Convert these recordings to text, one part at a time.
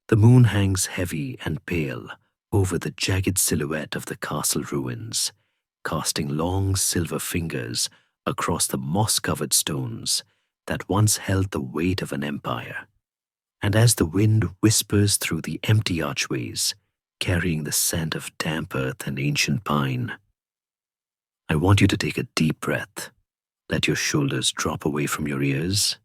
The moon hangs heavy and pale over the jagged silhouette of the castle ruins, casting long silver fingers across the moss-covered stones that once held the weight of an empire. And as the wind whispers through the empty archways, carrying the scent of damp earth and ancient pine, I want you to take a deep breath, let your shoulders drop away from your ears,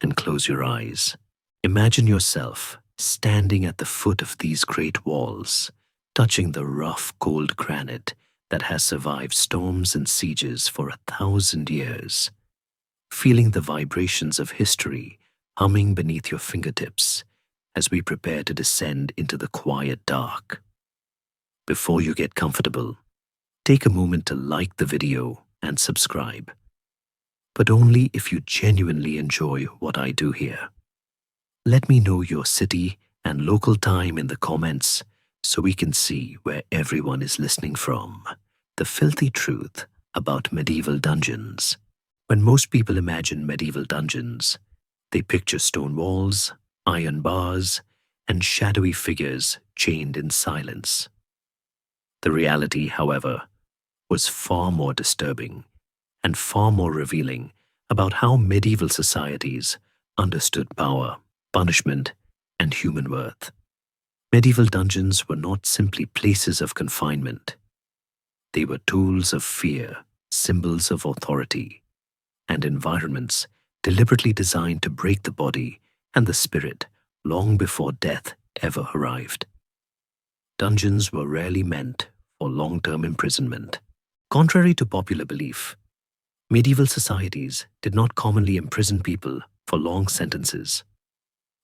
and close your eyes. Imagine yourself standing at the foot of these great walls, touching the rough, cold granite that has survived storms and sieges for 1,000 years, feeling the vibrations of history humming beneath your fingertips as we prepare to descend into the quiet dark. Before you get comfortable, take a moment to like the video and subscribe, but only if you genuinely enjoy what I do here. Let me know your city and local time in the comments so we can see where everyone is listening from. The filthy truth about medieval dungeons. When most people imagine medieval dungeons, they picture stone walls, iron bars, and shadowy figures chained in silence. The reality, however, was far more disturbing and far more revealing about how medieval societies understood power, punishment, and human worth. Medieval dungeons were not simply places of confinement. They were tools of fear, symbols of authority, and environments deliberately designed to break the body and the spirit long before death ever arrived. Dungeons were rarely meant for long-term imprisonment. Contrary to popular belief, medieval societies did not commonly imprison people for long sentences.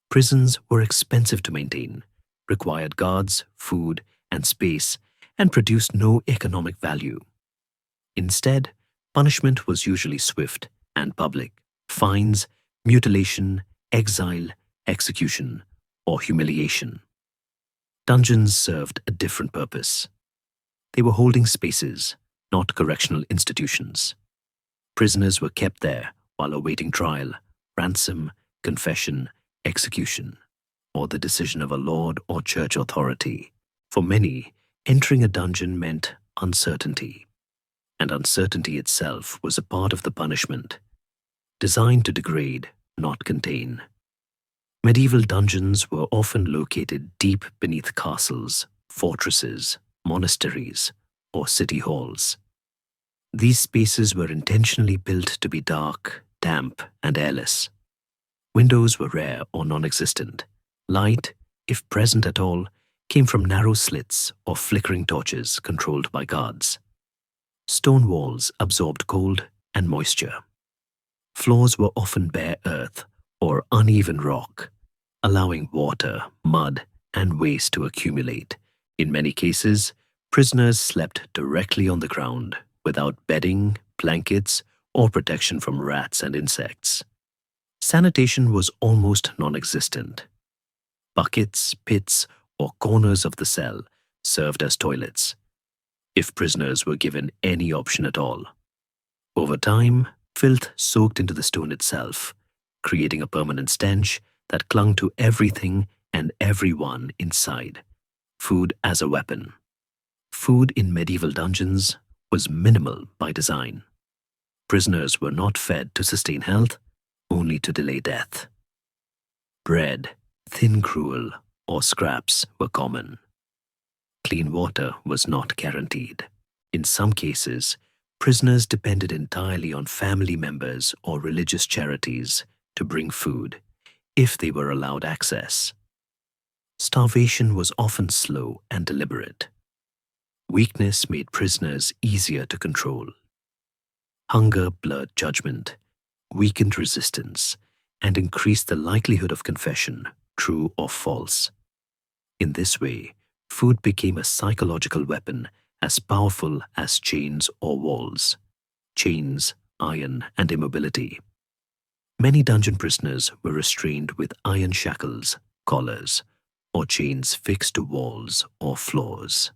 Prisons were expensive to maintain, required guards, food, and space, and produced no economic value. Instead, punishment was usually swift and public: fines, mutilation, exile, execution, or humiliation. Dungeons served a different purpose. They were holding spaces, not correctional institutions. Prisoners were kept there while awaiting trial, ransom, confession, execution, or the decision of a lord or church authority. For many, entering a dungeon meant uncertainty, and uncertainty itself was a part of the punishment, designed to degrade, not contain. Medieval dungeons were often located deep beneath castles, fortresses, monasteries, or city halls. These spaces were intentionally built to be dark, damp, and airless. Windows were rare or non-existent. Light, if present at all, came from narrow slits or flickering torches controlled by guards. Stone walls absorbed cold and moisture. Floors were often bare earth or uneven rock, allowing water, mud, and waste to accumulate. In many cases, prisoners slept directly on the ground, without bedding, blankets, or protection from rats and insects. Sanitation was almost non-existent. Buckets, pits, or corners of the cell served as toilets, if prisoners were given any option at all. Over time, filth soaked into the stone itself, creating a permanent stench that clung to everything and everyone inside. Food as a weapon. Food in medieval dungeons was minimal by design. Prisoners were not fed to sustain health, only to delay death. Bread, thin gruel, or scraps were common. Clean water was not guaranteed. In some cases, prisoners depended entirely on family members or religious charities to bring food, if they were allowed access. Starvation was often slow and deliberate. Weakness made prisoners easier to control. Hunger blurred judgment, weakened resistance, and increased the likelihood of confession, true or false. In this way, food became a psychological weapon as powerful as chains or walls. Chains, iron, and immobility. Many dungeon prisoners were restrained with iron shackles, collars, or chains fixed to walls or floors.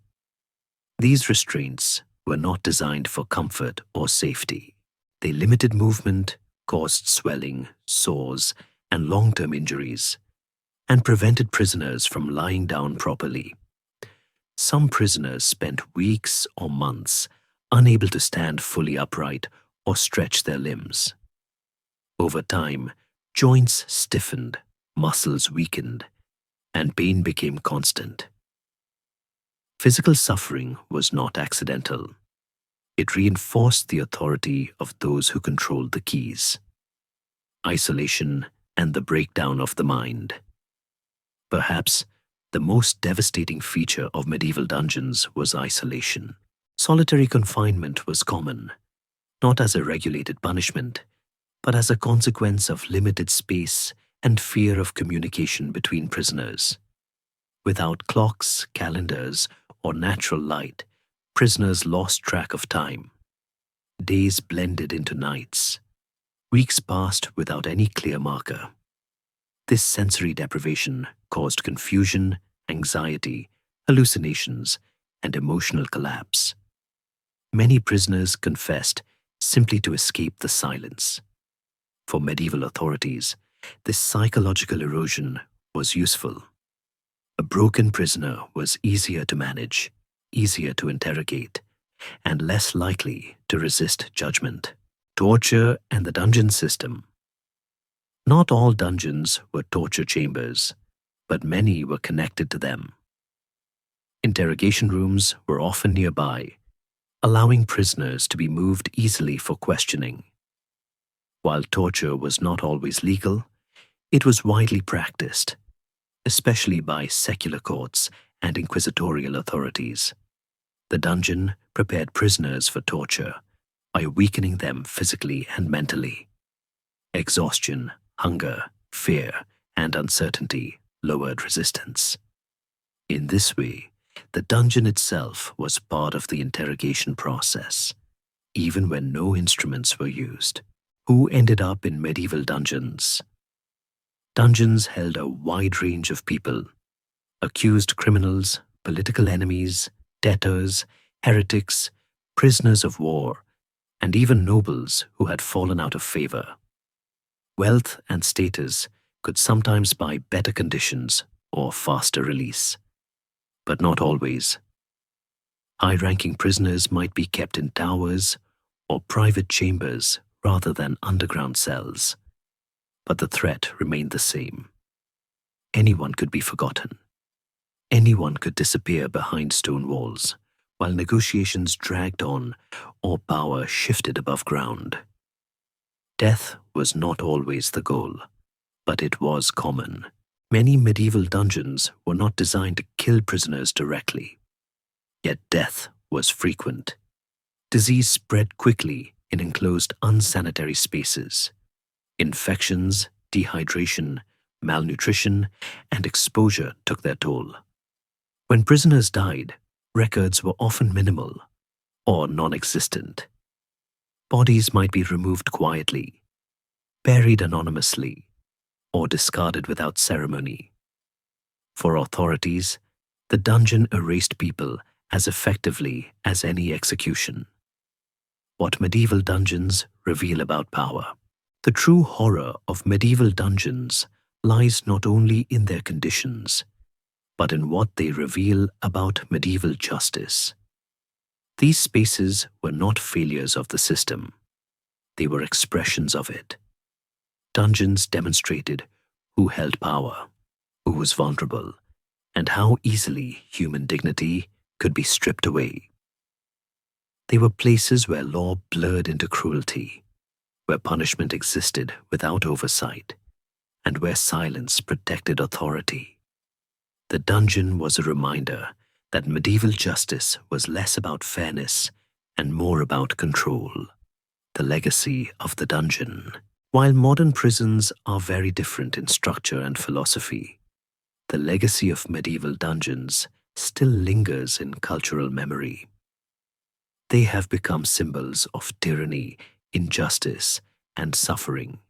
These restraints were not designed for comfort or safety. They limited movement, caused swelling, sores, and long-term injuries, and prevented prisoners from lying down properly. Some prisoners spent weeks or months unable to stand fully upright or stretch their limbs. Over time, joints stiffened, muscles weakened, and pain became constant. Physical suffering was not accidental. It reinforced the authority of those who controlled the keys. Isolation and the breakdown of the mind. Perhaps the most devastating feature of medieval dungeons was isolation. Solitary confinement was common, not as a regulated punishment, but as a consequence of limited space and fear of communication between prisoners. Without clocks, calendars, or natural light, prisoners lost track of time. Days blended into nights. Weeks passed without any clear marker. This sensory deprivation caused confusion, anxiety, hallucinations, and emotional collapse. Many prisoners confessed simply to escape the silence. For medieval authorities, this psychological erosion was useful. A broken prisoner was easier to manage, easier to interrogate, and less likely to resist judgment. Torture and the dungeon system. Not all dungeons were torture chambers, but many were connected to them. Interrogation rooms were often nearby, allowing prisoners to be moved easily for questioning. While torture was not always legal, it was widely practiced, especially by secular courts and inquisitorial authorities. The dungeon prepared prisoners for torture by weakening them physically and mentally. Exhaustion, hunger, fear, and uncertainty lowered resistance. In this way, the dungeon itself was part of the interrogation process, even when no instruments were used. Who ended up in medieval dungeons? Dungeons held a wide range of people: accused criminals, political enemies, debtors, heretics, prisoners of war, and even nobles who had fallen out of favor. Wealth and status could sometimes buy better conditions or faster release, but not always. High-ranking prisoners might be kept in towers or private chambers rather than underground cells, but the threat remained the same. Anyone could be forgotten. Anyone could disappear behind stone walls while negotiations dragged on or power shifted above ground. Death was not always the goal, but it was common. Many medieval dungeons were not designed to kill prisoners directly, yet death was frequent. Disease spread quickly in enclosed unsanitary spaces. Infections, dehydration, malnutrition, and exposure took their toll. When prisoners died, records were often minimal or non-existent. Bodies might be removed quietly, buried anonymously, or discarded without ceremony. For authorities, the dungeon erased people as effectively as any execution. What medieval dungeons reveal about power. The true horror of medieval dungeons lies not only in their conditions, but in what they reveal about medieval justice. These spaces were not failures of the system. They were expressions of it. Dungeons demonstrated who held power, who was vulnerable, and how easily human dignity could be stripped away. They were places where law blurred into cruelty, where punishment existed without oversight, and where silence protected authority. The dungeon was a reminder that medieval justice was less about fairness and more about control. The legacy of the dungeon. While modern prisons are very different in structure and philosophy, the legacy of medieval dungeons still lingers in cultural memory. They have become symbols of tyranny, injustice, and suffering,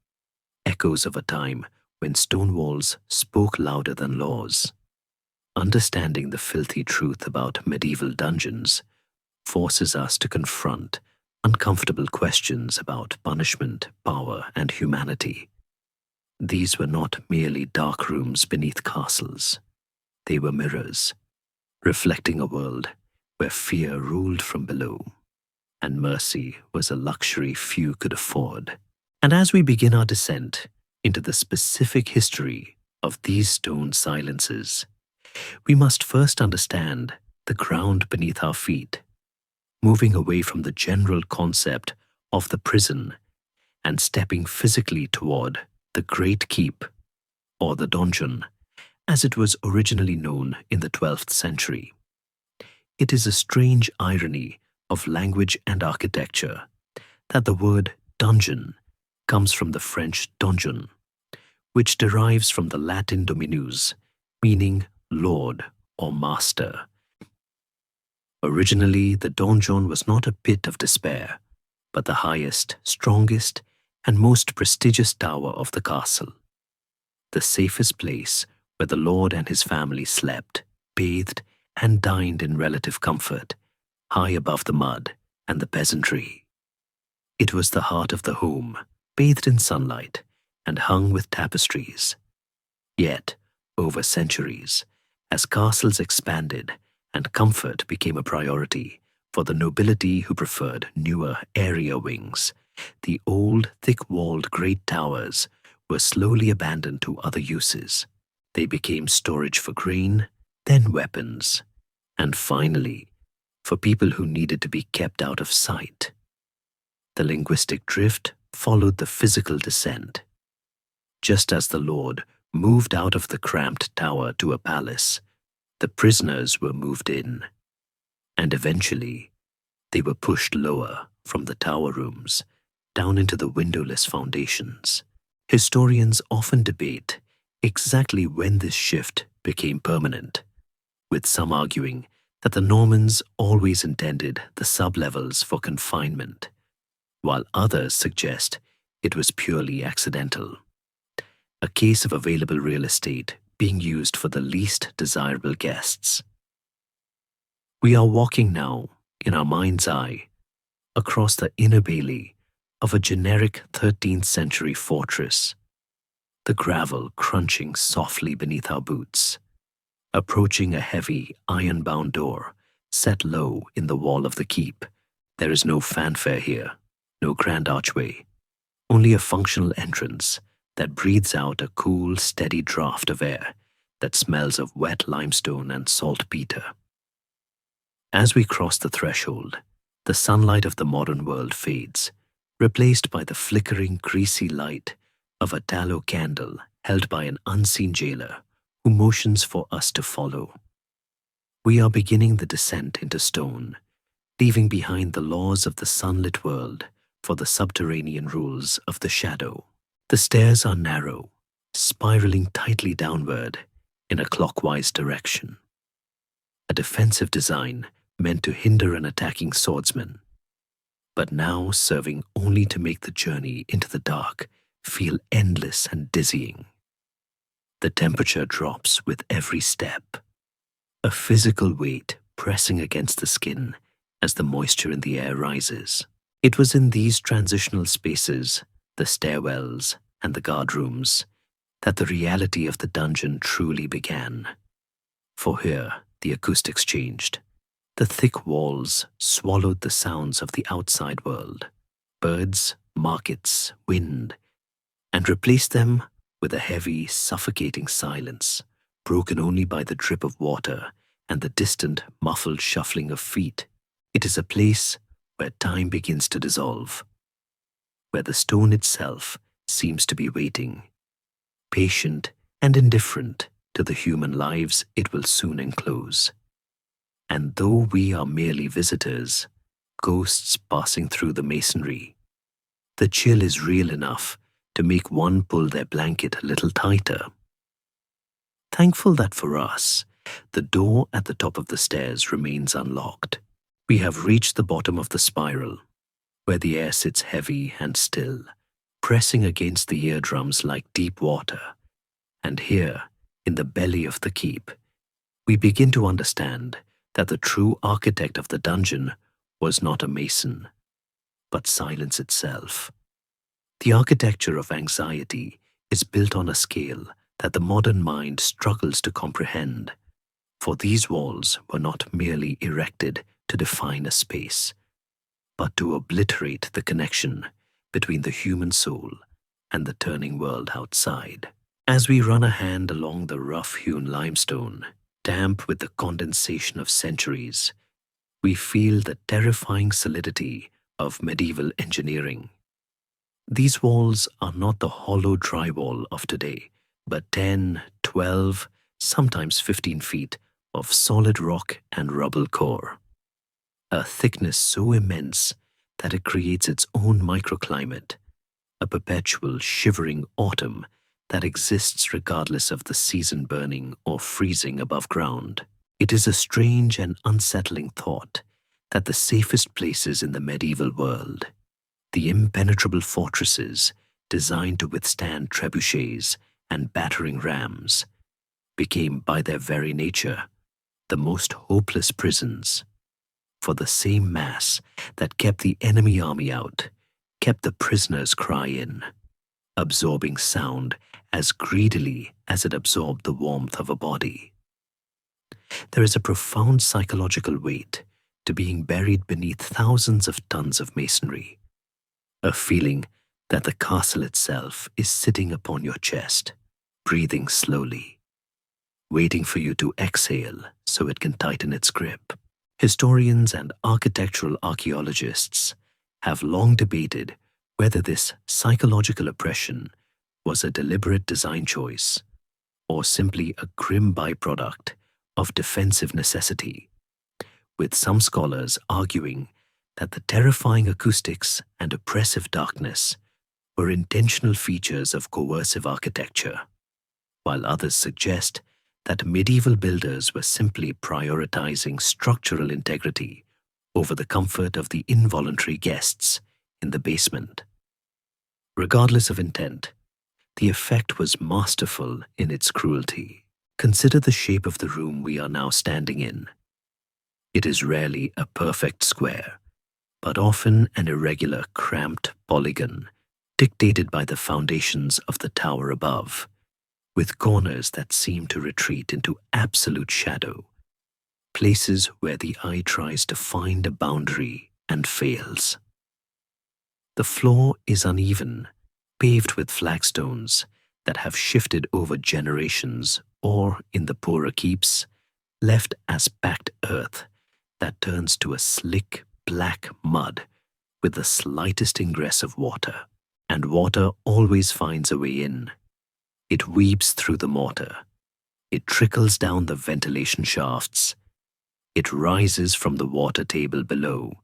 echoes of a time when stone walls spoke louder than laws. Understanding the filthy truth about medieval dungeons forces us to confront uncomfortable questions about punishment, power, and humanity. These were not merely dark rooms beneath castles. They were mirrors, reflecting a world where fear ruled from below, and mercy was a luxury few could afford. And as we begin our descent into the specific history of these stone silences, we must first understand the ground beneath our feet, moving away from the general concept of the prison and stepping physically toward the Great Keep, or the donjon, as it was originally known in the 12th century. It is a strange irony of language and architecture that the word dungeon comes from the French donjon, which derives from the Latin dominus, meaning lord or master. Originally, the donjon was not a pit of despair, but the highest, strongest, and most prestigious tower of the castle, the safest place where the lord and his family slept, bathed, and dined in relative comfort, high above the mud and the peasantry. It was the heart of the home, bathed in sunlight and hung with tapestries. Yet, over centuries, as castles expanded and comfort became a priority for the nobility who preferred newer, airier wings, the old, thick-walled great towers were slowly abandoned to other uses. They became storage for grain, then weapons, and finally, for people who needed to be kept out of sight. The linguistic drift followed the physical descent. Just as the lord moved out of the cramped tower to a palace, the prisoners were moved in, and eventually they were pushed lower from the tower rooms down into the windowless foundations. Historians often debate exactly when this shift became permanent, with some arguing that the Normans always intended the sublevels for confinement, while others suggest it was purely accidental, a case of available real estate being used for the least desirable guests. We are walking now, in our mind's eye, across the inner bailey of a generic 13th century fortress, the gravel crunching softly beneath our boots, approaching a heavy iron-bound door set low in the wall of the keep. There is no fanfare here, no grand archway, only a functional entrance that breathes out a cool, steady draft of air that smells of wet limestone and saltpeter. As we cross the threshold, the sunlight of the modern world fades, replaced by the flickering, greasy light of a tallow candle held by an unseen jailer who motions for us to follow. We are beginning the descent into stone, leaving behind the laws of the sunlit world for the subterranean rules of the shadow. The stairs are narrow, spiraling tightly downward in a clockwise direction, a defensive design meant to hinder an attacking swordsman, but now serving only to make the journey into the dark feel endless and dizzying. The temperature drops with every step, a physical weight pressing against the skin as the moisture in the air rises. It was in these transitional spaces, the stairwells and the guard rooms, that the reality of the dungeon truly began. For here, the acoustics changed. The thick walls swallowed the sounds of the outside world, birds, markets, wind, and replaced them with a heavy, suffocating silence, broken only by the drip of water and the distant, muffled shuffling of feet. It is a place where time begins to dissolve, where the stone itself seems to be waiting, patient and indifferent to the human lives it will soon enclose. And though we are merely visitors, ghosts passing through the masonry, the chill is real enough to make one pull their blanket a little tighter. Thankful that for us, the door at the top of the stairs remains unlocked. We have reached the bottom of the spiral, where the air sits heavy and still, pressing against the eardrums like deep water. And here, in the belly of the keep, we begin to understand that the true architect of the dungeon was not a mason, but silence itself. The architecture of anxiety is built on a scale that the modern mind struggles to comprehend, for these walls were not merely erected to define a space, but to obliterate the connection between the human soul and the turning world outside. As we run a hand along the rough-hewn limestone, damp with the condensation of centuries, we feel the terrifying solidity of medieval engineering. These walls are not the hollow drywall of today, but 10, 12, sometimes 15 feet of solid rock and rubble core. A thickness so immense that it creates its own microclimate, a perpetual shivering autumn that exists regardless of the season burning or freezing above ground. It is a strange and unsettling thought that the safest places in the medieval world, the impenetrable fortresses designed to withstand trebuchets and battering rams, became by their very nature the most hopeless prisons. For the same mass that kept the enemy army out, kept the prisoner's cry in, absorbing sound as greedily as it absorbed the warmth of a body. There is a profound psychological weight to being buried beneath thousands of tons of masonry, a feeling that the castle itself is sitting upon your chest, breathing slowly, waiting for you to exhale so it can tighten its grip. Historians and architectural archaeologists have long debated whether this psychological oppression was a deliberate design choice or simply a grim byproduct of defensive necessity, with some scholars arguing that the terrifying acoustics and oppressive darkness were intentional features of coercive architecture, while others suggest that medieval builders were simply prioritizing structural integrity over the comfort of the involuntary guests in the basement. Regardless of intent, the effect was masterful in its cruelty. Consider the shape of the room we are now standing in. It is rarely a perfect square, but often an irregular, cramped polygon dictated by the foundations of the tower above, with corners that seem to retreat into absolute shadow, places where the eye tries to find a boundary and fails. The floor is uneven, paved with flagstones that have shifted over generations or, in the poorer keeps, left as packed earth that turns to a slick, black mud with the slightest ingress of water. And water always finds a way in. It weeps through the mortar. It trickles down the ventilation shafts. It rises from the water table below,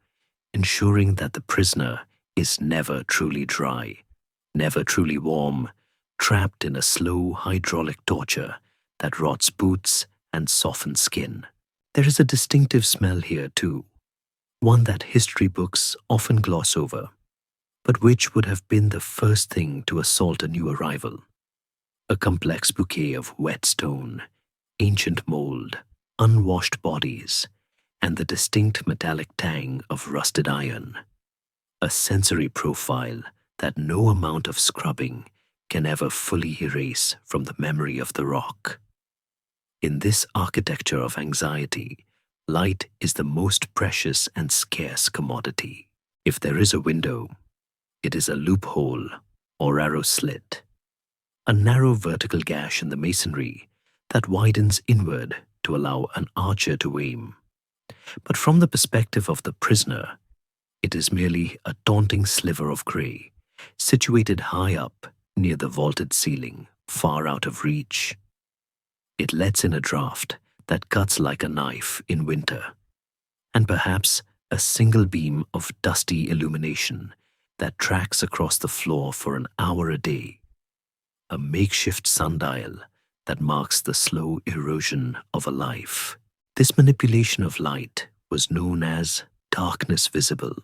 ensuring that the prisoner is never truly dry, never truly warm, trapped in a slow hydraulic torture that rots boots and softens skin. There is a distinctive smell here too, one that history books often gloss over, but which would have been the first thing to assault a new arrival. A complex bouquet of wet stone, ancient mold, unwashed bodies, and the distinct metallic tang of rusted iron. A sensory profile that no amount of scrubbing can ever fully erase from the memory of the rock. In this architecture of anxiety, light is the most precious and scarce commodity. If there is a window, it is a loophole or arrow slit, a narrow vertical gash in the masonry that widens inward to allow an archer to aim. But from the perspective of the prisoner, it is merely a daunting sliver of grey, situated high up near the vaulted ceiling, far out of reach. It lets in a draught that cuts like a knife in winter, and perhaps a single beam of dusty illumination that tracks across the floor for an hour a day, a makeshift sundial that marks the slow erosion of a life. This manipulation of light was known as darkness visible,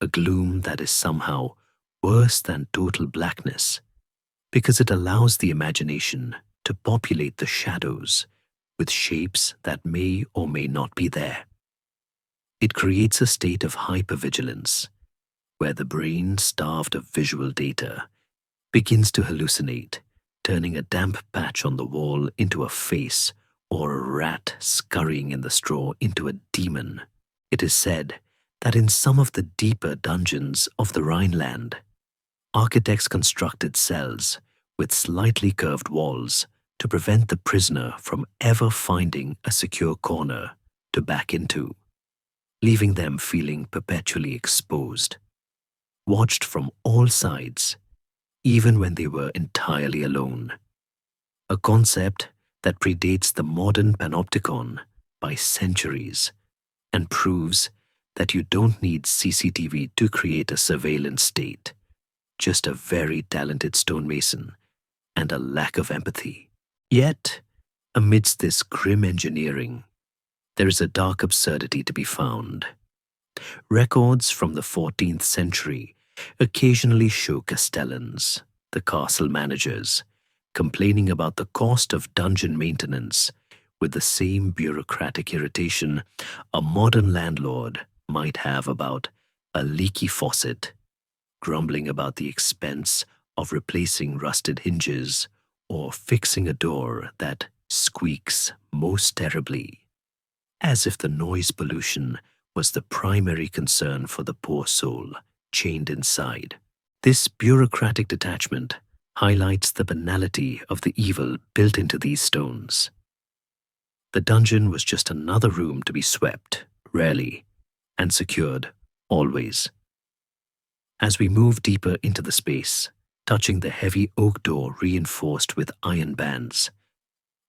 a gloom that is somehow worse than total blackness, because it allows the imagination to populate the shadows with shapes that may or may not be there. It creates a state of hypervigilance, where the brain, starved of visual data, begins to hallucinate, turning a damp patch on the wall into a face or a rat scurrying in the straw into a demon. It is said that in some of the deeper dungeons of the Rhineland, architects constructed cells with slightly curved walls to prevent the prisoner from ever finding a secure corner to back into, leaving them feeling perpetually exposed, watched from all sides, even when they were entirely alone. A concept that predates the modern panopticon by centuries and proves that you don't need CCTV to create a surveillance state, just a very talented stonemason and a lack of empathy. Yet, amidst this grim engineering, there is a dark absurdity to be found. Records from the 14th century occasionally show castellans, the castle managers, complaining about the cost of dungeon maintenance with the same bureaucratic irritation a modern landlord might have about a leaky faucet, grumbling about the expense of replacing rusted hinges or fixing a door that squeaks most terribly, as if the noise pollution was the primary concern for the poor soul chained inside. This bureaucratic detachment highlights the banality of the evil built into these stones. The dungeon was just another room to be swept, rarely, and secured, always. As we move deeper into the space, touching the heavy oak door reinforced with iron bands,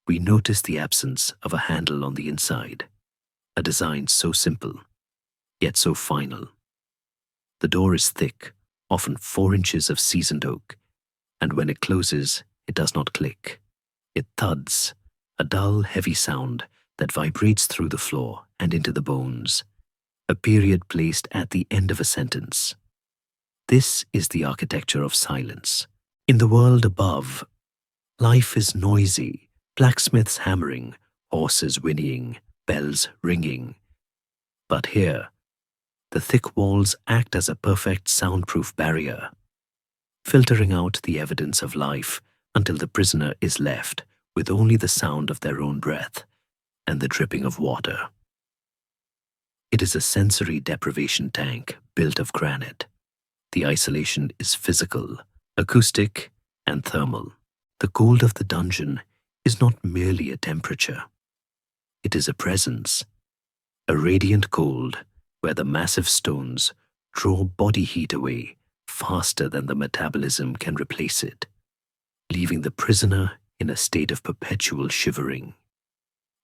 we notice the absence of a handle on the inside, a design so simple, yet so final. The door is thick, often 4 inches of seasoned oak, and when it closes, it does not click. It thuds, a dull, heavy sound that vibrates through the floor and into the bones, a period placed at the end of a sentence. This is the architecture of silence. In the world above, life is noisy, blacksmiths hammering, horses whinnying, bells ringing. But here, the thick walls act as a perfect soundproof barrier, filtering out the evidence of life until the prisoner is left with only the sound of their own breath and the dripping of water. It is a sensory deprivation tank built of granite. The isolation is physical, acoustic, and thermal. The cold of the dungeon is not merely a temperature. It is a presence, a radiant cold where the massive stones draw body heat away faster than the metabolism can replace it, leaving the prisoner in a state of perpetual shivering,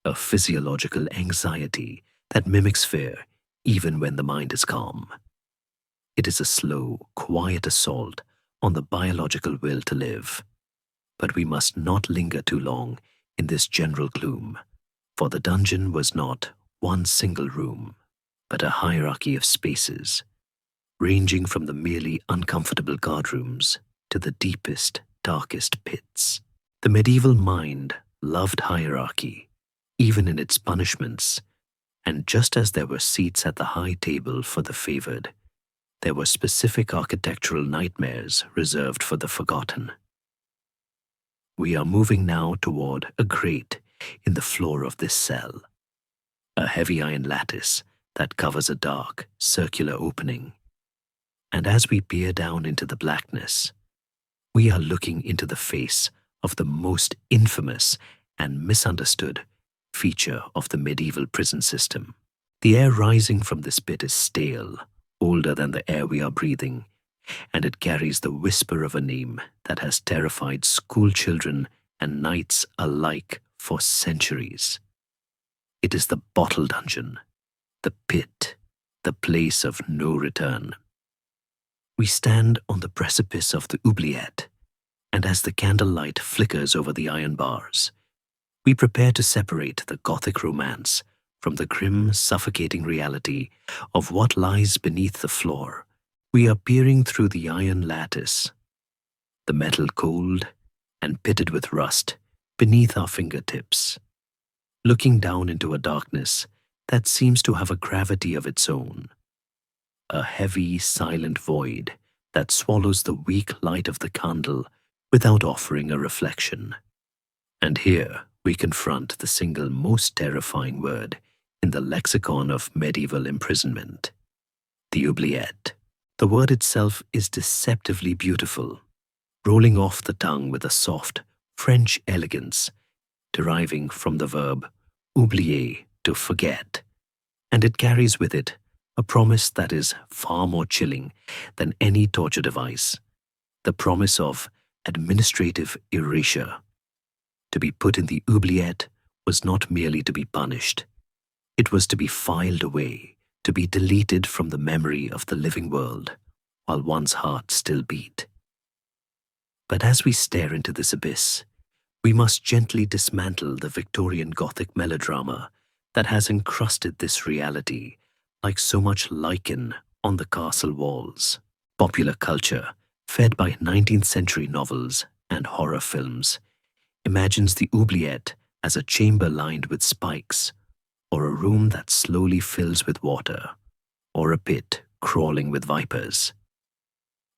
a physiological anxiety that mimics fear even when the mind is calm. It is a slow, quiet assault on the biological will to live. But we must not linger too long in this general gloom, for the dungeon was not one single room, but a hierarchy of spaces, ranging from the merely uncomfortable guardrooms to the deepest, darkest pits. The medieval mind loved hierarchy, even in its punishments, and just as there were seats at the high table for the favored, there were specific architectural nightmares reserved for the forgotten. We are moving now toward a grate in the floor of this cell, a heavy iron lattice that covers a dark, circular opening. And as we peer down into the blackness, we are looking into the face of the most infamous and misunderstood feature of the medieval prison system. The air rising from this pit is stale, older than the air we are breathing, and it carries the whisper of a name that has terrified school children and knights alike for centuries. It is the bottle dungeon, the pit, the place of no return. We stand on the precipice of the oubliette, and as the candlelight flickers over the iron bars, we prepare to separate the Gothic romance from the grim, suffocating reality of what lies beneath the floor. We are peering through the iron lattice, the metal cold and pitted with rust beneath our fingertips, looking down into a darkness that seems to have a gravity of its own, a heavy, silent void that swallows the weak light of the candle without offering a reflection. And here we confront the single most terrifying word in the lexicon of medieval imprisonment, the oubliette. The word itself is deceptively beautiful, rolling off the tongue with a soft French elegance, deriving from the verb oublier, to forget, and it carries with it a promise that is far more chilling than any torture device, the promise of administrative erasure. To be put in the oubliette was not merely to be punished, it was to be filed away, to be deleted from the memory of the living world while one's heart still beat. But as we stare into this abyss, we must gently dismantle the Victorian Gothic melodrama that has encrusted this reality like so much lichen on the castle walls. Popular culture, fed by 19th century novels and horror films, imagines the oubliette as a chamber lined with spikes, or a room that slowly fills with water, or a pit crawling with vipers.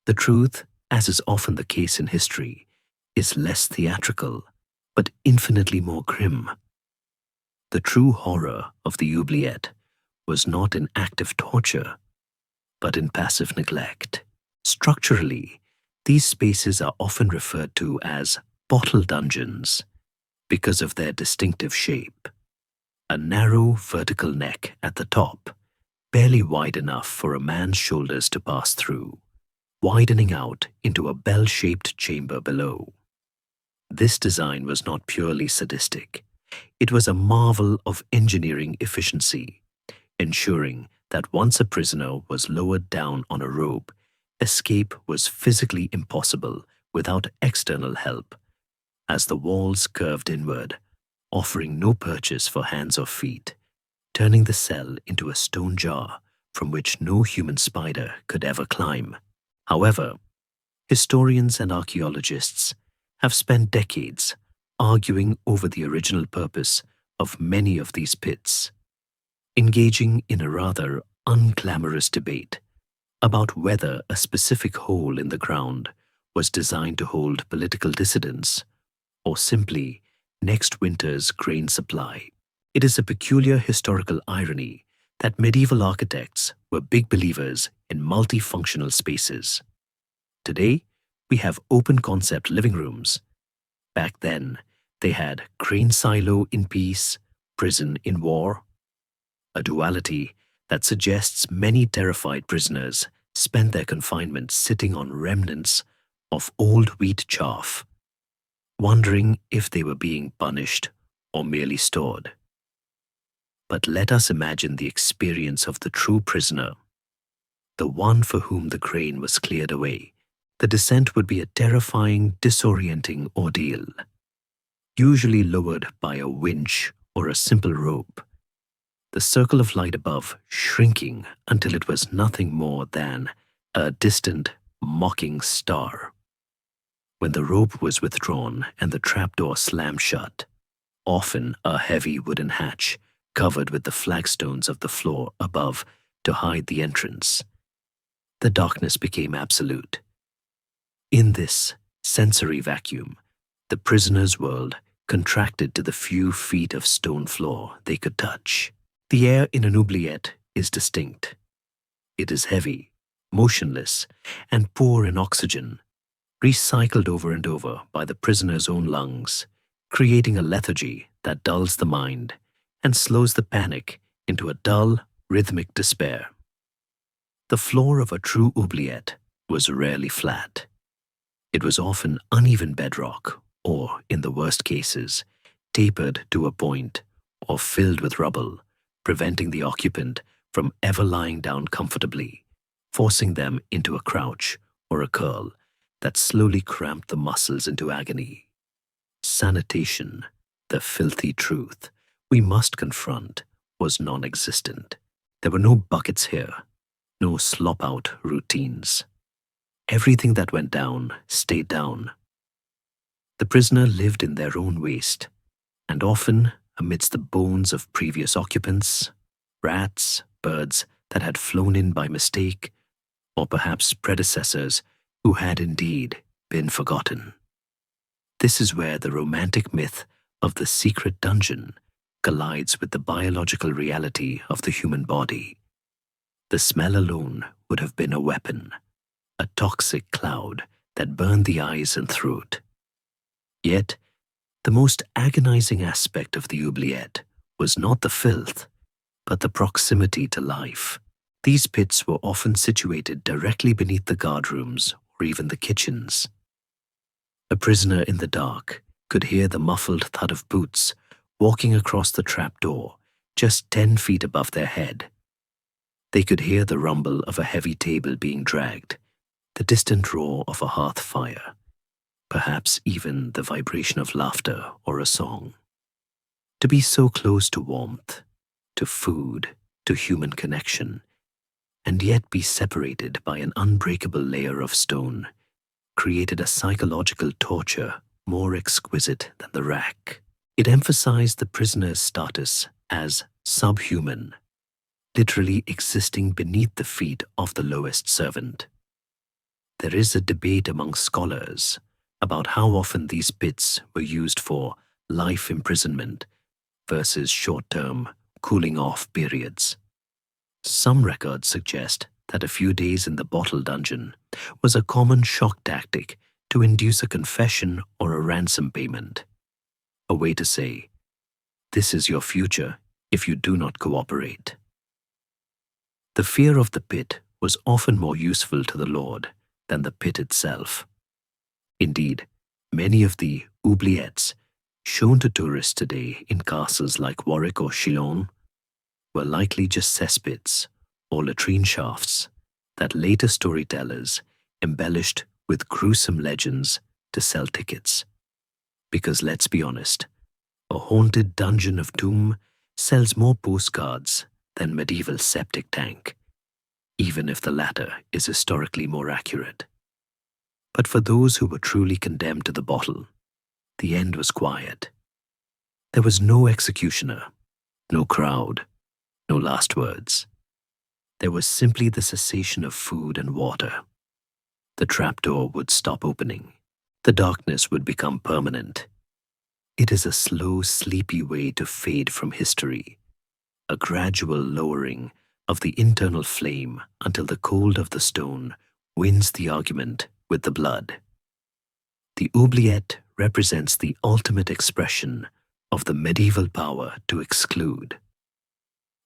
The truth, as is often the case in history, is less theatrical, but infinitely more grim. The true horror of the oubliette was not in active torture, but in passive neglect. Structurally, these spaces are often referred to as bottle dungeons because of their distinctive shape. A narrow vertical neck at the top, barely wide enough for a man's shoulders to pass through, widening out into a bell-shaped chamber below. This design was not purely sadistic. It was a marvel of engineering efficiency, ensuring that once a prisoner was lowered down on a rope, escape was physically impossible without external help, as the walls curved inward, offering no purchase for hands or feet, turning the cell into a stone jar from which no human spider could ever climb. However, historians and archaeologists have spent decades arguing over the original purpose of many of these pits, engaging in a rather unglamorous debate about whether a specific hole in the ground was designed to hold political dissidents or simply next winter's grain supply. It is a peculiar historical irony that medieval architects were big believers in multifunctional spaces. Today, we have open-concept living rooms. Back then, they had grain silo in peace, prison in war, a duality that suggests many terrified prisoners spent their confinement sitting on remnants of old wheat chaff, wondering if they were being punished or merely stored. But let us imagine the experience of the true prisoner, the one for whom the grain was cleared away. The descent would be a terrifying, disorienting ordeal, usually lowered by a winch or a simple rope, the circle of light above shrinking until it was nothing more than a distant, mocking star. When the rope was withdrawn and the trapdoor slammed shut, often a heavy wooden hatch covered with the flagstones of the floor above to hide the entrance, the darkness became absolute. In this sensory vacuum, the prisoner's world contracted to the few feet of stone floor they could touch. The air in an oubliette is distinct. It is heavy, motionless, and poor in oxygen, recycled over and over by the prisoner's own lungs, creating a lethargy that dulls the mind and slows the panic into a dull, rhythmic despair. The floor of a true oubliette was rarely flat. It was often uneven bedrock, or, in the worst cases, tapered to a point or filled with rubble, preventing the occupant from ever lying down comfortably, forcing them into a crouch or a curl that slowly cramped the muscles into agony. Sanitation, the filthy truth we must confront, was non-existent. There were no buckets here, no slop-out routines. Everything that went down stayed down. The prisoner lived in their own waste, and often amidst the bones of previous occupants, rats, birds that had flown in by mistake, or perhaps predecessors who had indeed been forgotten. This is where the romantic myth of the secret dungeon collides with the biological reality of the human body. The smell alone would have been a weapon, a toxic cloud that burned the eyes and throat. Yet, the most agonizing aspect of the oubliette was not the filth, but the proximity to life. These pits were often situated directly beneath the guardrooms or even the kitchens. A prisoner in the dark could hear the muffled thud of boots walking across the trapdoor just 10 feet above their head. They could hear the rumble of a heavy table being dragged, the distant roar of a hearth fire, perhaps even the vibration of laughter or a song. To be so close to warmth, to food, to human connection, and yet be separated by an unbreakable layer of stone, created a psychological torture more exquisite than the rack. It emphasized the prisoner's status as subhuman, literally existing beneath the feet of the lowest servant. There is a debate among scholars about how often these pits were used for life imprisonment versus short-term cooling-off periods. Some records suggest that a few days in the bottle dungeon was a common shock tactic to induce a confession or a ransom payment, a way to say, "This is your future if you do not cooperate." The fear of the pit was often more useful to the Lord than the pit itself. Indeed, many of the oubliettes shown to tourists today in castles like Warwick or Chillon were likely just cesspits or latrine shafts that later storytellers embellished with gruesome legends to sell tickets. Because let's be honest, a haunted dungeon of doom sells more postcards than medieval septic tank, even if the latter is historically more accurate. But for those who were truly condemned to the bottle, the end was quiet. There was no executioner, no crowd, no last words. There was simply the cessation of food and water. The trapdoor would stop opening. The darkness would become permanent. It is a slow, sleepy way to fade from history, a gradual lowering of the internal flame until the cold of the stone wins the argument with the blood. The oubliette represents the ultimate expression of the medieval power to exclude.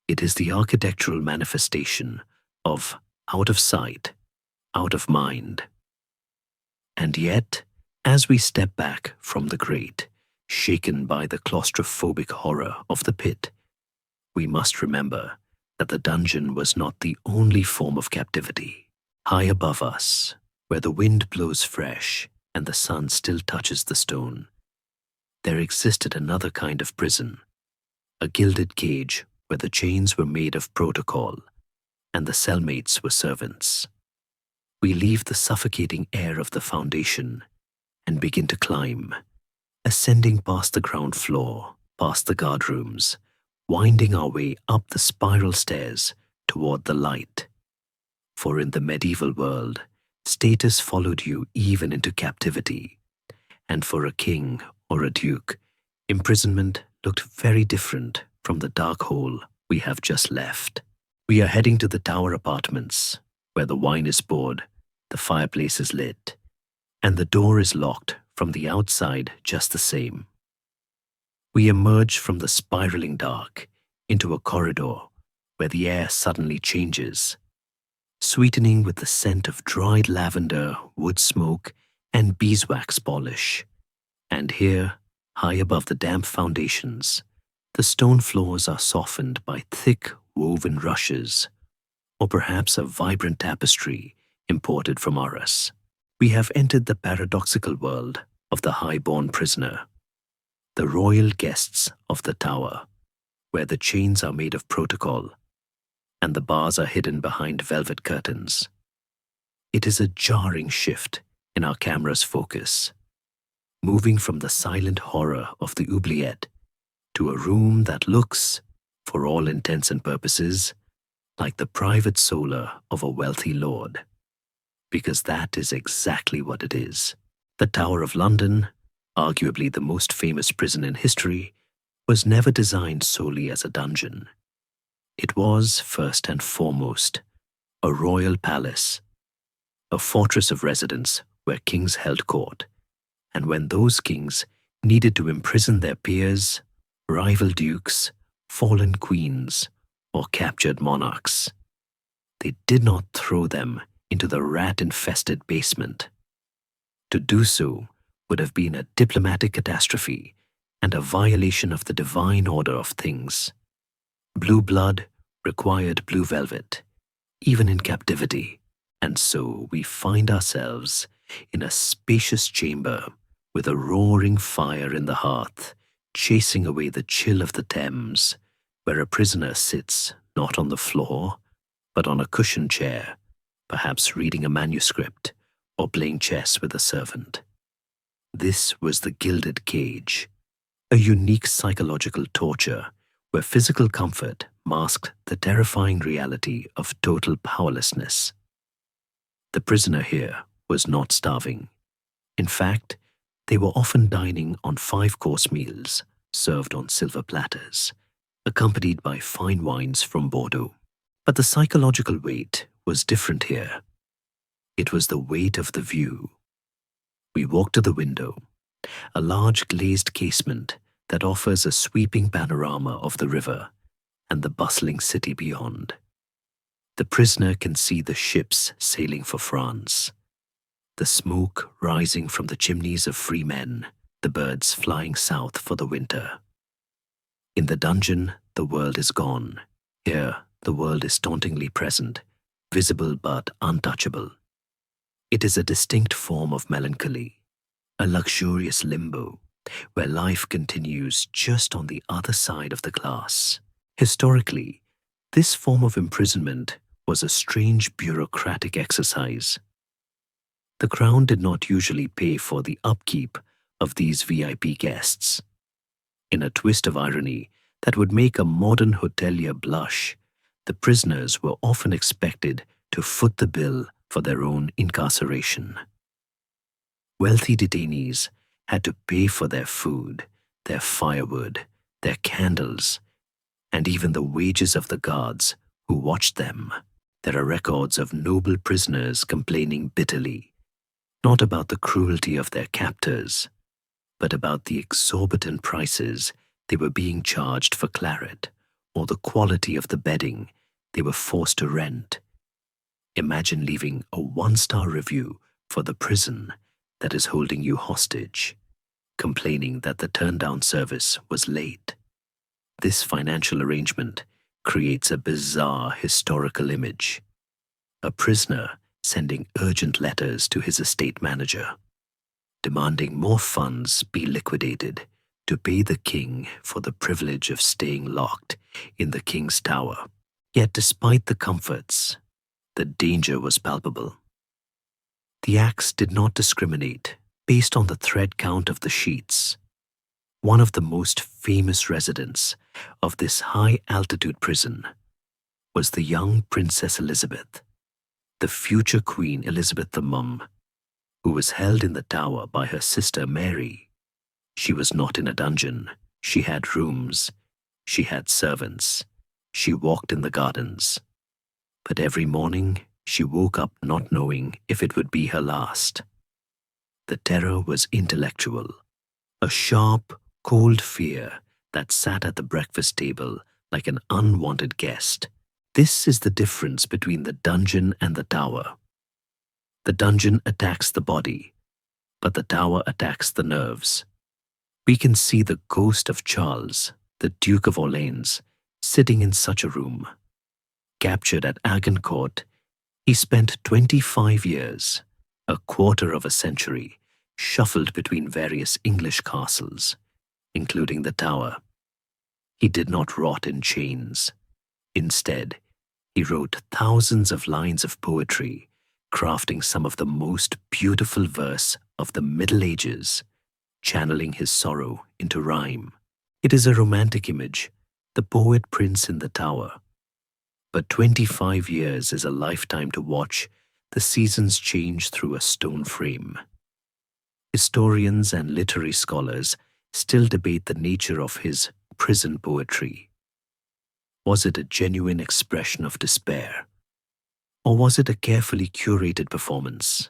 It is the architectural manifestation of out of sight, out of mind. And yet, as we step back from the grate, shaken by the claustrophobic horror of the pit, we must remember that the dungeon was not the only form of captivity. High above us, where the wind blows fresh and the sun still touches the stone, there existed another kind of prison, a gilded cage where the chains were made of protocol and the cellmates were servants. We leave the suffocating air of the foundation and begin to climb, ascending past the ground floor, past the guardrooms, winding our way up the spiral stairs toward the light. For in the medieval world, status followed you even into captivity, and for a king or a duke, imprisonment looked very different from the dark hole we have just left. We are heading to the tower apartments, where the wine is poured, the fireplace is lit, and the door is locked from the outside just the same. We emerge from the spiraling dark into a corridor where the air suddenly changes, sweetening with the scent of dried lavender, wood smoke, and beeswax polish. And here, high above the damp foundations, the stone floors are softened by thick woven rushes, or perhaps a vibrant tapestry imported from Arras. We have entered the paradoxical world of the high-born prisoner, the royal guests of the tower, where the chains are made of protocol and the bars are hidden behind velvet curtains. It is a jarring shift in our camera's focus, moving from the silent horror of the oubliette to a room that looks, for all intents and purposes, like the private solar of a wealthy lord. because that is exactly what it is. The Tower of London, arguably the most famous prison in history, was never designed solely as a dungeon. It was, first and foremost, a royal palace, a fortress of residence where kings held court, and when those kings needed to imprison their peers, rival dukes, fallen queens, or captured monarchs, they did not throw them into the rat-infested basement. To do so would have been a diplomatic catastrophe and a violation of the divine order of things. Blue blood required blue velvet, even in captivity, and so we find ourselves in a spacious chamber with a roaring fire in the hearth, chasing away the chill of the Thames, where a prisoner sits not on the floor, but on a cushioned chair, perhaps reading a manuscript or playing chess with a servant. This was the gilded cage, a unique psychological torture where physical comfort masked the terrifying reality of total powerlessness. The prisoner here was not starving. In fact, they were often dining on 5-course meals served on silver platters, accompanied by fine wines from Bordeaux. But the psychological weight was different here. It was the weight of the view. We walked to the window, a large glazed casement that offers a sweeping panorama of the river and the bustling city beyond. The prisoner can see the ships sailing for France, the smoke rising from the chimneys of free men, the birds flying south for the winter. In the dungeon, the world is gone. Here, the world is tauntingly present, visible but untouchable. It is a distinct form of melancholy, a luxurious limbo, where life continues just on the other side of the glass. Historically, this form of imprisonment was a strange bureaucratic exercise. The crown did not usually pay for the upkeep of these VIP guests. In a twist of irony that would make a modern hotelier blush, the prisoners were often expected to foot the bill for their own incarceration. Wealthy detainees had to pay for their food, their firewood, their candles, and even the wages of the guards who watched them. There are records of noble prisoners complaining bitterly, not about the cruelty of their captors, but about the exorbitant prices they were being charged for claret, or the quality of the bedding they were forced to rent. Imagine leaving a 1-star review for the prison that is holding you hostage, complaining that the turn-down service was late. This financial arrangement creates a bizarre historical image. A prisoner sending urgent letters to his estate manager, demanding more funds be liquidated to pay the king for the privilege of staying locked in the king's tower. Yet despite the comforts, the danger was palpable. The axe did not discriminate based on the thread count of the sheets. One of the most famous residents of this high-altitude prison was the young Princess Elizabeth, the future Queen Elizabeth the Mum, who was held in the tower by her sister Mary. She was not in a dungeon. She had rooms. She had servants. She walked in the gardens. But every morning, she woke up not knowing if it would be her last. The terror was intellectual, a sharp, cold fear that sat at the breakfast table like an unwanted guest. This is the difference between the dungeon and the tower. The dungeon attacks the body, but the tower attacks the nerves. We can see the ghost of Charles, the Duke of Orleans, sitting in such a room. Captured at Agincourt, he spent 25 years, a quarter of a century, shuffled between various English castles, including the Tower. He did not rot in chains. Instead, he wrote thousands of lines of poetry, crafting some of the most beautiful verse of the Middle Ages, channeling his sorrow into rhyme. It is a romantic image, the poet prince in the Tower. But 25 years is a lifetime to watch the seasons change through a stone frame. Historians and literary scholars still debate the nature of his prison poetry. Was it a genuine expression of despair? Or was it a carefully curated performance,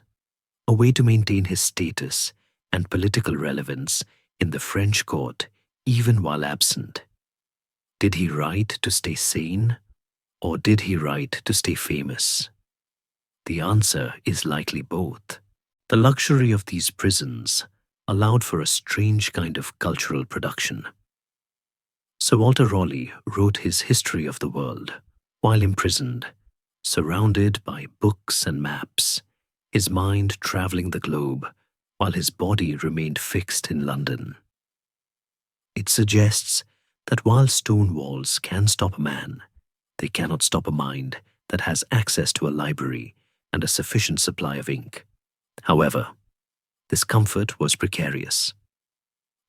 a way to maintain his status and political relevance in the French court even while absent? Did he write to stay sane, or did he write to stay famous? The answer is likely both. The luxury of these prisons allowed for a strange kind of cultural production. Sir Walter Raleigh wrote his History of the World while imprisoned, surrounded by books and maps, his mind traveling the globe while his body remained fixed in London. It suggests that while stone walls can stop a man, they cannot stop a mind that has access to a library and a sufficient supply of ink. However, this comfort was precarious.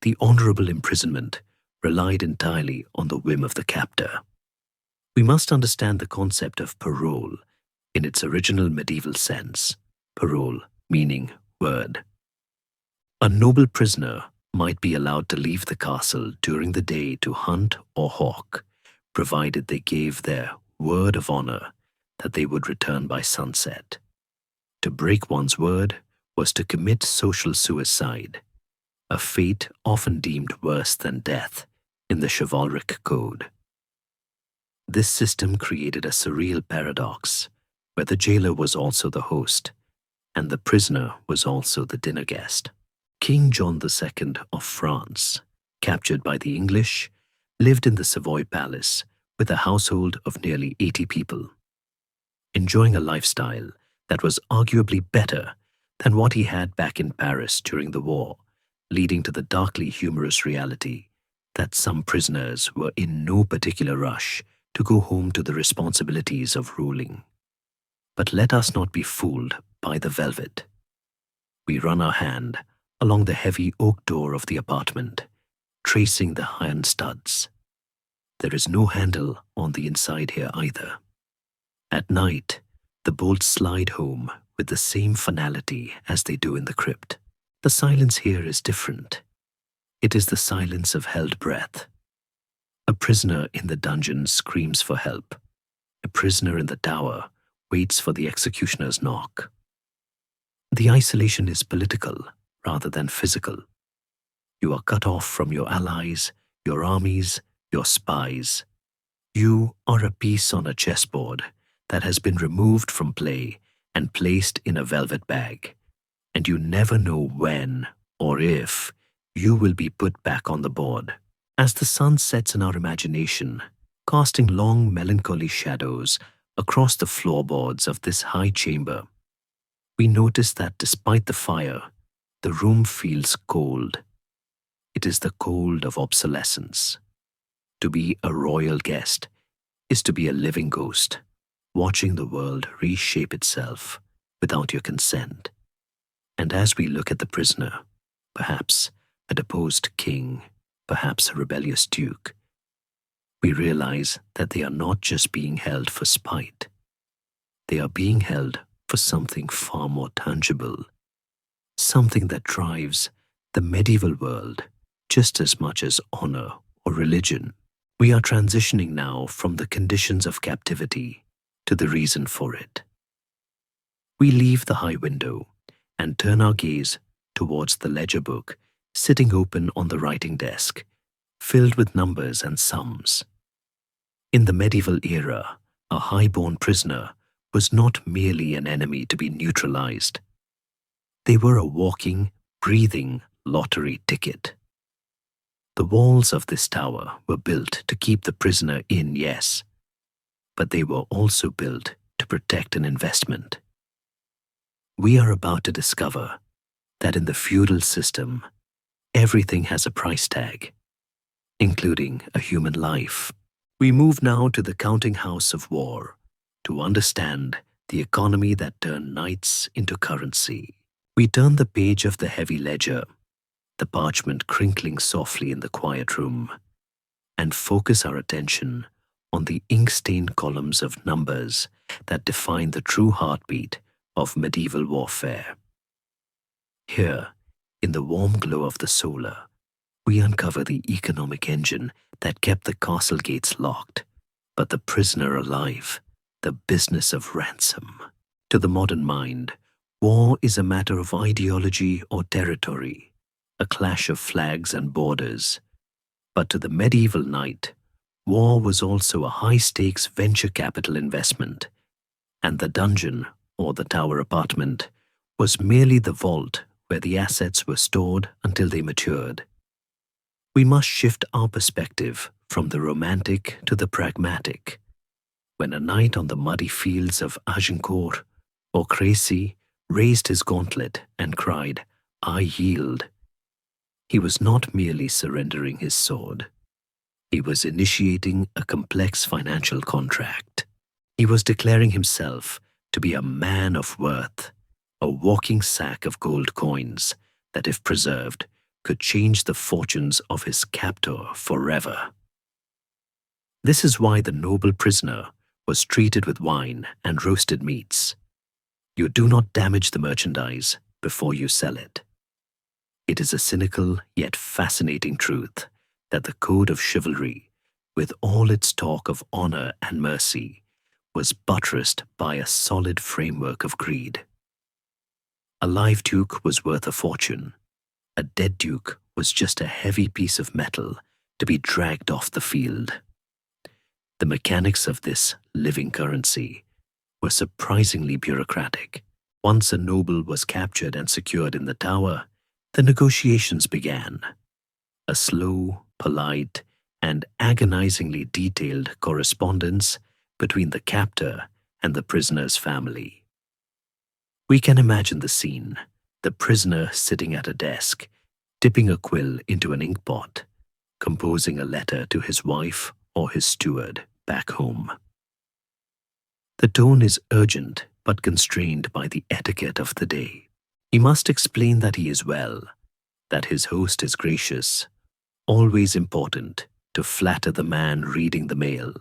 The honorable imprisonment relied entirely on the whim of the captor. We must understand the concept of parole in its original medieval sense, parole meaning word. A noble prisoner might be allowed to leave the castle during the day to hunt or hawk, provided they gave their word of honor that they would return by sunset. To break one's word was to commit social suicide, a fate often deemed worse than death in the chivalric code. This system created a surreal paradox where the jailer was also the host and the prisoner was also the dinner guest. King John II of France, captured by the English, lived in the Savoy Palace with a household of nearly 80 people, enjoying a lifestyle that was arguably better than what he had back in Paris during the war, leading to the darkly humorous reality that some prisoners were in no particular rush to go home to the responsibilities of ruling. But let us not be fooled by the velvet. We run our hand along the heavy oak door of the apartment, tracing the iron studs. There is no handle on the inside here either. At night, the bolts slide home with the same finality as they do in the crypt. The silence here is different. It is the silence of held breath. A prisoner in the dungeon screams for help. A prisoner in the tower waits for the executioner's knock. The isolation is political rather than physical. You are cut off from your allies, your armies, your spies. You are a piece on a chessboard that has been removed from play and placed in a velvet bag, and you never know when or if you will be put back on the board. As the sun sets in our imagination, casting long melancholy shadows across the floorboards of this high chamber, we notice that despite the fire, the room feels cold. It is the cold of obsolescence. To be a royal guest is to be a living ghost, watching the world reshape itself without your consent. And as we look at the prisoner, perhaps a deposed king, perhaps a rebellious duke, we realize that they are not just being held for spite. They are being held for something far more tangible, something that drives the medieval world just as much as honor or religion. We are transitioning now from the conditions of captivity to the reason for it. We leave the high window and turn our gaze towards the ledger book sitting open on the writing desk, filled with numbers and sums. In the medieval era, a high-born prisoner was not merely an enemy to be neutralized. They were a walking, breathing lottery ticket. The walls of this tower were built to keep the prisoner in, yes, but they were also built to protect an investment. We are about to discover that in the feudal system, everything has a price tag, including a human life. We move now to the counting house of war to understand the economy that turned knights into currency. We turn the page of the heavy ledger, the parchment crinkling softly in the quiet room, and focus our attention on the ink-stained columns of numbers that define the true heartbeat of medieval warfare. Here, in the warm glow of the solar, we uncover the economic engine that kept the castle gates locked, but the prisoner alive, the business of ransom. To the modern mind, war is a matter of ideology or territory, a clash of flags and borders. But to the medieval knight, war was also a high-stakes venture capital investment, and the dungeon, or the tower apartment, was merely the vault where the assets were stored until they matured. We must shift our perspective from the romantic to the pragmatic. When a knight on the muddy fields of Agincourt or Crécy raised his gauntlet and cried, "I yield," he was not merely surrendering his sword. He was initiating a complex financial contract. He was declaring himself to be a man of worth, a walking sack of gold coins that, if preserved, could change the fortunes of his captor forever. This is why the noble prisoner was treated with wine and roasted meats. You do not damage the merchandise before you sell it. It is a cynical yet fascinating truth that the code of chivalry, with all its talk of honor and mercy, was buttressed by a solid framework of greed. A live duke was worth a fortune. A dead duke was just a heavy piece of metal to be dragged off the field. The mechanics of this living currency were surprisingly bureaucratic. Once a noble was captured and secured in the tower, the negotiations began. A slow, polite, and agonizingly detailed correspondence between the captor and the prisoner's family. We can imagine the scene, the prisoner sitting at a desk, dipping a quill into an inkpot, composing a letter to his wife or his steward back home. The tone is urgent but constrained by the etiquette of the day. He must explain that he is well, that his host is gracious, always important to flatter the man reading the mail,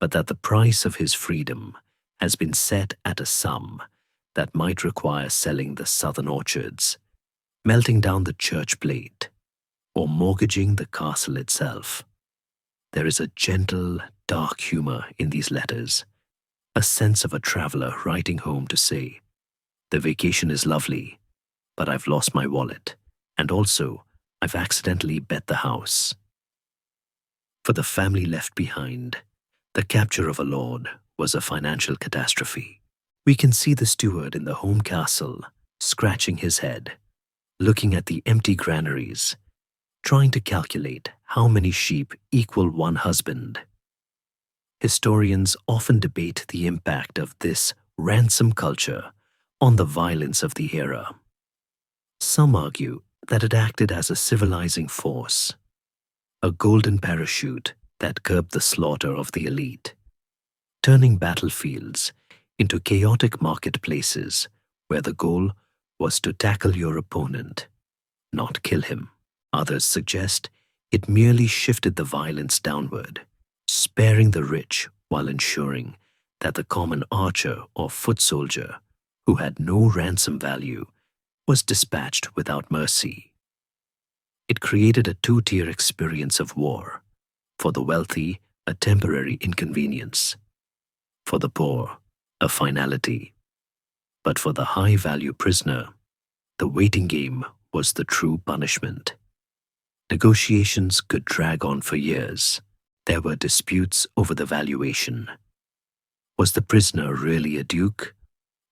but that the price of his freedom has been set at a sum that might require selling the southern orchards, melting down the church plate, or mortgaging the castle itself. There is a gentle, dark humor in these letters, a sense of a traveler writing home to say, "The vacation is lovely, but I've lost my wallet, and also I've accidentally bet the house." For the family left behind, the capture of a lord was a financial catastrophe. We can see the steward in the home castle, scratching his head, looking at the empty granaries, trying to calculate how many sheep equal one husband. Historians often debate the impact of this ransom culture on the violence of the era. Some argue that it acted as a civilizing force, a golden parachute that curbed the slaughter of the elite, turning battlefields into chaotic marketplaces where the goal was to tackle your opponent, not kill him. Others suggest it merely shifted the violence downward, sparing the rich while ensuring that the common archer or foot soldier, who had no ransom value, was dispatched without mercy. It created a two-tier experience of war, for the wealthy a temporary inconvenience, for the poor a finality. But for the high-value prisoner, the waiting game was the true punishment. Negotiations could drag on for years. There were disputes over the valuation. Was the prisoner really a duke,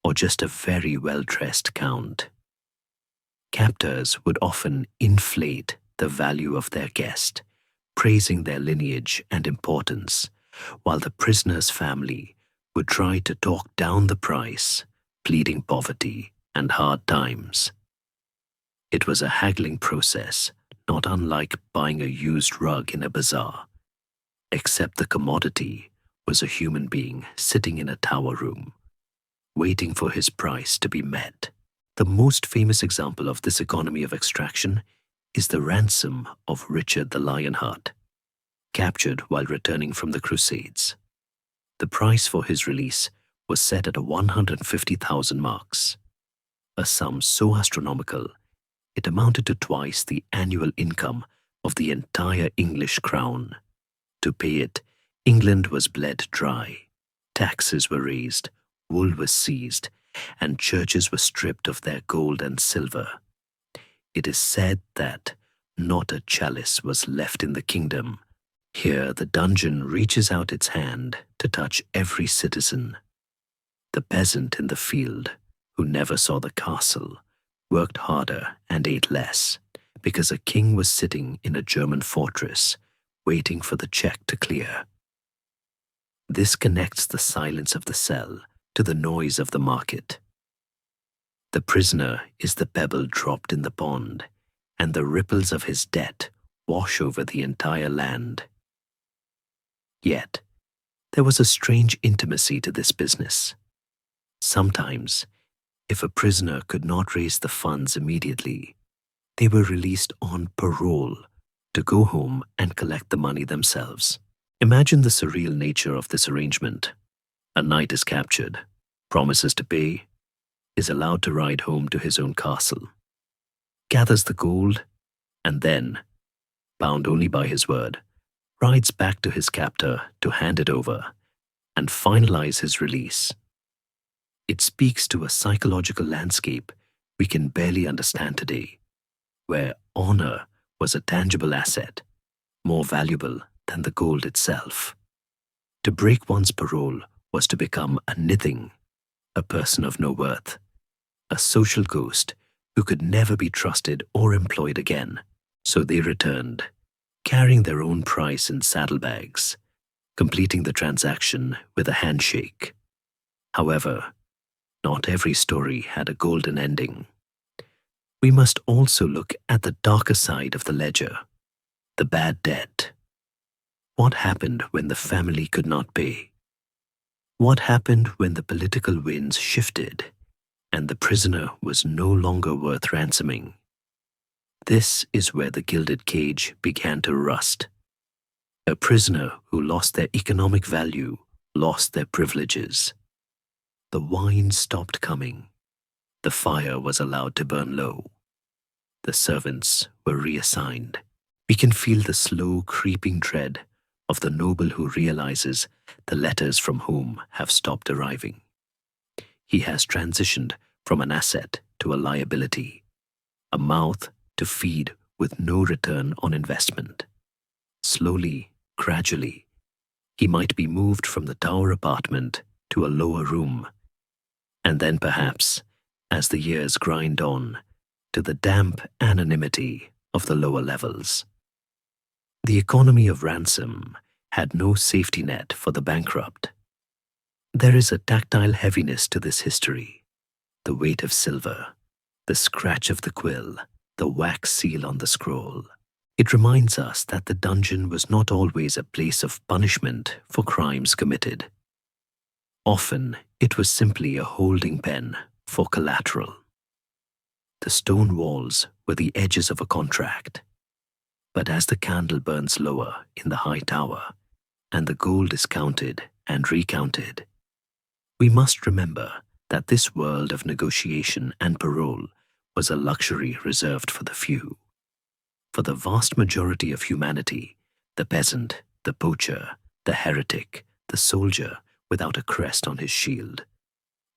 or just a very well-dressed count? Captors would often inflate the value of their guest, praising their lineage and importance, while the prisoner's family would try to talk down the price, pleading poverty and hard times. It was a haggling process, not unlike buying a used rug in a bazaar, except the commodity was a human being sitting in a tower room, waiting for his price to be met. The most famous example of this economy of extraction is the ransom of Richard the Lionheart, captured while returning from the Crusades. The price for his release was set at 150,000 marks, a sum so astronomical it amounted to twice the annual income of the entire English crown. To pay it, England was bled dry, taxes were raised, wool was seized, and churches were stripped of their gold and silver. It is said that not a chalice was left in the kingdom. Here the dungeon reaches out its hand to touch every citizen. The peasant in the field, who never saw the castle, worked harder and ate less, because a king was sitting in a German fortress, waiting for the check to clear. This connects the silence of the cell to the noise of the market. The prisoner is the pebble dropped in the pond, and the ripples of his debt wash over the entire land. Yet, there was a strange intimacy to this business. Sometimes, if a prisoner could not raise the funds immediately, they were released on parole to go home and collect the money themselves. Imagine the surreal nature of this arrangement. A knight is captured, promises to pay, is allowed to ride home to his own castle, gathers the gold, and then, bound only by his word, rides back to his captor to hand it over and finalize his release. It speaks to a psychological landscape we can barely understand today, where honor was a tangible asset, more valuable than the gold itself. To break one's parole was to become a nithing, a person of no worth, a social ghost who could never be trusted or employed again. So they returned, carrying their own price in saddlebags, completing the transaction with a handshake. However, not every story had a golden ending. We must also look at the darker side of the ledger, the bad debt. What happened when the family could not pay? What happened when the political winds shifted and the prisoner was no longer worth ransoming? This is where the gilded cage began to rust. A prisoner who lost their economic value lost their privileges. The wine stopped coming. The fire was allowed to burn low. The servants were reassigned. We can feel the slow creeping dread of the noble who realizes the letters from home have stopped arriving. He has transitioned from an asset to a liability, a mouth to feed with no return on investment. Slowly, gradually, he might be moved from the tower apartment to a lower room, and then perhaps, as the years grind on, to the damp anonymity of the lower levels. The economy of ransom had no safety net for the bankrupt. There is a tactile heaviness to this history, the weight of silver, the scratch of the quill, the wax seal on the scroll. It reminds us that the dungeon was not always a place of punishment for crimes committed. Often, it was simply a holding pen for collateral. The stone walls were the edges of a contract. But as the candle burns lower in the high tower, and the gold is counted and recounted, we must remember that this world of negotiation and parole was a luxury reserved for the few. For the vast majority of humanity, the peasant, the poacher, the heretic, the soldier without a crest on his shield,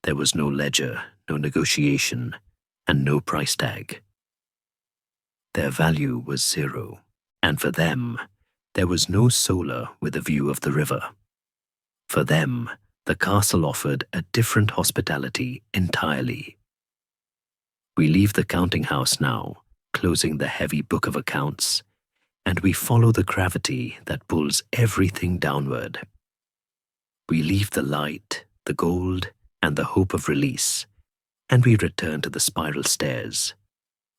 there was no ledger, no negotiation, and no price tag. Their value was zero, and for them, there was no solar with a view of the river. For them, the castle offered a different hospitality entirely. We leave the counting house now, closing the heavy book of accounts, and we follow the gravity that pulls everything downward. We leave the light, the gold, and the hope of release, and we return to the spiral stairs,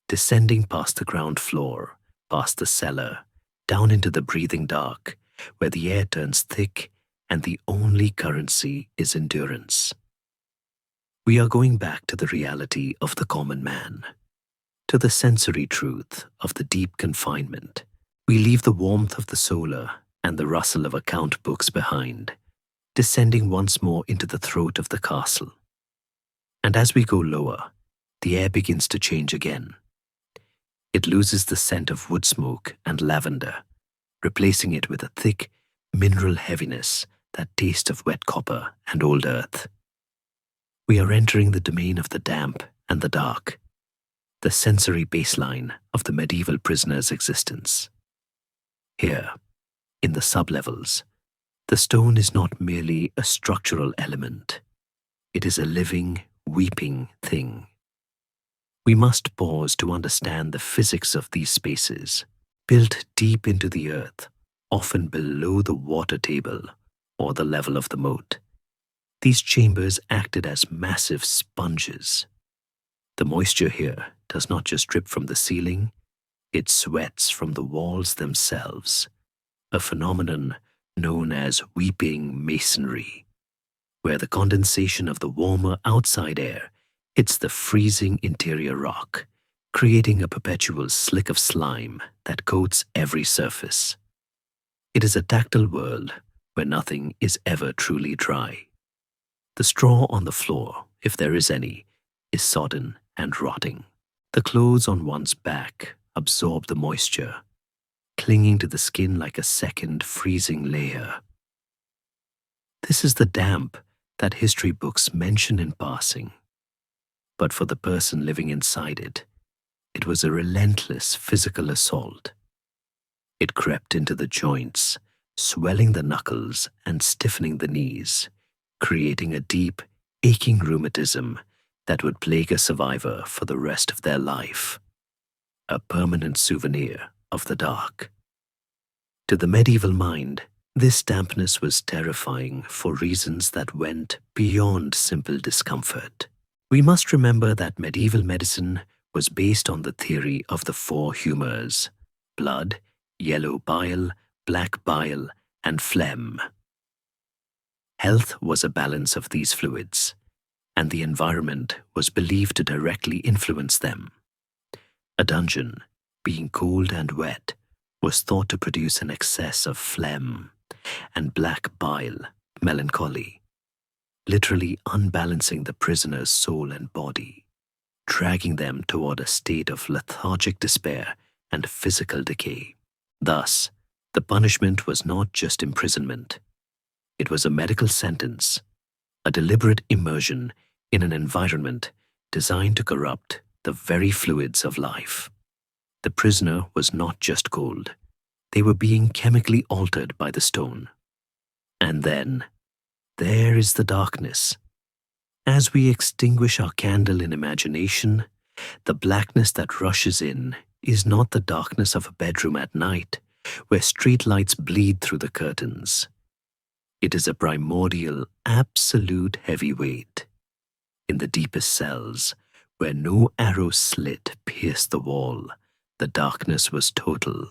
descending past the ground floor, past the cellar, down into the breathing dark, where the air turns thick and the only currency is endurance. We are going back to the reality of the common man, to the sensory truth of the deep confinement. We leave the warmth of the solar and the rustle of account books behind, descending once more into the throat of the castle. And as we go lower, the air begins to change again. It loses the scent of wood smoke and lavender, replacing it with a thick, mineral heaviness that tastes of wet copper and old earth. We are entering the domain of the damp and the dark, the sensory baseline of the medieval prisoner's existence. Here, in the sublevels, the stone is not merely a structural element. It is a living, weeping thing. We must pause to understand the physics of these spaces, built deep into the earth, often below the water table or the level of the moat. These chambers acted as massive sponges. The moisture here does not just drip from the ceiling, it sweats from the walls themselves, a phenomenon known as weeping masonry, where the condensation of the warmer outside air hits the freezing interior rock, creating a perpetual slick of slime that coats every surface. It is a tactile world where nothing is ever truly dry. The straw on the floor, if there is any, is sodden and rotting. The clothes on one's back absorb the moisture, clinging to the skin like a second freezing layer. This is the damp that history books mention in passing. But for the person living inside it, it was a relentless physical assault. It crept into the joints, swelling the knuckles and stiffening the knees, creating a deep, aching rheumatism that would plague a survivor for the rest of their life. A permanent souvenir of the dark. To the medieval mind, this dampness was terrifying for reasons that went beyond simple discomfort. We must remember that medieval medicine was based on the theory of the four humors: blood, yellow bile, black bile, and phlegm. Health was a balance of these fluids, and the environment was believed to directly influence them. A dungeon, being cold and wet, was thought to produce an excess of phlegm, and black bile, melancholy, literally unbalancing the prisoner's soul and body, dragging them toward a state of lethargic despair and physical decay. Thus, the punishment was not just imprisonment. It was a medical sentence, a deliberate immersion in an environment designed to corrupt the very fluids of life. The prisoner was not just cold. They were being chemically altered by the stone. And then, there is the darkness. As we extinguish our candle in imagination, the blackness that rushes in is not the darkness of a bedroom at night, where streetlights bleed through the curtains. It is a primordial, absolute heavyweight. In the deepest cells, where no arrow slit pierced the wall, the darkness was total.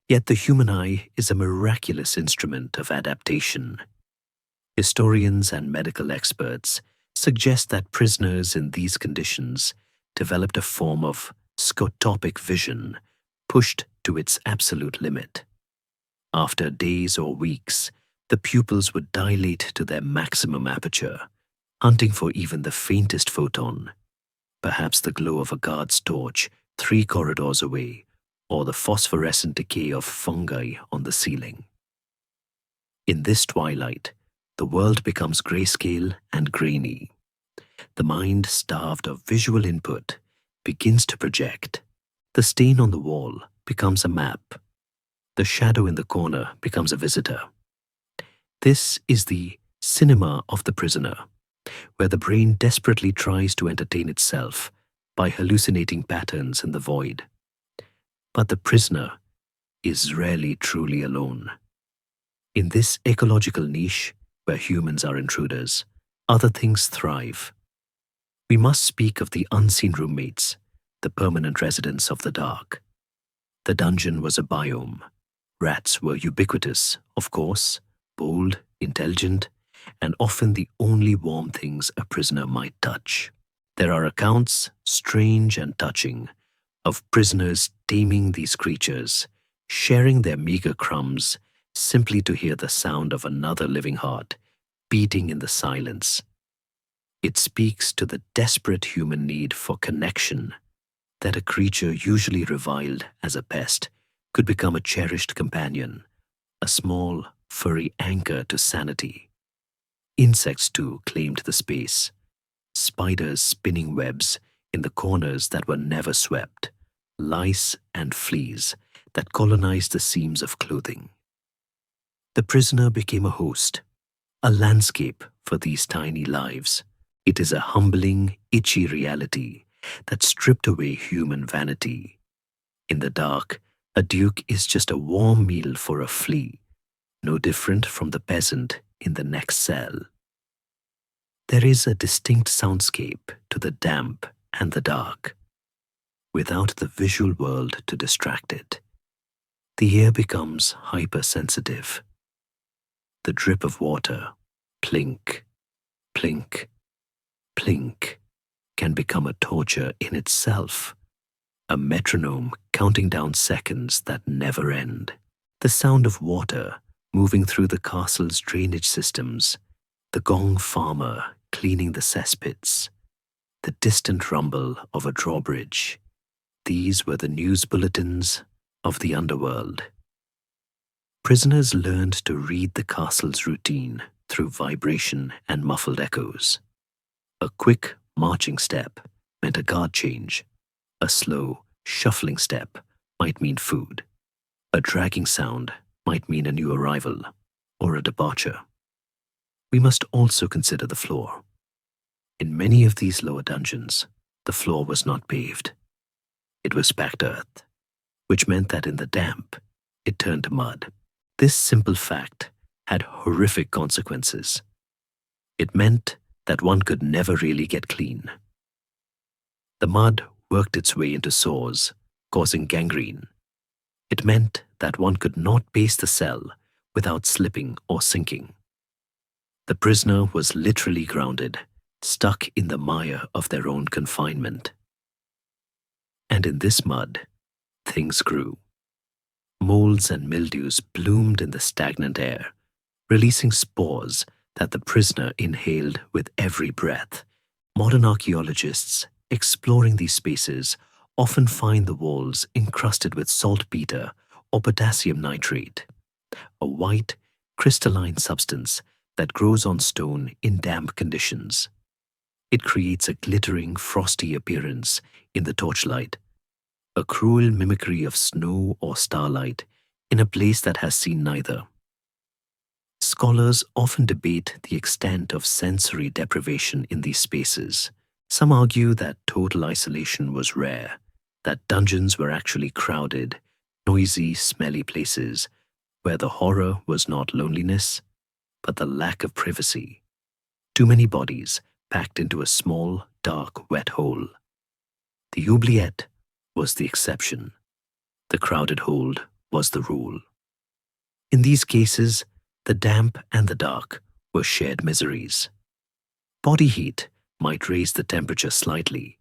Yet the human eye is a miraculous instrument of adaptation. Historians and medical experts suggest that prisoners in these conditions developed a form of scotopic vision, pushed to its absolute limit. After days or weeks, the pupils would dilate to their maximum aperture, hunting for even the faintest photon, perhaps the glow of a guard's torch 3 corridors away, or the phosphorescent decay of fungi on the ceiling. In this twilight, the world becomes grayscale and grainy. The mind, starved of visual input, begins to project. The stain on the wall becomes a map. The shadow in the corner becomes a visitor. This is the cinema of the prisoner, where the brain desperately tries to entertain itself by hallucinating patterns in the void. But the prisoner is rarely truly alone. In this ecological niche, where humans are intruders, other things thrive. We must speak of the unseen roommates, the permanent residents of the dark. The dungeon was a biome. Rats were ubiquitous, of course, bold, intelligent, and often the only warm things a prisoner might touch. There are accounts, strange and touching, of prisoners taming these creatures, sharing their meager crumbs simply to hear the sound of another living heart beating in the silence. It speaks to the desperate human need for connection, that a creature usually reviled as a pest could become a cherished companion, a small, furry anchor to sanity. Insects, too, claimed the space. Spiders spinning webs in the corners that were never swept, lice and fleas that colonized the seams of clothing. The prisoner became a host, a landscape for these tiny lives. It is a humbling, itchy reality that stripped away human vanity. In the dark, a duke is just a warm meal for a flea, no different from the peasant in the next cell. There is a distinct soundscape to the damp and the dark. Without the visual world to distract it, the ear becomes hypersensitive. The drip of water, plink, plink, plink, can become a torture in itself, a metronome counting down seconds that never end. The sound of water moving through the castle's drainage systems, the gong farmer cleaning the cesspits, the distant rumble of a drawbridge. These were the news bulletins of the underworld. Prisoners learned to read the castle's routine through vibration and muffled echoes. A quick marching step meant a guard change. A slow, shuffling step might mean food. A dragging sound might mean a new arrival or a departure. We must also consider the floor. In many of these lower dungeons, the floor was not paved. It was packed earth, which meant that in the damp, it turned to mud. This simple fact had horrific consequences. It meant that one could never really get clean. The mud worked its way into sores, causing gangrene. It meant that one could not pace the cell without slipping or sinking. The prisoner was literally grounded, stuck in the mire of their own confinement. And in this mud, things grew. Molds and mildews bloomed in the stagnant air, releasing spores that the prisoner inhaled with every breath. Modern archaeologists exploring these spaces often find the walls encrusted with saltpeter or potassium nitrate, a white, crystalline substance that grows on stone in damp conditions. It creates a glittering, frosty appearance in the torchlight, a cruel mimicry of snow or starlight in a place that has seen neither. Scholars often debate the extent of sensory deprivation in these spaces. Some argue that total isolation was rare, that dungeons were actually crowded, noisy, smelly places where the horror was not loneliness, but the lack of privacy. Too many bodies packed into a small, dark, wet hole. The oubliette was the exception. The crowded hold was the rule. In these cases, the damp and the dark were shared miseries. Body heat might raise the temperature slightly,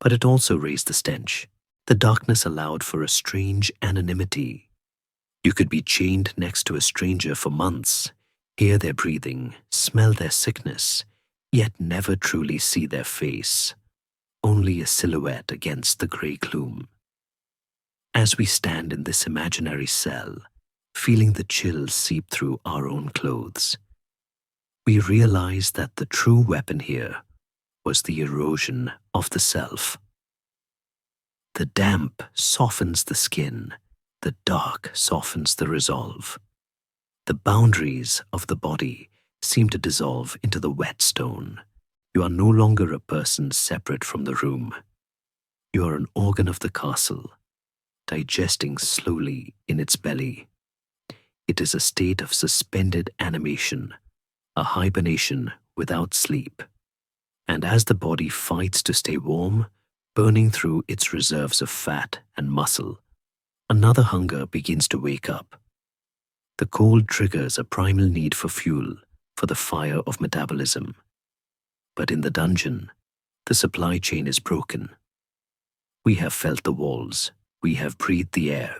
but it also raised the stench. The darkness allowed for a strange anonymity. You could be chained next to a stranger for months, hear their breathing, smell their sickness, yet never truly see their face, only a silhouette against the grey gloom. As we stand in this imaginary cell, feeling the chill seep through our own clothes, we realize that the true weapon here was the erosion of the self. The damp softens the skin, the dark softens the resolve. The boundaries of the body seem to dissolve into the wet stone. You are no longer a person separate from the room. You are an organ of the castle, digesting slowly in its belly. It is a state of suspended animation, a hibernation without sleep. And as the body fights to stay warm, burning through its reserves of fat and muscle, another hunger begins to wake up. The cold triggers a primal need for fuel, for the fire of metabolism. But in the dungeon, the supply chain is broken. We have felt the walls, we have breathed the air,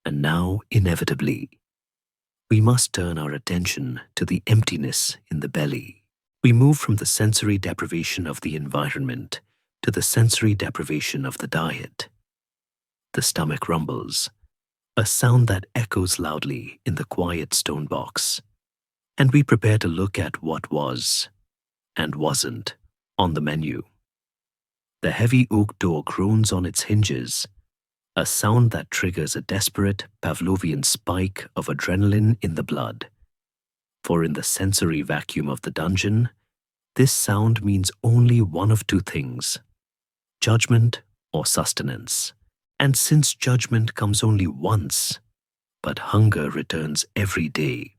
and now, inevitably, we must turn our attention to the emptiness in the belly. We move from the sensory deprivation of the environment to the sensory deprivation of the diet. The stomach rumbles, a sound that echoes loudly in the quiet stone box, and we prepare to look at what was and wasn't on the menu. The heavy oak door groans on its hinges, a sound that triggers a desperate Pavlovian spike of adrenaline in the blood. For in the sensory vacuum of the dungeon, this sound means only one of two things: judgment or sustenance. And since judgment comes only once, but hunger returns every day,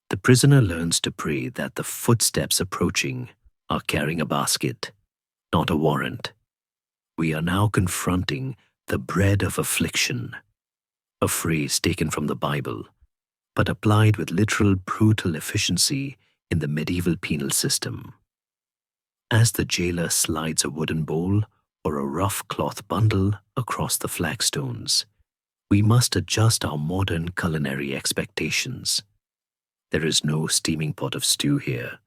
the prisoner learns to pray that the footsteps approaching are carrying a basket, not a warrant. We are now confronting the bread of affliction, a phrase taken from the Bible, but applied with literal brutal efficiency in the medieval penal system. As the jailer slides a wooden bowl or a rough cloth bundle across the flagstones, we must adjust our modern culinary expectations. There is no steaming pot of stew here,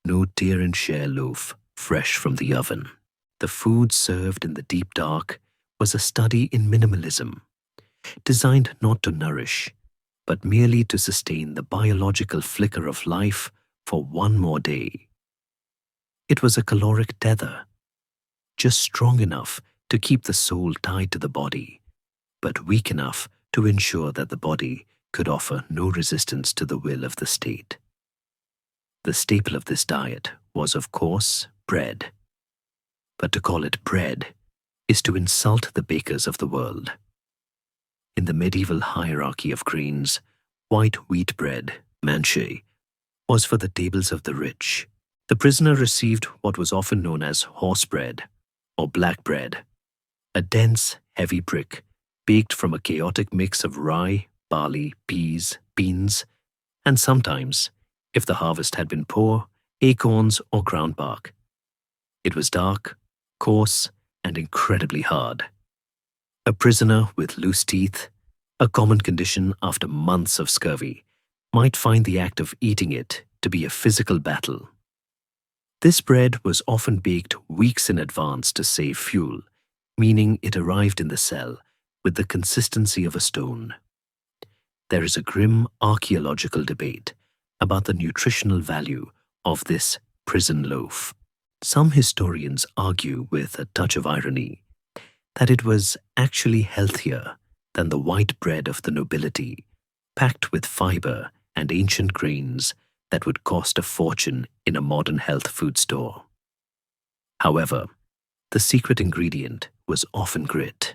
no tear and share loaf fresh from the oven. The food served in the deep dark was a study in minimalism, designed not to nourish, but merely to sustain the biological flicker of life for one more day. It was a caloric tether, just strong enough to keep the soul tied to the body, but weak enough to ensure that the body could offer no resistance to the will of the state. The staple of this diet was, of course, bread. But to call it bread is to insult the bakers of the world. In the medieval hierarchy of grains, white wheat bread, manchet, was for the tables of the rich. The prisoner received what was often known as horse bread or black bread, a dense, heavy brick baked from a chaotic mix of rye, barley, peas, beans, and sometimes, if the harvest had been poor, acorns or ground bark. It was dark, coarse, and incredibly hard. A prisoner with loose teeth, a common condition after months of scurvy, might find the act of eating it to be a physical battle. This bread was often baked weeks in advance to save fuel, meaning it arrived in the cell with the consistency of a stone. There is a grim archaeological debate about the nutritional value of this prison loaf. Some historians argue with a touch of irony that it was actually healthier than the white bread of the nobility, packed with fiber and ancient grains that would cost a fortune in a modern health food store. However, the secret ingredient was often grit,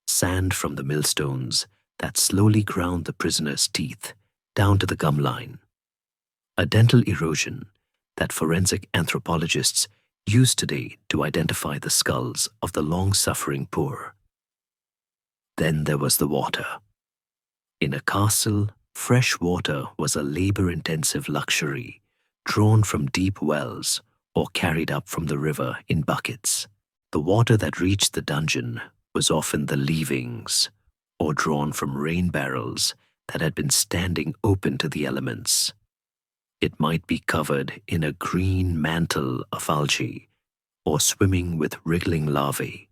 sand from the millstones that slowly ground the prisoner's teeth down to the gum line, a dental erosion that forensic anthropologists use today to identify the skulls of the long-suffering poor. Then there was the water. In a castle, fresh water was a labor-intensive luxury, drawn from deep wells or carried up from the river in buckets. The water that reached the dungeon was often the leavings, or drawn from rain barrels that had been standing open to the elements. It might be covered in a green mantle of algae, or swimming with wriggling larvae.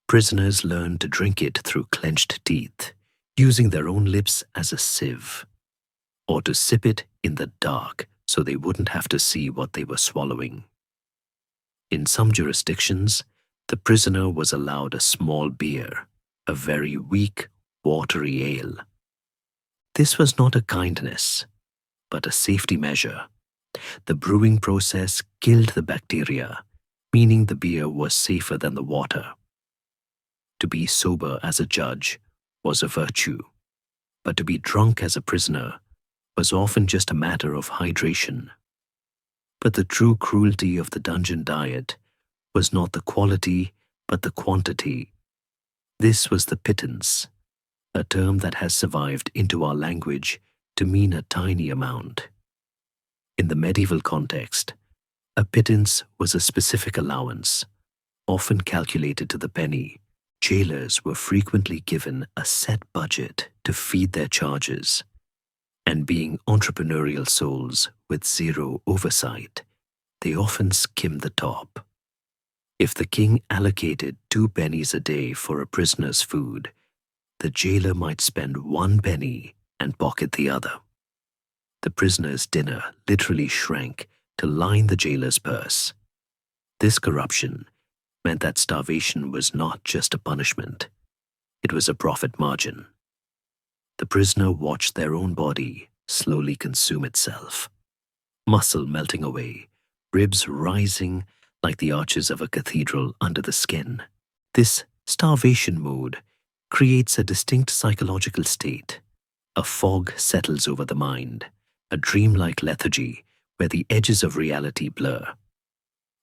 Prisoners learned to drink it through clenched teeth, using their own lips as a sieve, or to sip it in the dark so they wouldn't have to see what they were swallowing. In some jurisdictions, the prisoner was allowed a small beer, a very weak, watery ale. This was not a kindness, but a safety measure. The brewing process killed the bacteria, meaning the beer was safer than the water. To be sober as a judge was a virtue, but to be drunk as a prisoner was often just a matter of hydration. But the true cruelty of the dungeon diet was not the quality, but the quantity. This was the pittance, a term that has survived into our language to mean a tiny amount. In the medieval context, a pittance was a specific allowance, often calculated to the penny. Jailers were frequently given a set budget to feed their charges, And being entrepreneurial souls with zero oversight, they often skim the top. If the king allocated 2 pennies a day for a prisoner's food, the jailer might spend 1 penny and pocket the other. The prisoner's dinner literally shrank to line the jailer's purse. This corruption meant that starvation was not just a punishment, it was a profit margin. The prisoner watched their own body slowly consume itself, muscle melting away, ribs rising like the arches of a cathedral under the skin. This starvation mood creates a distinct psychological state. A fog settles over the mind, a dreamlike lethargy where the edges of reality blur.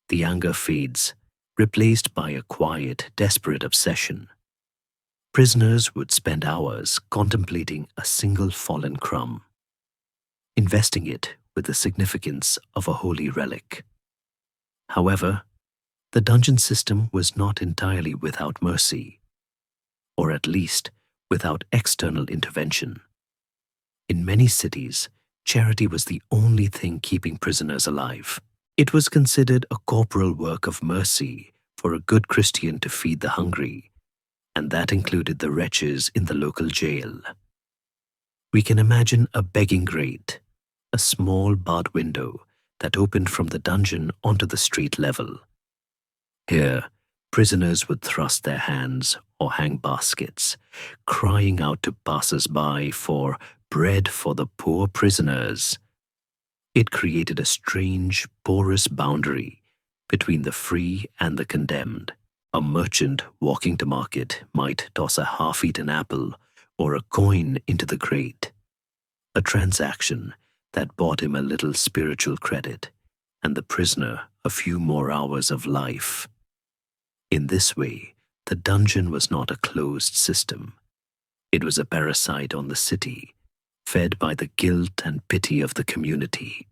The anger fades, replaced by a quiet, desperate obsession. Prisoners would spend hours contemplating a single fallen crumb, investing it with the significance of a holy relic. However, the dungeon system was not entirely without mercy, or at least without external intervention. In many cities, charity was the only thing keeping prisoners alive. It was considered a corporal work of mercy for a good Christian to feed the hungry, and that included the wretches in the local jail. We can imagine a begging grate, a small barred window that opened from the dungeon onto the street level. Here, prisoners would thrust their hands or hang baskets, crying out to passers-by for bread for the poor prisoners. It created a strange, porous boundary between the free and the condemned. A merchant walking to market might toss a half-eaten apple or a coin into the grate, a transaction that bought him a little spiritual credit and the prisoner a few more hours of life. In this way, the dungeon was not a closed system. It was a parasite on the city, fed by the guilt and pity of the community.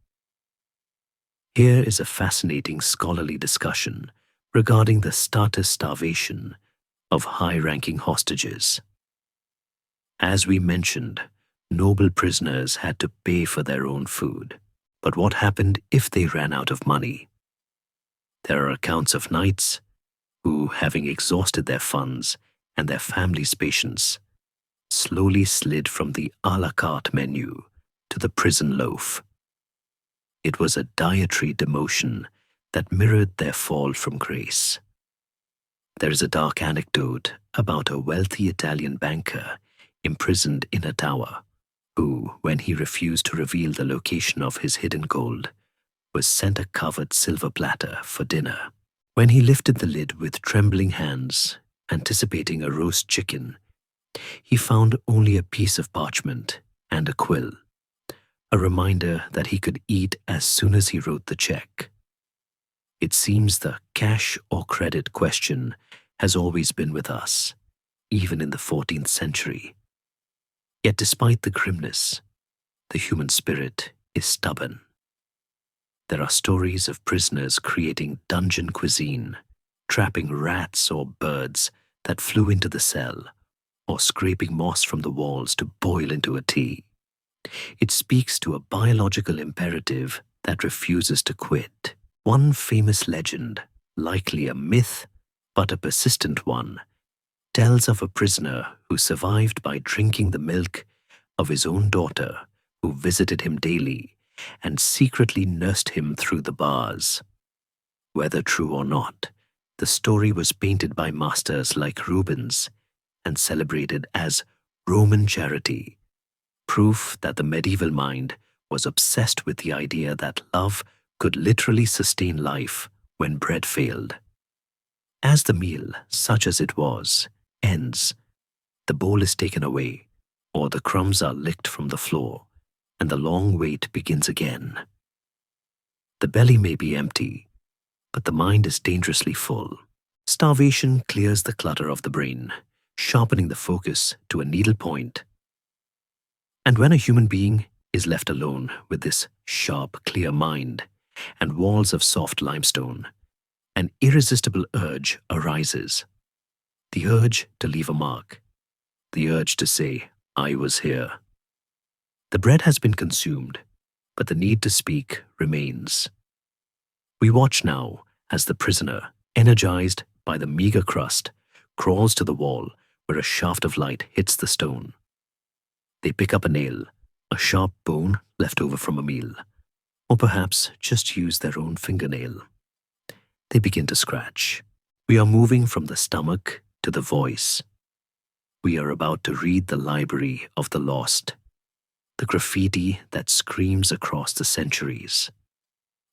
Here is a fascinating scholarly discussion regarding the status starvation of high-ranking hostages. As we mentioned, noble prisoners had to pay for their own food. But what happened if they ran out of money? There are accounts of knights who, having exhausted their funds and their families' patience, slowly slid from the a la carte menu to the prison loaf. It was a dietary demotion that mirrored their fall from grace. There is a dark anecdote about a wealthy Italian banker imprisoned in a tower, who, when he refused to reveal the location of his hidden gold, was sent a covered silver platter for dinner. When he lifted the lid with trembling hands, anticipating a roast chicken, he found only a piece of parchment and a quill, a reminder that he could eat as soon as he wrote the check. It seems the cash or credit question has always been with us, even in the 14th century. Yet despite the grimness, the human spirit is stubborn. There are stories of prisoners creating dungeon cuisine, trapping rats or birds that flew into the cell, or scraping moss from the walls to boil into a tea. It speaks to a biological imperative that refuses to quit. One famous legend, likely a myth, but a persistent one, tells of a prisoner who survived by drinking the milk of his own daughter, who visited him daily and secretly nursed him through the bars. Whether true or not, the story was painted by masters like Rubens and celebrated as Roman charity, proof that the medieval mind was obsessed with the idea that love could literally sustain life when bread failed. As the meal, such as it was, ends, the bowl is taken away, or the crumbs are licked from the floor, and the long wait begins again. The belly may be empty, but the mind is dangerously full. Starvation clears the clutter of the brain, sharpening the focus to a needle point. And when a human being is left alone with this sharp, clear mind and walls of soft limestone, an irresistible urge arises. The urge to leave a mark. The urge to say, "I was here." The The bread has been consumed, but the need to speak remains. We watch now as the prisoner, energized by the meager crust, crawls to the wall where a shaft of light hits the stone. They pick up a nail, a sharp bone left over from a meal, or perhaps just use their own fingernail. They begin to scratch. We are moving from the stomach to the voice. We are about to read the library of the lost, the graffiti that screams across the centuries.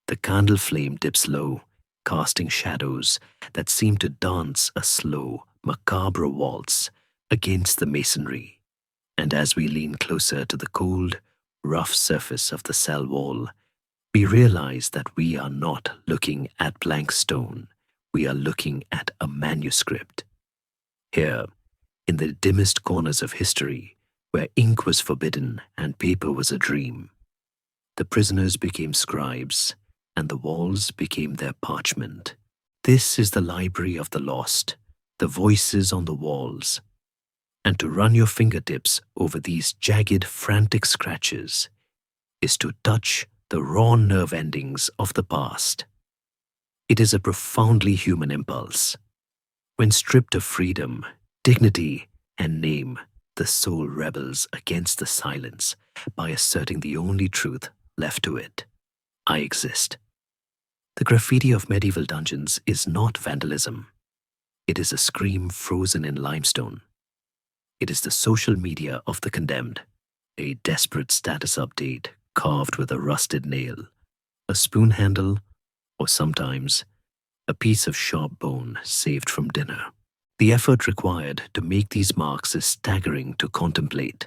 The candle flame dips low, casting shadows that seem to dance a slow, macabre waltz against the masonry. And as we lean closer to the cold, rough surface of the cell wall, we realize that we are not looking at blank stone. We are looking at a manuscript. Here, in the dimmest corners of history, where ink was forbidden and paper was a dream, the prisoners became scribes, and the walls became their parchment. This is the library of the lost, the voices on the walls. And to run your fingertips over these jagged, frantic scratches is to touch the raw nerve endings of the past. It is a profoundly human impulse. When stripped of freedom, dignity, and name, the soul rebels against the silence by asserting the only truth left to it: I exist. The graffiti of medieval dungeons is not vandalism. It is a scream frozen in limestone. It is the social media of the condemned, a desperate status update carved with a rusted nail, a spoon handle, or sometimes a piece of sharp bone saved from dinner. The effort required to make these marks is staggering to contemplate.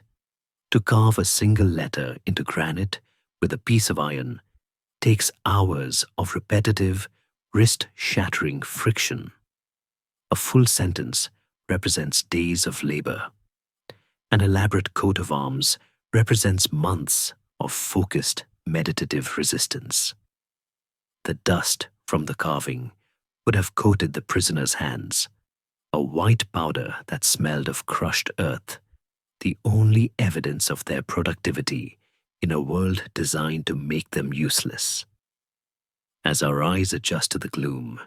To carve a single letter into granite with a piece of iron takes hours of repetitive, wrist-shattering friction. A full sentence represents days of labor. An elaborate coat of arms represents months of focused, meditative resistance. The dust from the carving would have coated the prisoner's hands, a white powder that smelled of crushed earth, the only evidence of their productivity in a world designed to make them useless. As our eyes adjust to the gloom,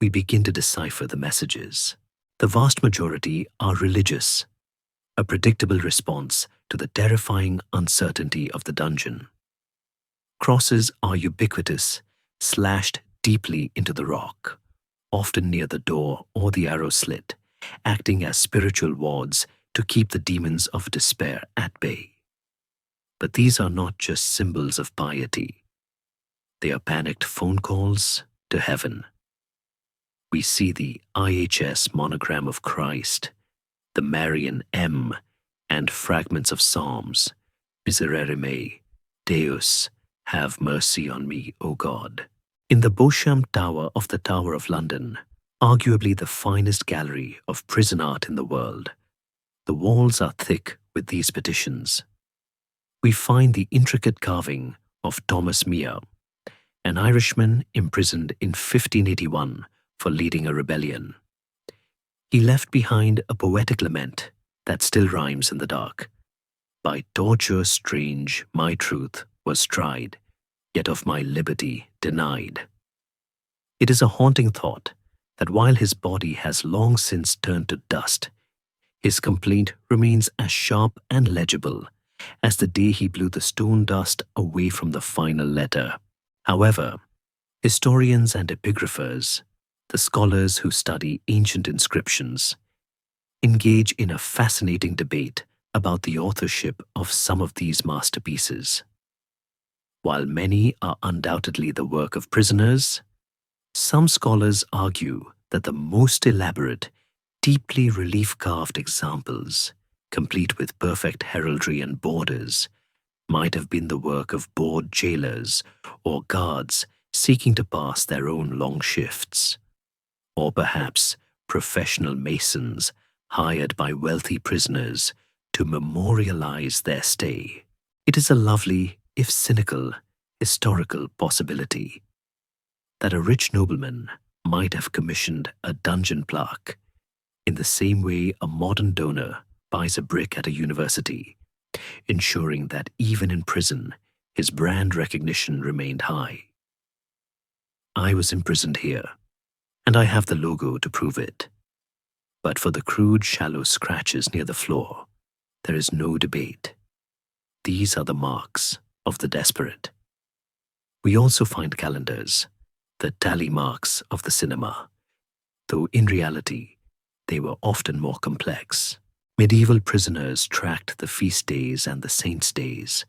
we begin to decipher the messages. The vast majority are religious, a predictable response to the terrifying uncertainty of the dungeon. Crosses are ubiquitous, slashed deeply into the rock, often near the door or the arrow slit, acting as spiritual wards to keep the demons of despair at bay. But these are not just symbols of piety. They are panicked phone calls to heaven. We see the IHS monogram of Christ, the Marian M, and fragments of Psalms, Miserere mei, Deus, have mercy on me, O God. In the Beauchamp Tower of the Tower of London, arguably the finest gallery of prison art in the world, the walls are thick with these petitions. We find the intricate carving of Thomas Mere, an Irishman imprisoned in 1581 for leading a rebellion. He left behind a poetic lament that still rhymes in the dark. By torture strange my truth was tried, yet of my liberty denied. It is a haunting thought that while his body has long since turned to dust, his complaint remains as sharp and legible as the day he blew the stone dust away from the final letter. However, historians and epigraphers, the scholars who study ancient inscriptions, engage in a fascinating debate about the authorship of some of these masterpieces. While many are undoubtedly the work of prisoners, some scholars argue that the most elaborate, deeply relief-carved examples, complete with perfect heraldry and borders, might have been the work of bored jailers or guards seeking to pass their own long shifts, or perhaps professional masons hired by wealthy prisoners to memorialize their stay. It is a lovely, if cynical, historical possibility that a rich nobleman might have commissioned a dungeon plaque in the same way a modern donor buys a brick at a university ensuring that even in prison, his brand recognition remained high. I was imprisoned here, and I have the logo to prove it. But for the crude, shallow scratches near the floor, there is no debate. These are the marks of the desperate. We also find calendars, the tally marks of the cinema, though in reality, they were often more complex. Medieval prisoners tracked the feast days and the saints' days,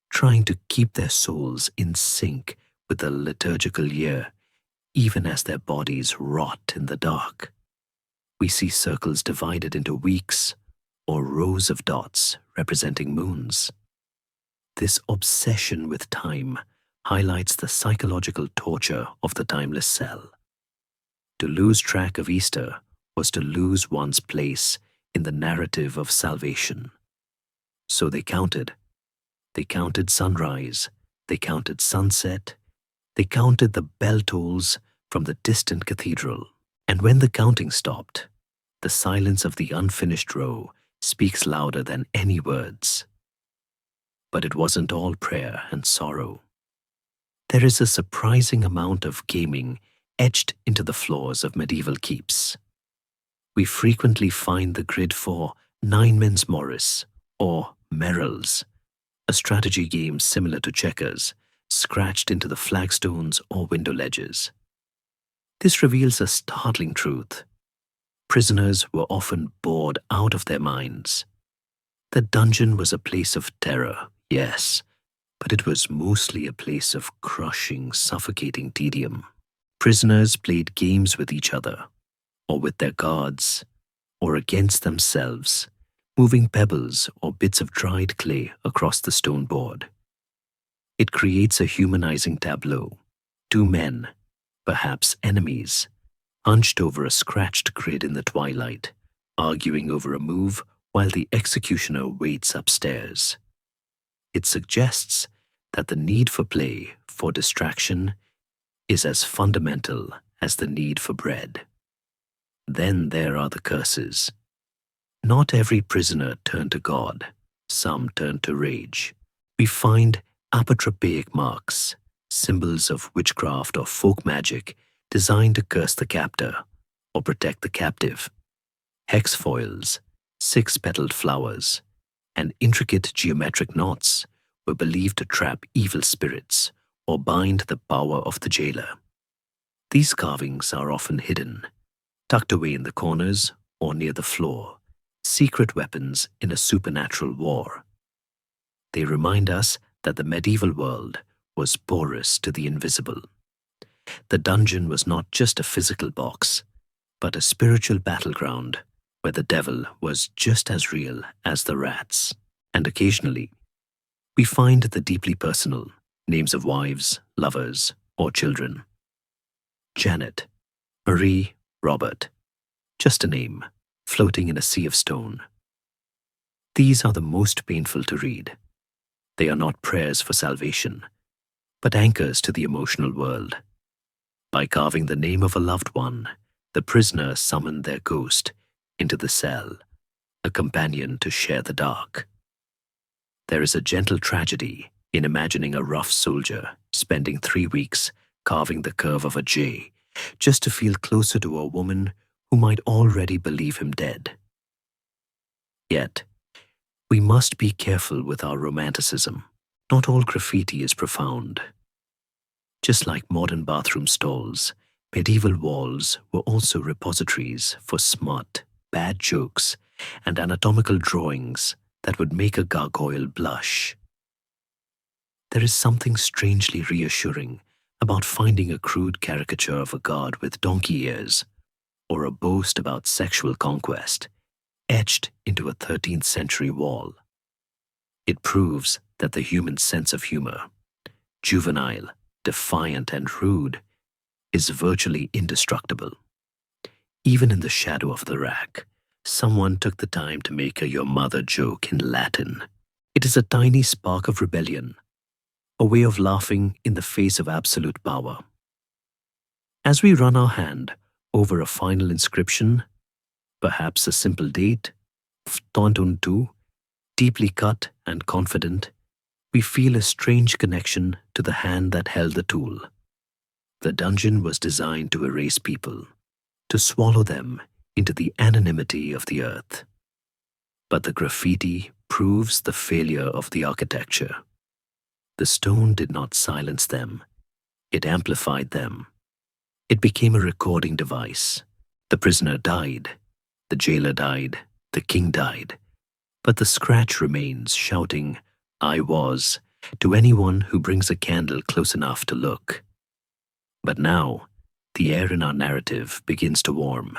trying to keep their souls in sync with the liturgical year, even as their bodies rot in the dark. We see circles divided into weeks or rows of dots representing moons. This obsession with time highlights the psychological torture of the timeless cell. To lose track of Easter was to lose one's place in the narrative of salvation. So they counted. They counted sunrise, they counted sunset, they counted the bell tolls from the distant cathedral. And when the counting stopped, the silence of the unfinished row speaks louder than any words. But it wasn't all prayer and sorrow. There is a surprising amount of gaming etched into the floors of medieval keeps. We frequently find the grid for Nine Men's Morris or Merrills, a strategy game similar to checkers, scratched into the flagstones or window ledges. This reveals a startling truth. Prisoners were often bored out of their minds. The dungeon was a place of terror, yes, but it was mostly a place of crushing, suffocating tedium. Prisoners played games with each other, or with their guards, or against themselves, moving pebbles or bits of dried clay across the stone board. It creates a humanizing tableau. Two men, perhaps enemies, hunched over a scratched grid in the twilight, arguing over a move while the executioner waits upstairs. It suggests that the need for play, for distraction, is as fundamental as the need for bread. Then there are the curses. Not every prisoner turned to God. Some turned to rage. We find apotropaic marks, symbols of witchcraft or folk magic designed to curse the captor or protect the captive. Hex foils, six-petaled flowers, and intricate geometric knots were believed to trap evil spirits or bind the power of the jailer. These carvings are often hidden, tucked away in the corners or near the floor, secret weapons in a supernatural war. They remind us that the medieval world was porous to the invisible. The dungeon was not just a physical box, but a spiritual battleground where the devil was just as real as the rats. And occasionally, we find the deeply personal names of wives, lovers, or children. Janet, Marie, Robert, just a name, floating in a sea of stone. These are the most painful to read. They are not prayers for salvation, but anchors to the emotional world. By carving the name of a loved one, the prisoner summoned their ghost into the cell, a companion to share the dark. There is a gentle tragedy in imagining a rough soldier spending 3 weeks carving the curve of a J just to feel closer to a woman who might already believe him dead. Yet, we must be careful with our romanticism. Not all graffiti is profound. Just like modern bathroom stalls, medieval walls were also repositories for smut, bad jokes, and anatomical drawings that would make a gargoyle blush. There is something strangely reassuring about finding a crude caricature of a god with donkey ears, or a boast about sexual conquest, etched into a 13th century wall. It proves that the human sense of humor, juvenile, defiant, and rude, is virtually indestructible. Even in the shadow of the rack, someone took the time to make a "your mother" joke in Latin. It is a tiny spark of rebellion, a way of laughing in the face of absolute power. As we run our hand over a final inscription, perhaps a simple date, Tontuntu, deeply cut and confident, we feel a strange connection to the hand that held the tool. The dungeon was designed to erase people, to swallow them into the anonymity of the earth. But the graffiti proves the failure of the architecture. The stone did not silence them, it amplified them. It became a recording device. The prisoner died, the jailer died, the king died, but the scratch remains, shouting, "I was," to anyone who brings a candle close enough to look. But now, the air in our narrative begins to warm.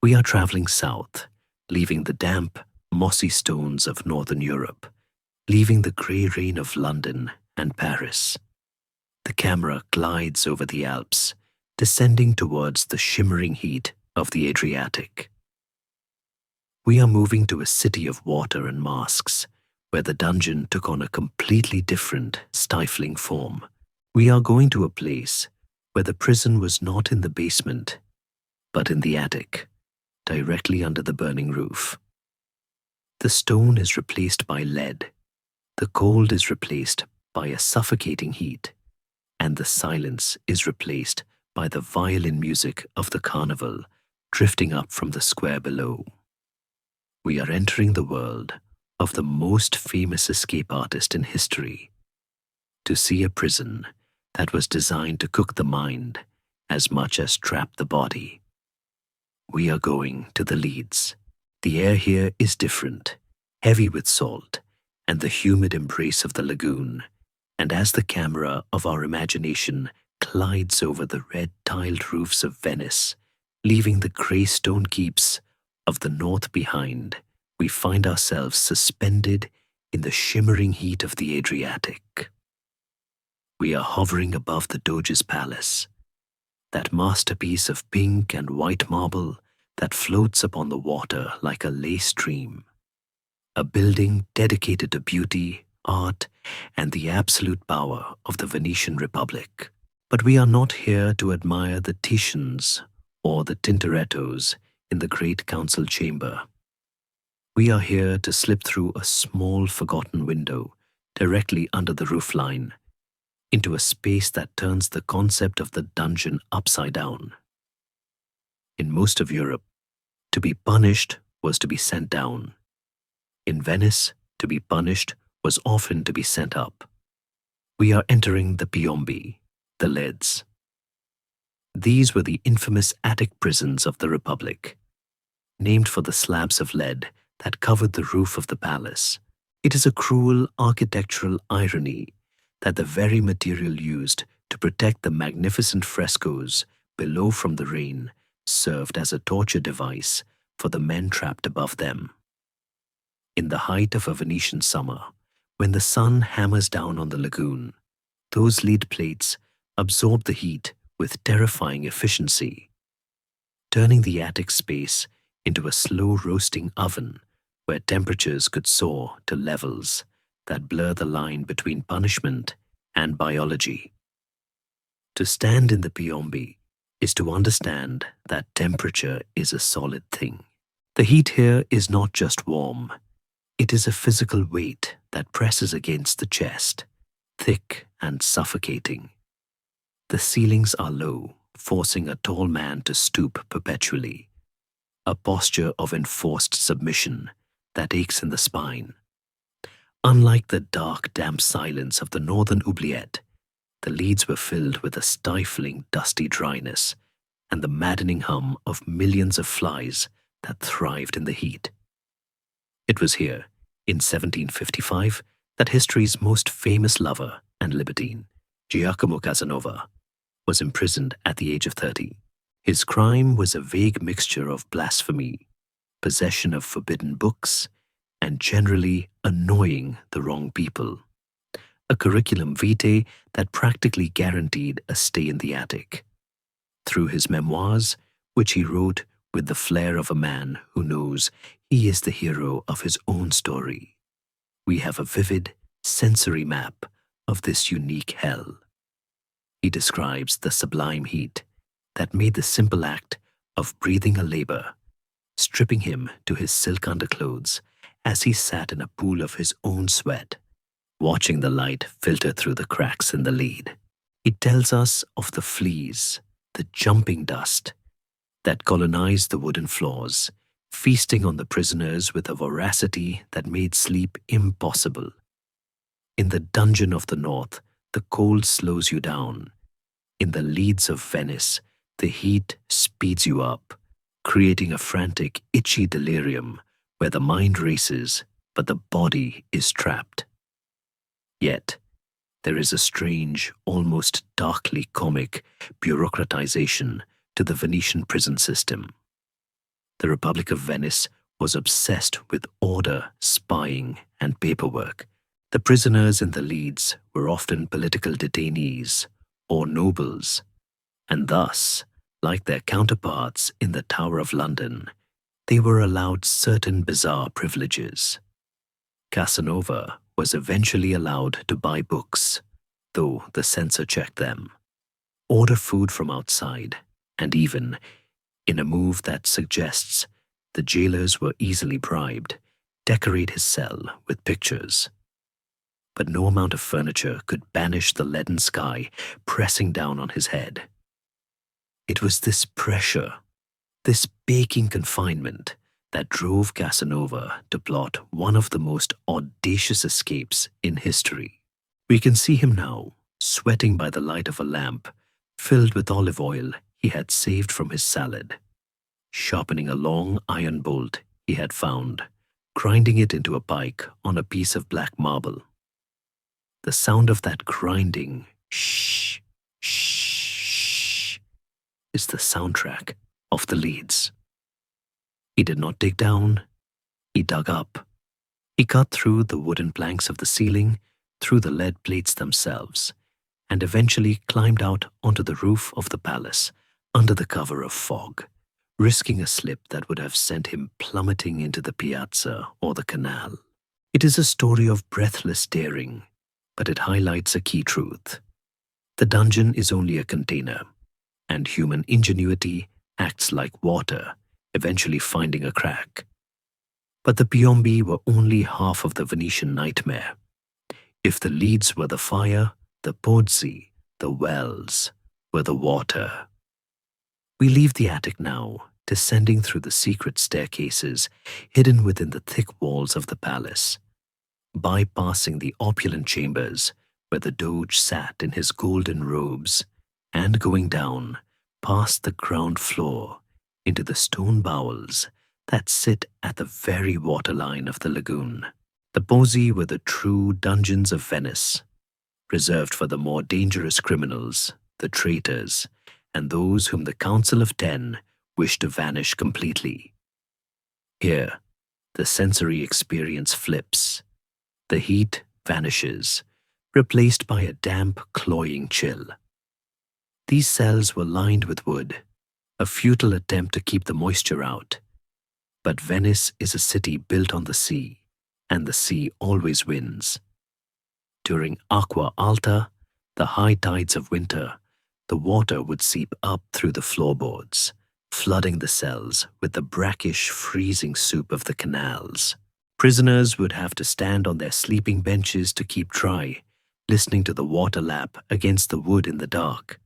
We are traveling south, leaving the damp, mossy stones of northern Europe, leaving the grey rain of London and Paris. The camera glides over the Alps, descending towards the shimmering heat of the Adriatic. We are moving to a city of water and masks, where the dungeon took on a completely different, stifling form. We are going to a place where the prison was not in the basement, but in the attic, directly under the burning roof. The stone is replaced by lead, the cold is replaced by a suffocating heat, and the silence is replaced by the violin music of the carnival drifting up from the square below. We are entering the world of the most famous escape artist in history, to see a prison that was designed to cook the mind as much as trap the body. We are going to the Leads. The air here is different, heavy with salt, and the humid embrace of the lagoon, and as the camera of our imagination glides over the red-tiled roofs of Venice, leaving the grey stone keeps of the north behind, we find ourselves suspended in the shimmering heat of the Adriatic. We are hovering above the Doge's palace, that masterpiece of pink and white marble that floats upon the water like a lace dream. A building dedicated to beauty, art, and the absolute power of the Venetian Republic. But we are not here to admire the Titians or the Tintorettos in the great council chamber. We are here to slip through a small forgotten window directly under the roofline into a space that turns the concept of the dungeon upside down. In most of Europe, to be punished was to be sent down. In Venice, to be punished was often to be sent up. We are entering the Piombi, the leads. These were the infamous attic prisons of the Republic, named for the slabs of lead that covered the roof of the palace. It is a cruel architectural irony that the very material used to protect the magnificent frescoes below from the rain served as a torture device for the men trapped above them. In the height of a Venetian summer, when the sun hammers down on the lagoon, those lead plates absorb the heat with terrifying efficiency, turning the attic space into a slow roasting oven where temperatures could soar to levels that blur the line between punishment and biology. To stand in the Piombi is to understand that temperature is a solid thing. The heat here is not just warm, it is a physical weight that presses against the chest, thick and suffocating. The ceilings are low, forcing a tall man to stoop perpetually, a posture of enforced submission that aches in the spine. Unlike the dark, damp silence of the northern oubliette, the leads were filled with a stifling, dusty dryness and the maddening hum of millions of flies that thrived in the heat. It was here, in 1755, that history's most famous lover and libertine, Giacomo Casanova, was imprisoned at the age of 30. His crime was a vague mixture of blasphemy, possession of forbidden books, and generally annoying the wrong people. A curriculum vitae that practically guaranteed a stay in the attic. Through his memoirs, which he wrote with the flair of a man who knows he is the hero of his own story, we have a vivid, sensory map of this unique hell. He describes the sublime heat that made the simple act of breathing a labor, stripping him to his silk underclothes, as he sat in a pool of his own sweat, watching the light filter through the cracks in the lead. It tells us of the fleas, the jumping dust, that colonized the wooden floors, feasting on the prisoners with a voracity that made sleep impossible. In the dungeon of the north, the cold slows you down. In the leads of Venice, the heat speeds you up, creating a frantic, itchy delirium where the mind races, but the body is trapped. Yet, there is a strange, almost darkly comic bureaucratization to the Venetian prison system. The Republic of Venice was obsessed with order, spying, and paperwork. The prisoners in the leads were often political detainees or nobles, and thus, like their counterparts in the Tower of London, they were allowed certain bizarre privileges. Casanova was eventually allowed to buy books, though the censor checked them, order food from outside, and even, in a move that suggests the jailers were easily bribed, decorate his cell with pictures. But no amount of furniture could banish the leaden sky pressing down on his head. It was this pressure, this baking confinement, that drove Casanova to plot one of the most audacious escapes in history. We can see him now, sweating by the light of a lamp filled with olive oil he had saved from his salad, sharpening a long iron bolt he had found, grinding it into a pike on a piece of black marble. The sound of that grinding, shh, shh, is the soundtrack of the leads. He did not dig down, he dug up. He cut through the wooden planks of the ceiling, through the lead plates themselves, and eventually climbed out onto the roof of the palace under the cover of fog, risking a slip that would have sent him plummeting into the piazza or the canal. It is a story of breathless daring, but it highlights a key truth. The dungeon is only a container, and human ingenuity acts like water, eventually finding a crack. But the Piombi were only half of the Venetian nightmare. If the leads were the fire, the pozzi, the wells, were the water. We leave the attic now, descending through the secret staircases hidden within the thick walls of the palace, bypassing the opulent chambers where the Doge sat in his golden robes, and going down past the ground floor into the stone bowels that sit at the very waterline of the lagoon. The pozzi were the true dungeons of Venice, reserved for the more dangerous criminals, the traitors, and those whom the Council of Ten wished to vanish completely. Here, the sensory experience flips. The heat vanishes, replaced by a damp, cloying chill. These cells were lined with wood, a futile attempt to keep the moisture out. But Venice is a city built on the sea, and the sea always wins. During Aqua Alta, the high tides of winter, the water would seep up through the floorboards, flooding the cells with the brackish, freezing soup of the canals. Prisoners would have to stand on their sleeping benches to keep dry, listening to the water lap against the wood in the dark.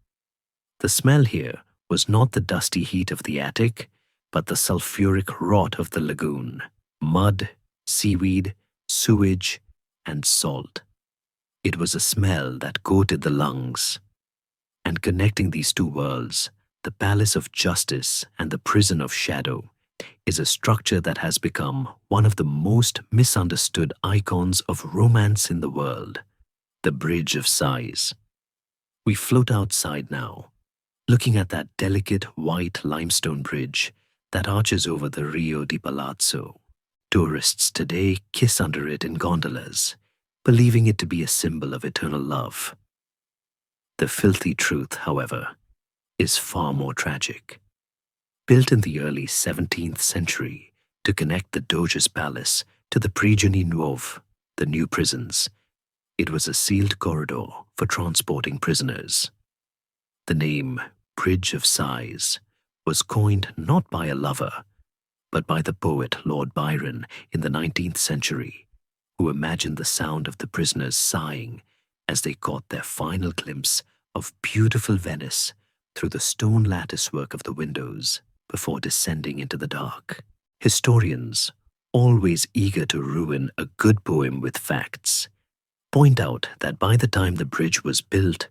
The smell here was not the dusty heat of the attic, but the sulfuric rot of the lagoon: mud, seaweed, sewage, and salt. It was a smell that coated the lungs. And connecting these two worlds, the Palace of Justice and the Prison of Shadow, is a structure that has become one of the most misunderstood icons of romance in the world: the Bridge of Sighs. We float outside now, looking at that delicate white limestone bridge that arches over the Rio di Palazzo. Tourists today kiss under it in gondolas, believing it to be a symbol of eternal love. The filthy truth, however, is far more tragic. Built in the early 17th century to connect the Doge's palace to the Prigioni Nuovi, the new prisons, it was a sealed corridor for transporting prisoners. The name Bridge of Sighs was coined not by a lover, but by the poet Lord Byron in the 19th century, who imagined the sound of the prisoners sighing as they caught their final glimpse of beautiful Venice through the stone latticework of the windows before descending into the dark. Historians, always eager to ruin a good poem with facts, point out that by the time the bridge was built,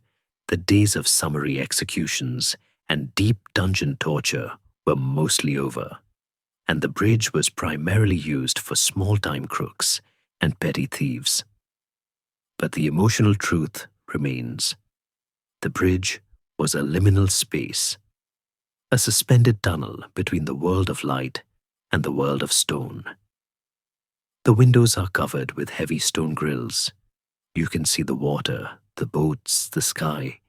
the days of summary executions and deep dungeon torture were mostly over, and the bridge was primarily used for small-time crooks and petty thieves. But the emotional truth remains. The bridge was a liminal space, a suspended tunnel between the world of light and the world of stone. The windows are covered with heavy stone grills. You can see the water, the boats, the sky,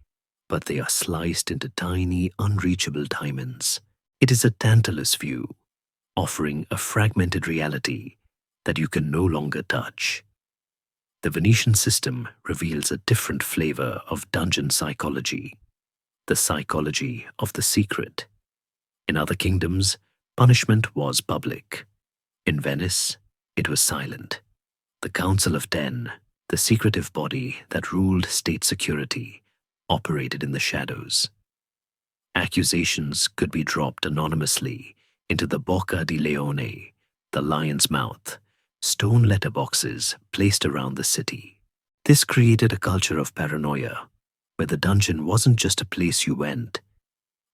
but they are sliced into tiny, unreachable diamonds. It is a tantalus view, offering a fragmented reality that you can no longer touch. The Venetian system reveals a different flavor of dungeon psychology, the psychology of the secret. In other kingdoms, punishment was public. In Venice, it was silent. The Council of Ten, the secretive body that ruled state security, operated in the shadows. Accusations could be dropped anonymously into the Bocca di Leone, the lion's mouth, stone letterboxes placed around the city. This created a culture of paranoia, where the dungeon wasn't just a place you went,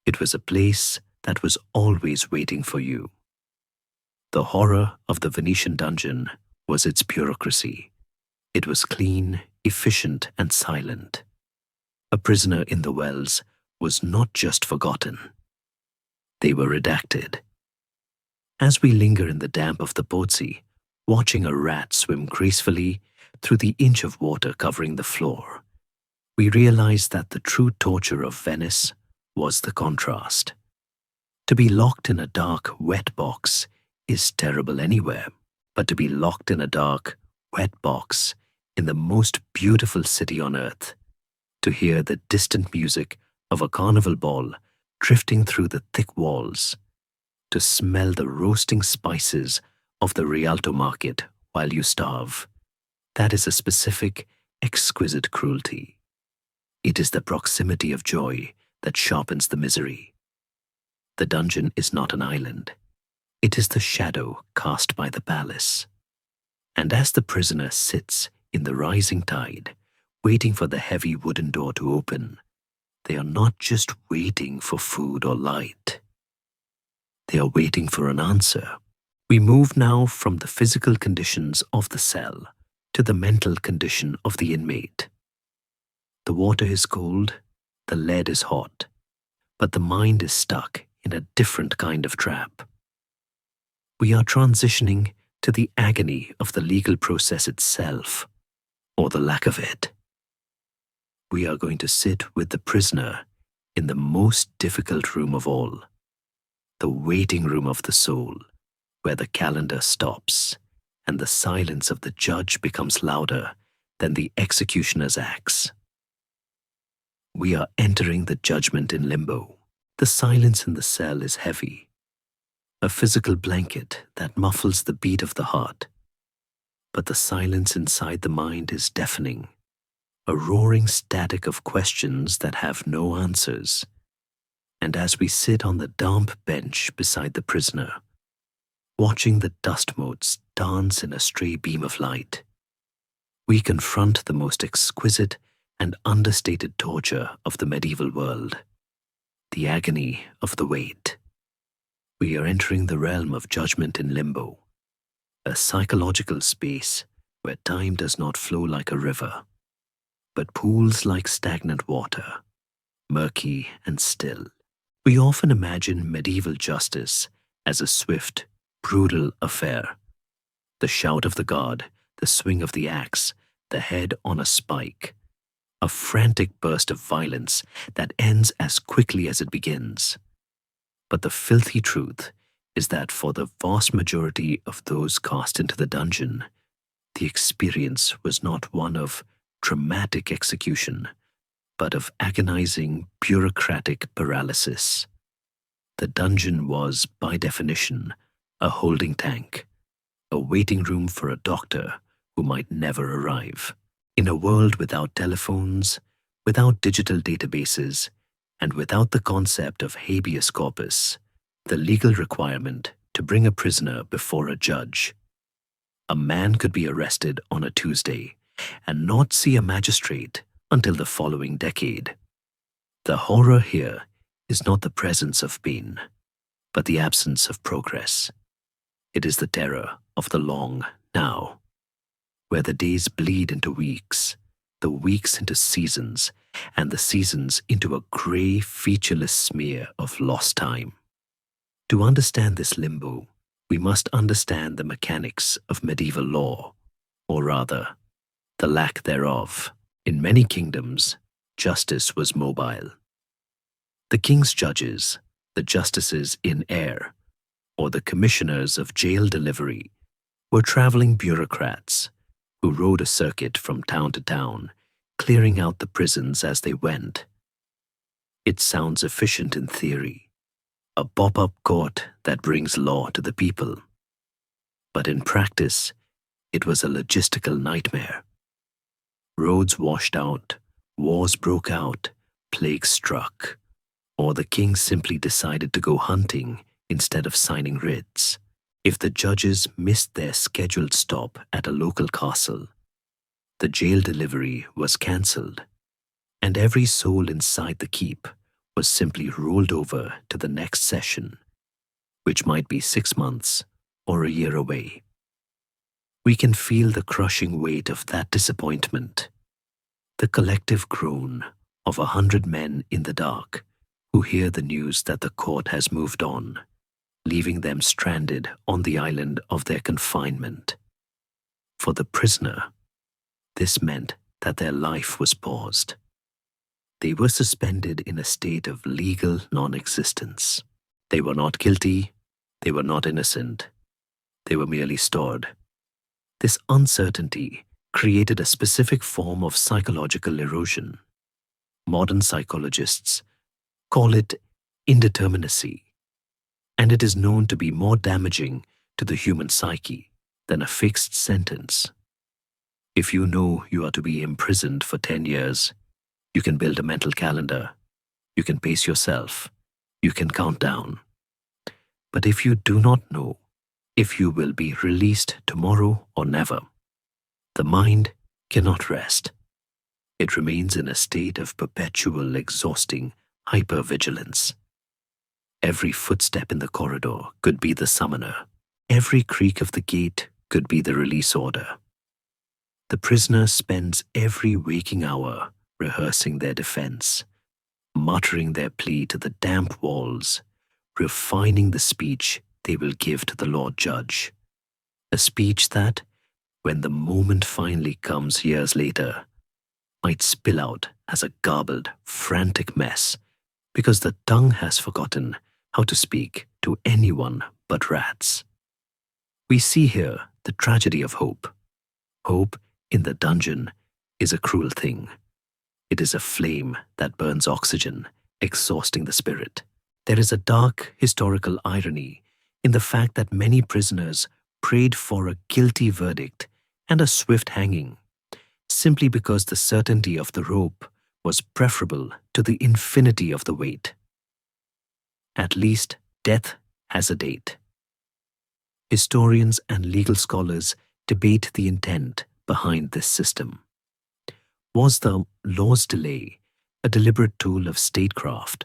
it was a place that was always waiting for you. The horror of the Venetian dungeon was its bureaucracy. It was clean, efficient, and silent. A prisoner in the wells was not just forgotten. They were redacted. As we linger in the damp of the Pozzi, watching a rat swim gracefully through the inch of water covering the floor, we realize that the true torture of Venice was the contrast. To be locked in a dark, wet box is terrible anywhere, but to be locked in a dark, wet box in the most beautiful city on earth, to hear the distant music of a carnival ball drifting through the thick walls, to smell the roasting spices of the Rialto market while you starve, that is a specific, exquisite cruelty. It is the proximity of joy that sharpens the misery. The dungeon is not an island. It is the shadow cast by the palace. And as the prisoner sits in the rising tide, waiting for the heavy wooden door to open, they are not just waiting for food or light. They are waiting for an answer. We move now from the physical conditions of the cell to the mental condition of the inmate. The water is cold, the lead is hot, but the mind is stuck in a different kind of trap. We are transitioning to the agony of the legal process itself, or the lack of it. We are going to sit with the prisoner in the most difficult room of all, the waiting room of the soul, where the calendar stops and the silence of the judge becomes louder than the executioner's axe. We are entering the judgment in limbo. The silence in the cell is heavy, a physical blanket that muffles the beat of the heart. But the silence inside the mind is deafening, a roaring static of questions that have no answers. And as we sit on the damp bench beside the prisoner, watching the dust motes dance in a stray beam of light, we confront the most exquisite and understated torture of the medieval world, the agony of the wait. We are entering the realm of judgment in limbo, a psychological space where time does not flow like a river, but pools like stagnant water, murky and still. We often imagine medieval justice as a swift, brutal affair. The shout of the guard, the swing of the axe, the head on a spike. A frantic burst of violence that ends as quickly as it begins. But the filthy truth is that for the vast majority of those cast into the dungeon, the experience was not one of dramatic execution, but of agonizing bureaucratic paralysis. The dungeon was, by definition, a holding tank, a waiting room for a doctor who might never arrive. In a world without telephones, without digital databases, and without the concept of habeas corpus, the legal requirement to bring a prisoner before a judge, a man could be arrested on a Tuesday and not see a magistrate until the following decade. The horror here is not the presence of pain, but the absence of progress. It is the terror of the long now, where the days bleed into weeks, the weeks into seasons, and the seasons into a grey, featureless smear of lost time. To understand this limbo, we must understand the mechanics of medieval law, or rather, the lack thereof. In many kingdoms, justice was mobile. The king's judges, the justices in eyre, or the commissioners of jail delivery, were traveling bureaucrats who rode a circuit from town to town, clearing out the prisons as they went. It sounds efficient in theory, a pop-up court that brings law to the people. But in practice, it was a logistical nightmare. Roads washed out, wars broke out, plague struck, or the king simply decided to go hunting instead of signing writs. If the judges missed their scheduled stop at a local castle, the jail delivery was cancelled, and every soul inside the keep was simply rolled over to the next session, which might be 6 months or a year away. We can feel the crushing weight of that disappointment, the collective groan of 100 men in the dark who hear the news that the court has moved on, leaving them stranded on the island of their confinement. For the prisoner, this meant that their life was paused. They were suspended in a state of legal non-existence. They were not guilty, they were not innocent, they were merely stored. This uncertainty created a specific form of psychological erosion. Modern psychologists call it indeterminacy, and it is known to be more damaging to the human psyche than a fixed sentence. If you know you are to be imprisoned for 10 years, you can build a mental calendar, you can pace yourself, you can count down. But if you do not know if you will be released tomorrow or never, the mind cannot rest. It remains in a state of perpetual, exhausting hypervigilance. Every footstep in the corridor could be the summoner. Every creak of the gate could be the release order. The prisoner spends every waking hour rehearsing their defense, muttering their plea to the damp walls, refining the speech they will give to the Lord Judge. A speech that, when the moment finally comes years later, might spill out as a garbled, frantic mess because the tongue has forgotten how to speak to anyone but rats. We see here the tragedy of hope. Hope in the dungeon is a cruel thing. It is a flame that burns oxygen, exhausting the spirit. There is a dark historical irony in the fact that many prisoners prayed for a guilty verdict and a swift hanging, simply because the certainty of the rope was preferable to the infinity of the wait. At least death has a date. Historians and legal scholars debate the intent behind this system. Was the law's delay a deliberate tool of statecraft,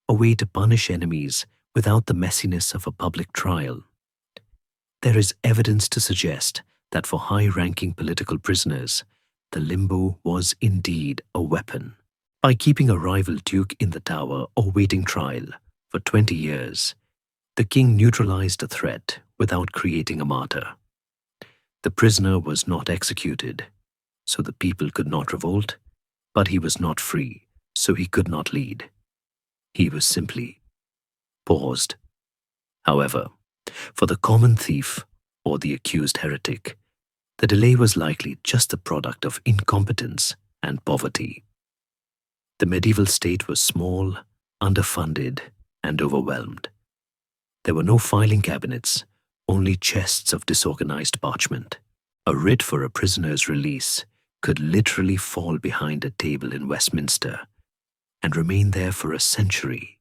a way to punish enemies without the messiness of a public trial? There is evidence to suggest that for high-ranking political prisoners, the limbo was indeed a weapon. By keeping a rival duke in the tower or waiting trial for 20 years, the king neutralized a threat without creating a martyr. The prisoner was not executed, so the people could not revolt, but he was not free, so he could not lead. He was simply paused. However, for the common thief or the accused heretic, the delay was likely just the product of incompetence and poverty. The medieval state was small, underfunded, and overwhelmed. There were no filing cabinets, only chests of disorganized parchment. A writ for a prisoner's release could literally fall behind a table in Westminster and remain there for a century.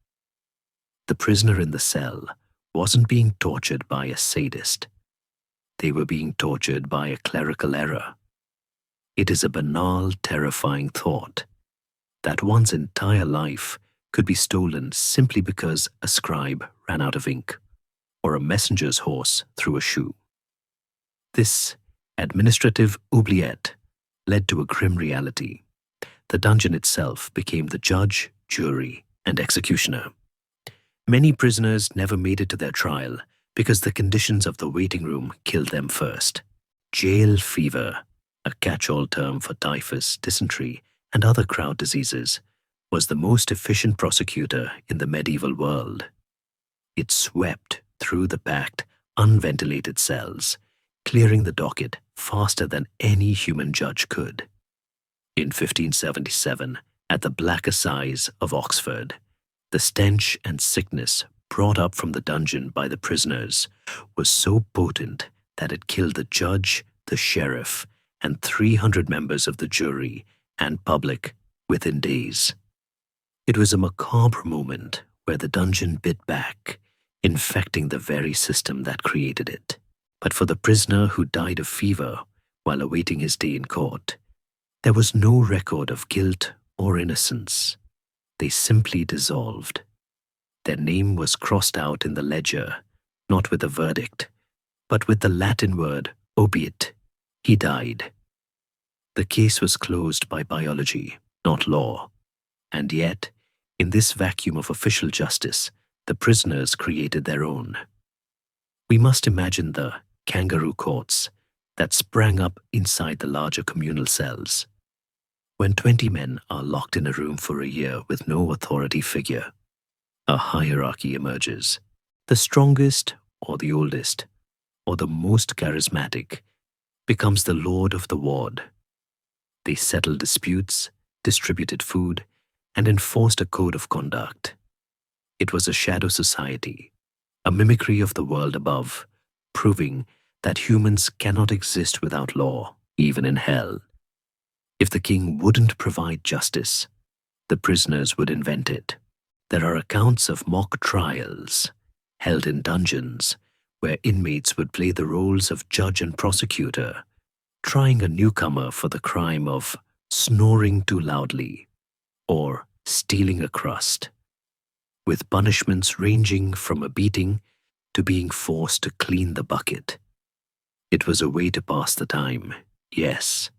The prisoner in the cell wasn't being tortured by a sadist. They were being tortured by a clerical error. It is a banal, terrifying thought that one's entire life could be stolen simply because a scribe ran out of ink or a messenger's horse threw a shoe. This administrative oubliette led to a grim reality. The dungeon itself became the judge, jury, and executioner. Many prisoners never made it to their trial because the conditions of the waiting room killed them first. Jail fever, a catch-all term for typhus, dysentery, and other crowd diseases, was the most efficient prosecutor in the medieval world. It swept through the packed, unventilated cells, clearing the docket faster than any human judge could. In 1577, at the Black Assize of Oxford, the stench and sickness brought up from the dungeon by the prisoners was so potent that it killed the judge, the sheriff, and 300 members of the jury and public within days. It was a macabre moment where the dungeon bit back, infecting the very system that created it. But for the prisoner who died of fever while awaiting his day in court, there was no record of guilt or innocence. They simply dissolved. Their name was crossed out in the ledger, not with a verdict, but with the Latin word obiit. He died. The case was closed by biology, not law. And yet, in this vacuum of official justice, the prisoners created their own. We must imagine the kangaroo courts that sprang up inside the larger communal cells. When 20 men are locked in a room for a year with no authority figure, a hierarchy emerges. The strongest or the oldest or the most charismatic becomes the lord of the ward. They settled disputes, distributed food, and enforced a code of conduct. It was a shadow society, a mimicry of the world above, proving that humans cannot exist without law, even in hell. If the king wouldn't provide justice, the prisoners would invent it. There are accounts of mock trials held in dungeons where inmates would play the roles of judge and prosecutor, trying a newcomer for the crime of snoring too loudly or stealing a crust, with punishments ranging from a beating to being forced to clean the bucket. It was a way to pass the time, yes,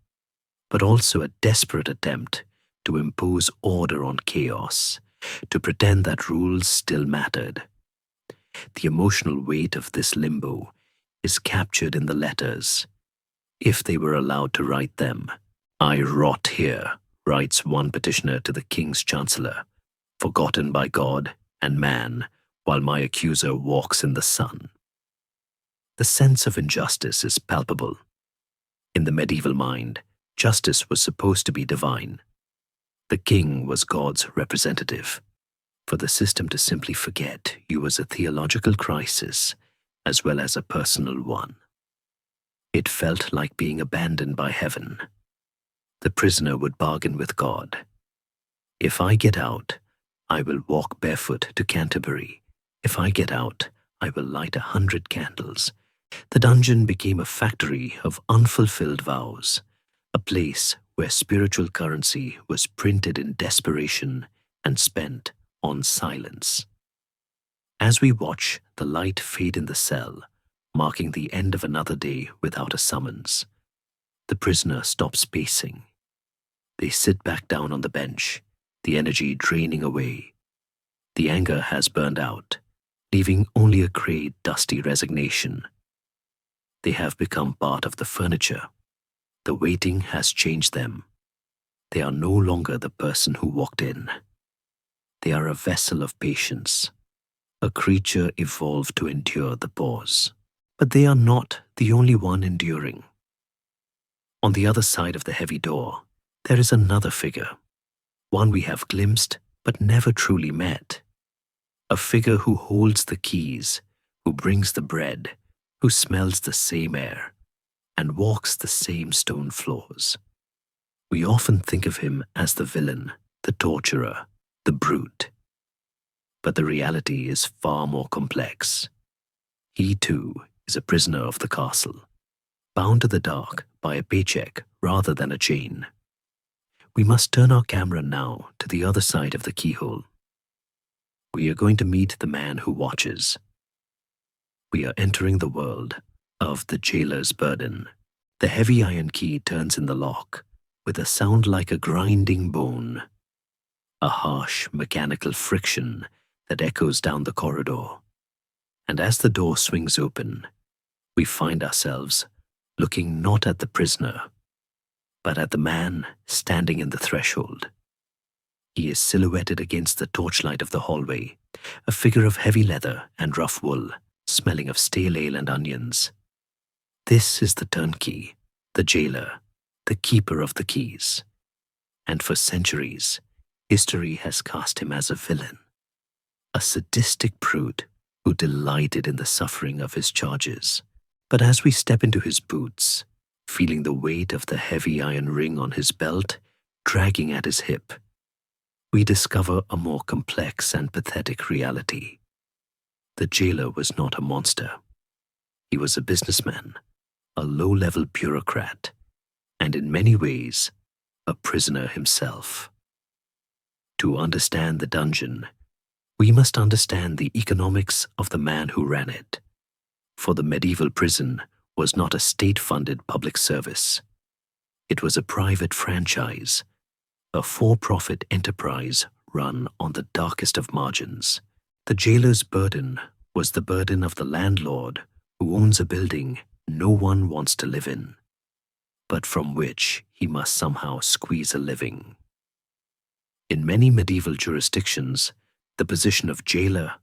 but also a desperate attempt to impose order on chaos, to pretend that rules still mattered. The emotional weight of this limbo is captured in the letters, if they were allowed to write them. "I rot here," writes one petitioner to the king's chancellor, "forgotten by God and man, while my accuser walks in the sun." The sense of injustice is palpable. In the medieval mind, justice was supposed to be divine. The king was God's representative. For the system to simply forget you was a theological crisis as well as a personal one. It felt like being abandoned by heaven. The prisoner would bargain with God. "If I get out, I will walk barefoot to Canterbury. If I get out, I will light 100 candles." The dungeon became a factory of unfulfilled vows, a place where spiritual currency was printed in desperation and spent on silence. As we watch the light fade in the cell, marking the end of another day without a summons, the prisoner stops pacing. They sit back down on the bench, the energy draining away. The anger has burned out, leaving only a grey, dusty resignation. They have become part of the furniture. The waiting has changed them. They are no longer the person who walked in. They are a vessel of patience, a creature evolved to endure the pause. But they are not the only one enduring. On the other side of the heavy door, there is another figure, one we have glimpsed but never truly met. A figure who holds the keys, who brings the bread, who smells the same air and walks the same stone floors. We often think of him as the villain, the torturer, the brute. But the reality is far more complex. He too is a prisoner of the castle, bound to the dark by a paycheck rather than a chain. We must turn our camera now to the other side of the keyhole. We are going to meet the man who watches. We are entering the world of the jailer's burden. The heavy iron key turns in the lock with a sound like a grinding bone, a harsh mechanical friction that echoes down the corridor. And as the door swings open, we find ourselves looking not at the prisoner, but at the man standing in the threshold. He is silhouetted against the torchlight of the hallway, a figure of heavy leather and rough wool, smelling of stale ale and onions. This is the turnkey, the jailer, the keeper of the keys. And for centuries, history has cast him as a villain, a sadistic brute who delighted in the suffering of his charges. But as we step into his boots, feeling the weight of the heavy iron ring on his belt dragging at his hip, we discover a more complex and pathetic reality. The jailer was not a monster. He was a businessman, a low-level bureaucrat, and in many ways, a prisoner himself. To understand the dungeon, we must understand the economics of the man who ran it. For the medieval prison was not a state-funded public service. It was a private franchise, a for-profit enterprise run on the darkest of margins. The jailer's burden was the burden of the landlord who owns a building no one wants to live in, but from which he must somehow squeeze a living. In many medieval jurisdictions, the position of jailer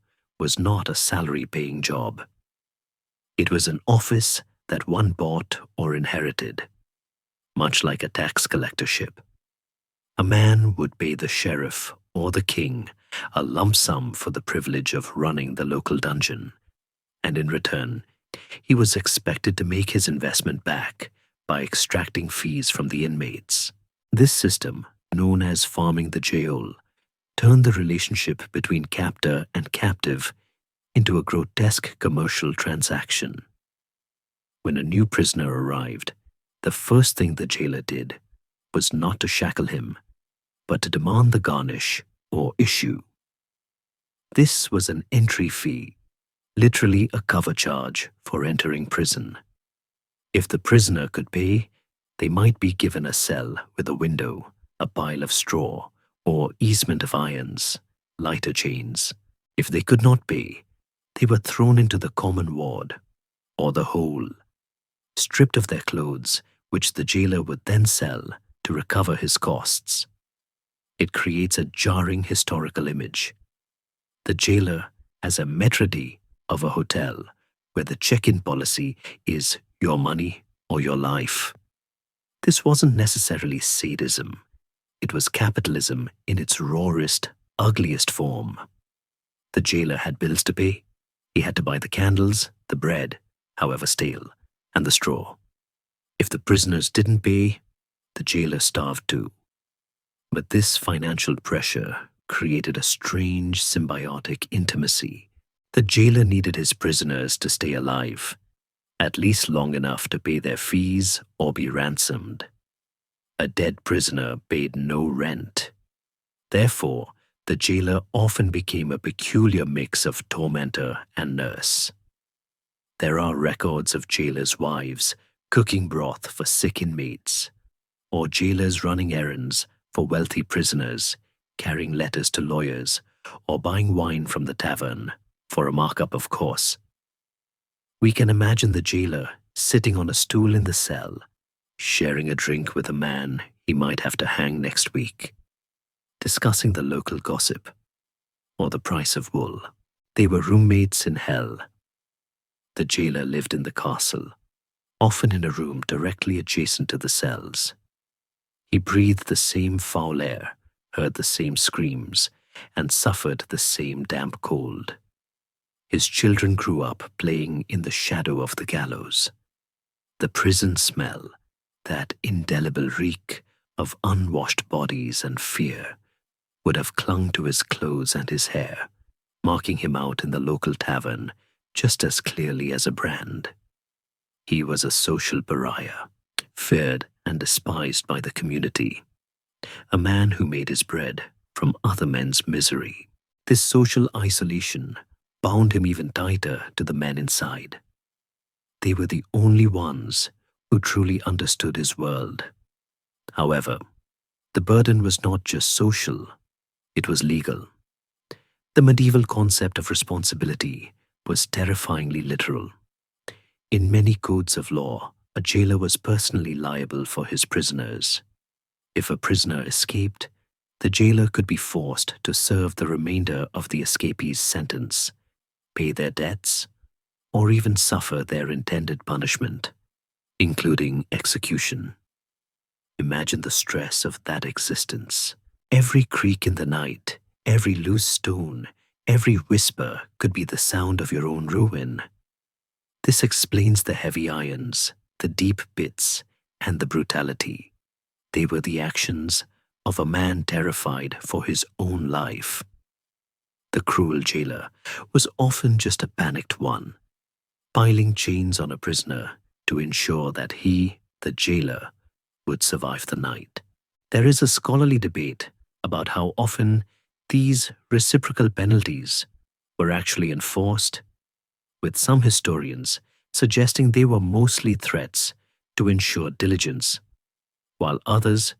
was not a salary-paying job. It was an office that one bought or inherited, much like a tax collectorship. A man would pay the sheriff or the king a lump sum for the privilege of running the local dungeon, and in return, he was expected to make his investment back by extracting fees from the inmates. This system, known as farming the jail, turned the relationship between captor and captive into a grotesque commercial transaction. When a new prisoner arrived, the first thing the jailer did was not to shackle him, but to demand the garnish or issue. This was an entry fee, literally a cover charge for entering prison. If the prisoner could pay, they might be given a cell with a window, a pile of straw, or easement of irons, lighter chains. If they could not pay, they were thrown into the common ward, or the hole, stripped of their clothes, which the jailer would then sell to recover his costs. It creates a jarring historical image. The jailer as a maître d' of a hotel, where the check-in policy is your money or your life. This wasn't necessarily sadism. It was capitalism in its rawest, ugliest form. The jailer had bills to pay. He had to buy the candles, the bread, however stale, and the straw. If the prisoners didn't pay, the jailer starved too. But this financial pressure created a strange symbiotic intimacy. The jailer needed his prisoners to stay alive, at least long enough to pay their fees or be ransomed. A dead prisoner paid no rent. Therefore, the jailer often became a peculiar mix of tormentor and nurse. There are records of jailers' wives cooking broth for sick inmates, or jailers running errands for wealthy prisoners, carrying letters to lawyers, or buying wine from the tavern, for a markup of course. We can imagine the jailer sitting on a stool in the cell, sharing a drink with a man he might have to hang next week, discussing the local gossip, or the price of wool. They were roommates in hell. The jailer lived in the castle, often in a room directly adjacent to the cells. He breathed the same foul air, heard the same screams, and suffered the same damp cold. His children grew up playing in the shadow of the gallows. The prison smell, that indelible reek of unwashed bodies and fear, would have clung to his clothes and his hair, marking him out in the local tavern just as clearly as a brand. He was a social pariah, feared and despised by the community, a man who made his bread from other men's misery. This social isolation bound him even tighter to the men inside. They were the only ones who truly understood his world. However, the burden was not just social, it was legal. The medieval concept of responsibility was terrifyingly literal. In many codes of law, a jailer was personally liable for his prisoners. If a prisoner escaped, the jailer could be forced to serve the remainder of the escapee's sentence, pay their debts, or even suffer their intended punishment, including execution. Imagine the stress of that existence. Every creak in the night, every loose stone, every whisper could be the sound of your own ruin. This explains the heavy irons, the deep bits, and the brutality. They were the actions of a man terrified for his own life. The cruel jailer was often just a panicked one, piling chains on a prisoner to ensure that he, the jailer, would survive the night. There is a scholarly debate about how often these reciprocal penalties were actually enforced, with some historians suggesting they were mostly threats to ensure diligence, while others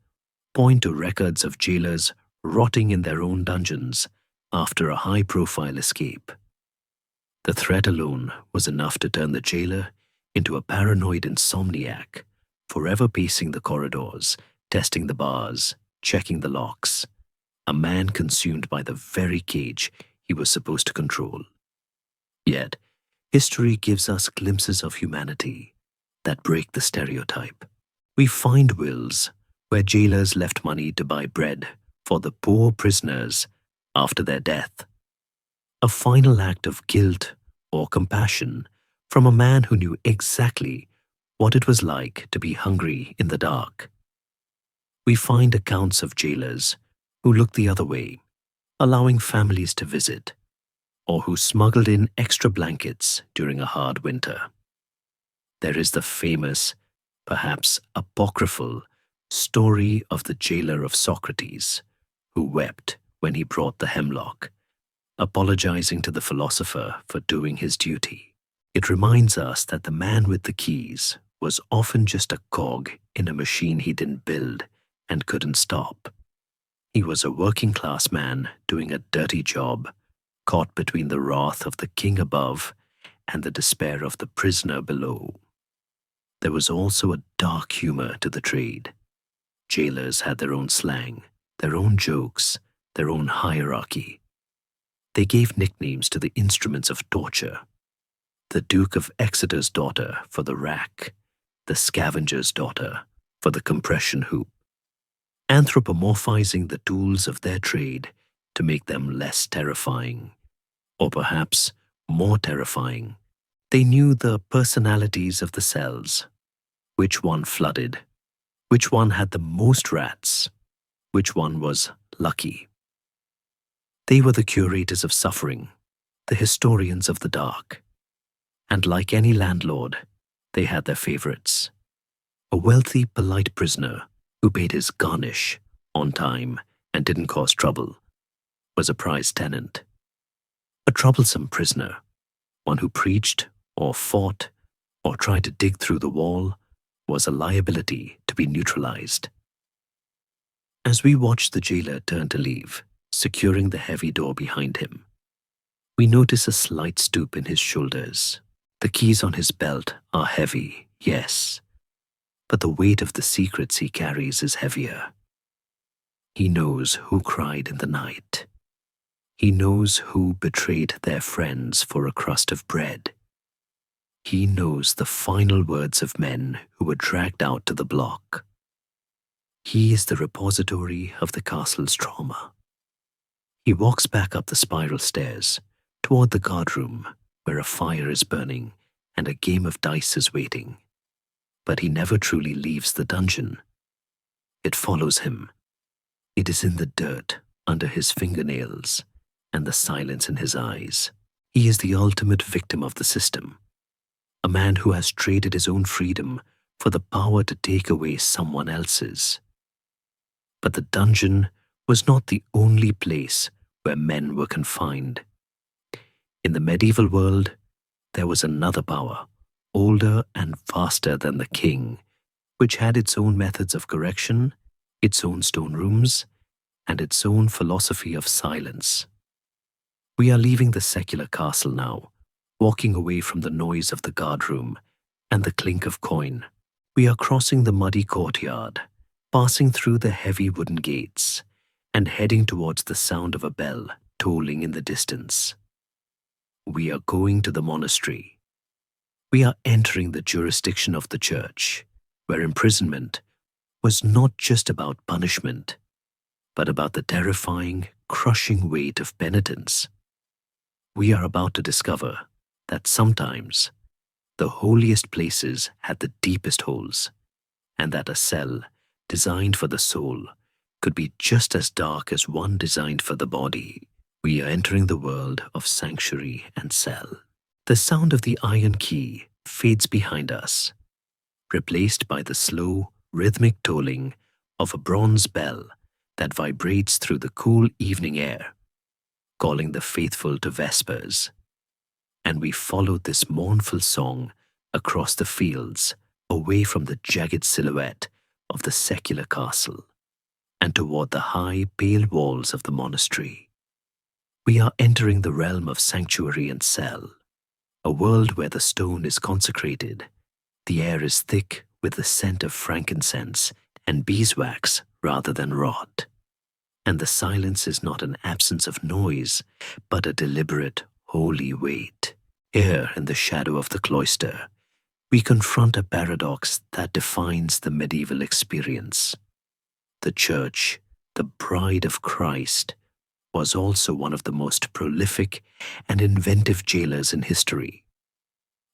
point to records of jailers rotting in their own dungeons after a high-profile escape. The threat alone was enough to turn the jailer into a paranoid insomniac, forever pacing the corridors, testing the bars, checking the locks, a man consumed by the very cage he was supposed to control. Yet, history gives us glimpses of humanity that break the stereotype. We find wills where jailers left money to buy bread for the poor prisoners after their death, a final act of guilt or compassion from a man who knew exactly what it was like to be hungry in the dark. We find accounts of jailers who looked the other way, allowing families to visit, or who smuggled in extra blankets during a hard winter. There is the famous, perhaps apocryphal, story of the jailer of Socrates, who wept when he brought the hemlock, apologizing to the philosopher for doing his duty. It reminds us that the man with the keys was often just a cog in a machine he didn't build and couldn't stop. He was a working-class man doing a dirty job, caught between the wrath of the king above and the despair of the prisoner below. There was also a dark humor to the trade. Jailers had their own slang, their own jokes, their own hierarchy. They gave nicknames to the instruments of torture: the Duke of Exeter's daughter for the rack, the scavenger's daughter for the compression hoop, anthropomorphizing the tools of their trade to make them less terrifying, or perhaps more terrifying. They knew the personalities of the cells, which one flooded, which one had the most rats, which one was lucky. They were the curators of suffering, the historians of the dark. And like any landlord, they had their favorites. A wealthy, polite prisoner who paid his garnish on time and didn't cause trouble was a prized tenant. A troublesome prisoner, one who preached or fought or tried to dig through the wall, was a liability to be neutralized. As we watch the jailer turn to leave, securing the heavy door behind him, we notice a slight stoop in his shoulders. The keys on his belt are heavy, yes, but the weight of the secrets he carries is heavier. He knows who cried in the night. He knows who betrayed their friends for a crust of bread. He knows the final words of men who were dragged out to the block. He is the repository of the castle's trauma. He walks back up the spiral stairs toward the guardroom, where a fire is burning and a game of dice is waiting. But he never truly leaves the dungeon. It follows him. It is in the dirt under his fingernails and the silence in his eyes. He is the ultimate victim of the system, a man who has traded his own freedom for the power to take away someone else's. But the dungeon was not the only place where men were confined. In the medieval world, there was another power, older and vaster than the king, which had its own methods of correction, its own stone rooms, and its own philosophy of silence. We are leaving the secular castle now, walking away from the noise of the guardroom and the clink of coin. We are crossing the muddy courtyard, passing through the heavy wooden gates, and heading towards the sound of a bell tolling in the distance. We are going to the monastery. We are entering the jurisdiction of the church, where imprisonment was not just about punishment, but about the terrifying, crushing weight of penitence. We are about to discover that sometimes the holiest places had the deepest holes, and that a cell designed for the soul could be just as dark as one designed for the body. We are entering the world of sanctuary and cell. The sound of the iron key fades behind us, replaced by the slow, rhythmic tolling of a bronze bell that vibrates through the cool evening air, calling the faithful to vespers. And we follow this mournful song across the fields, away from the jagged silhouette of the secular castle, and toward the high, pale walls of the monastery. We are entering the realm of sanctuary and cell, a world where the stone is consecrated, the air is thick with the scent of frankincense and beeswax rather than rot, and the silence is not an absence of noise, but a deliberate, holy wait. Here, in the shadow of the cloister, we confront a paradox that defines the medieval experience. The church, the bride of Christ, was also one of the most prolific and inventive jailers in history.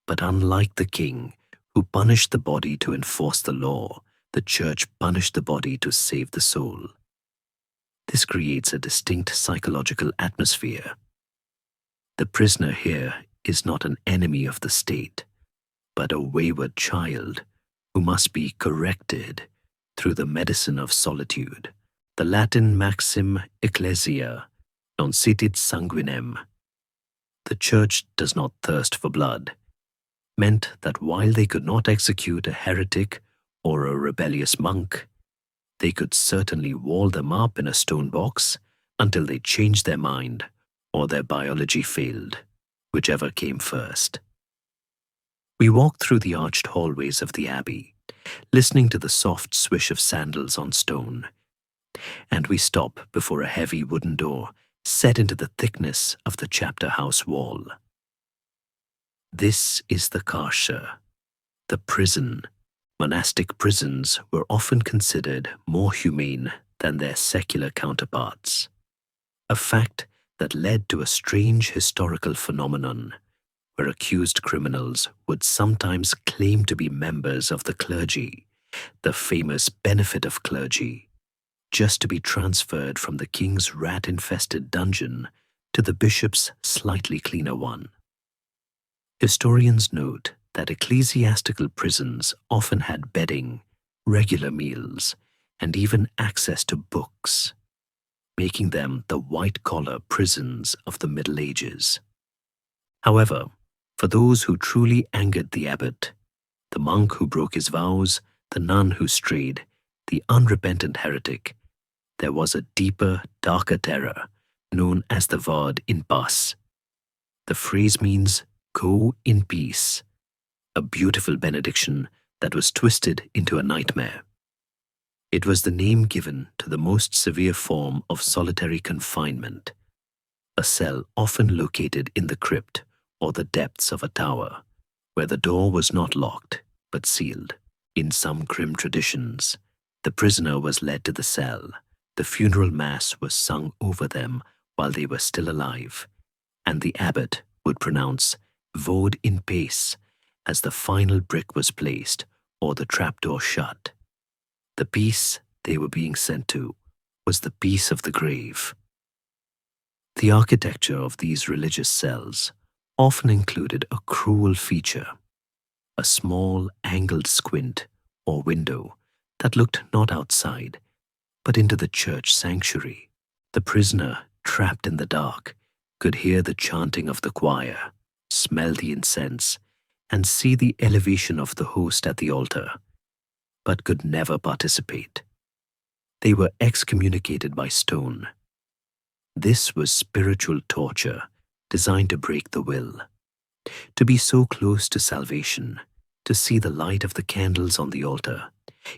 But unlike the king, who punished the body to enforce the law, the church punished the body to save the soul. This creates a distinct psychological atmosphere. The prisoner here is not an enemy of the state, but a wayward child who must be corrected through the medicine of solitude. The Latin maxim ecclesia non sitit sanguinem, the church does not thirst for blood, meant that while they could not execute a heretic or a rebellious monk, they could certainly wall them up in a stone box until they changed their mind or their biology failed, whichever came first. We walk through the arched hallways of the abbey, listening to the soft swish of sandals on stone, and we stop before a heavy wooden door set into the thickness of the chapter house wall. This is the carcer, the prison. Monastic prisons were often considered more humane than their secular counterparts, a fact that led to a strange historical phenomenon where accused criminals would sometimes claim to be members of the clergy, the famous benefit of clergy, just to be transferred from the king's rat-infested dungeon to the bishop's slightly cleaner one. Historians note that ecclesiastical prisons often had bedding, regular meals, and even access to books, making them the white-collar prisons of the Middle Ages. However, for those who truly angered the abbot, the monk who broke his vows, the nun who strayed, the unrepentant heretic, there was a deeper, darker terror known as the vade in pace. The phrase means "go in peace," a beautiful benediction that was twisted into a nightmare. It was the name given to the most severe form of solitary confinement, a cell often located in the crypt or the depths of a tower, where the door was not locked but sealed. In some grim traditions, the prisoner was led to the cell, the funeral mass was sung over them while they were still alive, and the abbot would pronounce vowed in pace as the final brick was placed or the trapdoor shut. The peace they were being sent to was the peace of the grave. The architecture of these religious cells often included a cruel feature, a small angled squint or window that looked not outside, but into the church sanctuary. The prisoner, trapped in the dark, could hear the chanting of the choir, smell the incense, and see the elevation of the host at the altar, but could never participate. They were excommunicated by stone. This was spiritual torture designed to break the will. To be so close to salvation, to see the light of the candles on the altar,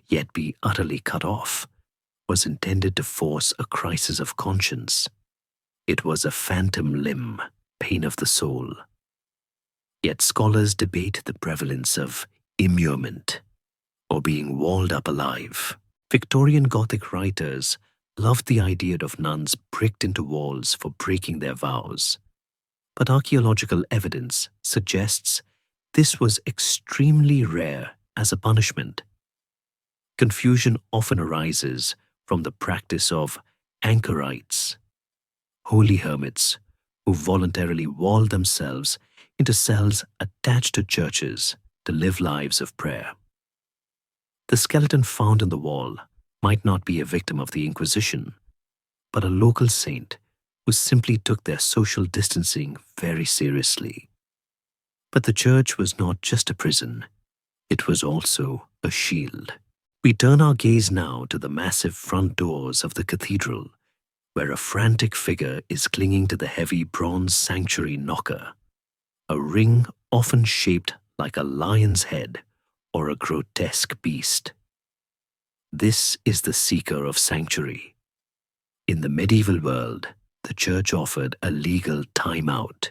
yet be utterly cut off, was intended to force a crisis of conscience. It was a phantom limb, pain of the soul. Yet scholars debate the prevalence of immurement, or being walled up alive. Victorian Gothic writers loved the idea of nuns bricked into walls for breaking their vows, but archaeological evidence suggests this was extremely rare as a punishment. Confusion often arises from the practice of anchorites, holy hermits who voluntarily walled themselves into cells attached to churches to live lives of prayer. The skeleton found in the wall might not be a victim of the Inquisition, but a local saint who simply took their social distancing very seriously. But the church was not just a prison, it was also a shield. We turn our gaze now to the massive front doors of the cathedral, where a frantic figure is clinging to the heavy bronze sanctuary knocker, a ring often shaped like a lion's head or a grotesque beast. This is the seeker of sanctuary. In the medieval world, the church offered a legal timeout.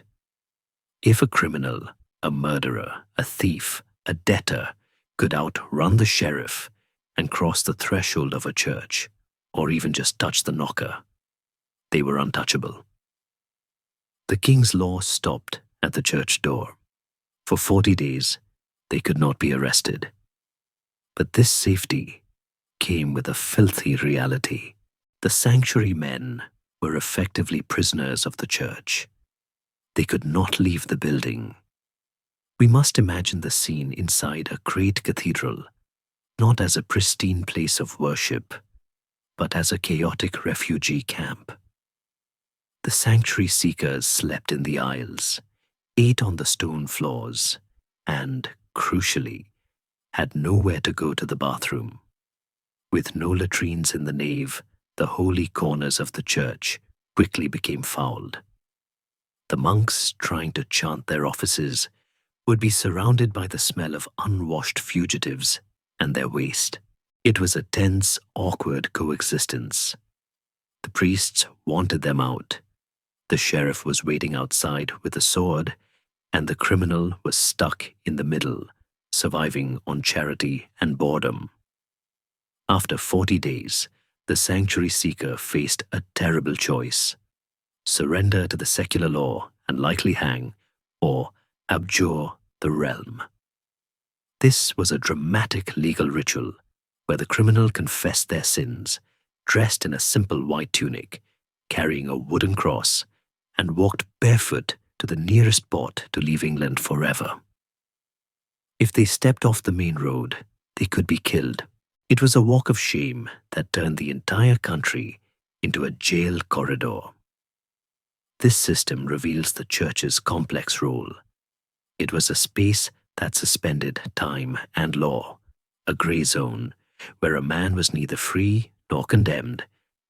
If a criminal, a murderer, a thief, a debtor could outrun the sheriff and cross the threshold of a church, or even just touch the knocker, they were untouchable. The king's law stopped at the church door. For 40 days, they could not be arrested. But this safety came with a filthy reality. The sanctuary men were effectively prisoners of the church. They could not leave the building. We must imagine the scene inside a great cathedral, not as a pristine place of worship, but as a chaotic refugee camp. The sanctuary seekers slept in the aisles, ate on the stone floors, and, crucially, had nowhere to go to the bathroom. With no latrines in the nave, the holy corners of the church quickly became fouled. The monks, trying to chant their offices, would be surrounded by the smell of unwashed fugitives and their waste. It was a tense, awkward coexistence. The priests wanted them out. The sheriff was waiting outside with a sword, and the criminal was stuck in the middle, surviving on charity and boredom. After 40 days, the sanctuary seeker faced a terrible choice: surrender to the secular law and likely hang, or abjure the realm. This was a dramatic legal ritual where the criminal confessed their sins, dressed in a simple white tunic, carrying a wooden cross, and walked barefoot to the nearest port to leave England forever. If they stepped off the main road, they could be killed. It was a walk of shame that turned the entire country into a jail corridor. This system reveals the church's complex role. It was a space that suspended time and law, a gray zone where a man was neither free nor condemned,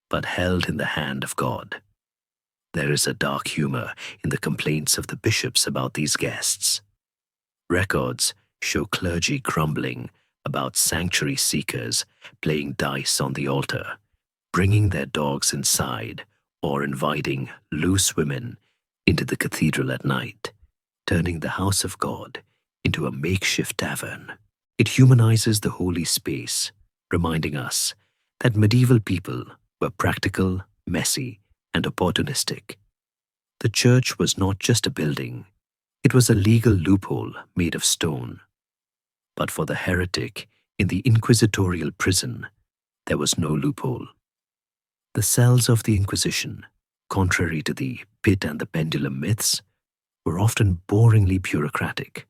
but held in the hand of God. There is a dark humor in the complaints of the bishops about these guests. Records show clergy grumbling about sanctuary seekers playing dice on the altar, bringing their dogs inside, or inviting loose women into the cathedral at night, turning the house of God into a makeshift tavern. It humanizes the holy space, reminding us that medieval people were practical, messy, and opportunistic. The church was not just a building, It was a legal loophole made of stone. But for the heretic in the inquisitorial prison, there was no loophole. The cells of the Inquisition, contrary to the pit and the pendulum myths, were often boringly bureaucratic.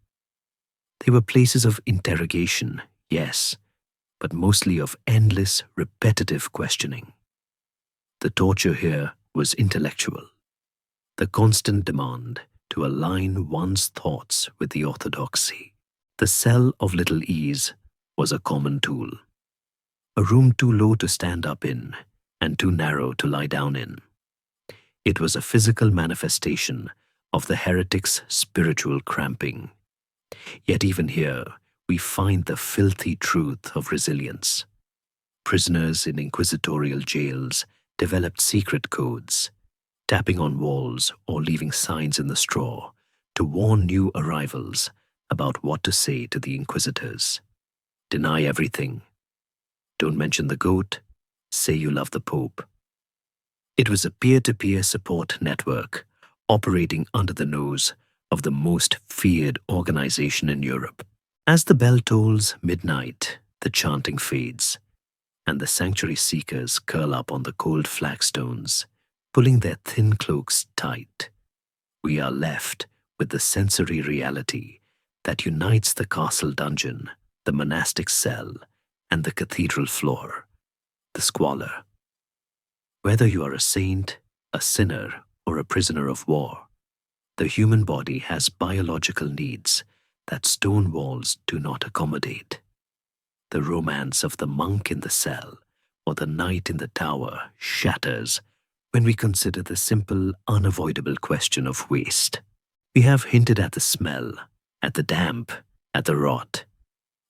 They were places of interrogation, yes, but mostly of endless, repetitive questioning. The torture here was intellectual. The constant demand to align one's thoughts with the orthodoxy. The cell of little ease was a common tool. A room too low to stand up in and too narrow to lie down in. It was a physical manifestation of the heretic's spiritual cramping. Yet even here, we find the filthy truth of resilience. Prisoners in inquisitorial jails developed secret codes, tapping on walls or leaving signs in the straw to warn new arrivals about what to say to the inquisitors. Deny everything. Don't mention the goat. Say you love the Pope. It was a peer-to-peer support network operating under the nose of the most feared organization in Europe. As the bell tolls midnight, the chanting fades, and the sanctuary seekers curl up on the cold flagstones, pulling their thin cloaks tight. We are left with the sensory reality that unites the castle dungeon, the monastic cell, and the cathedral floor, the squalor. Whether you are a saint, a sinner, or a prisoner of war, the human body has biological needs that stone walls do not accommodate. The romance of the monk in the cell or the knight in the tower shatters when we consider the simple, unavoidable question of waste. We have hinted at the smell, at the damp, at the rot,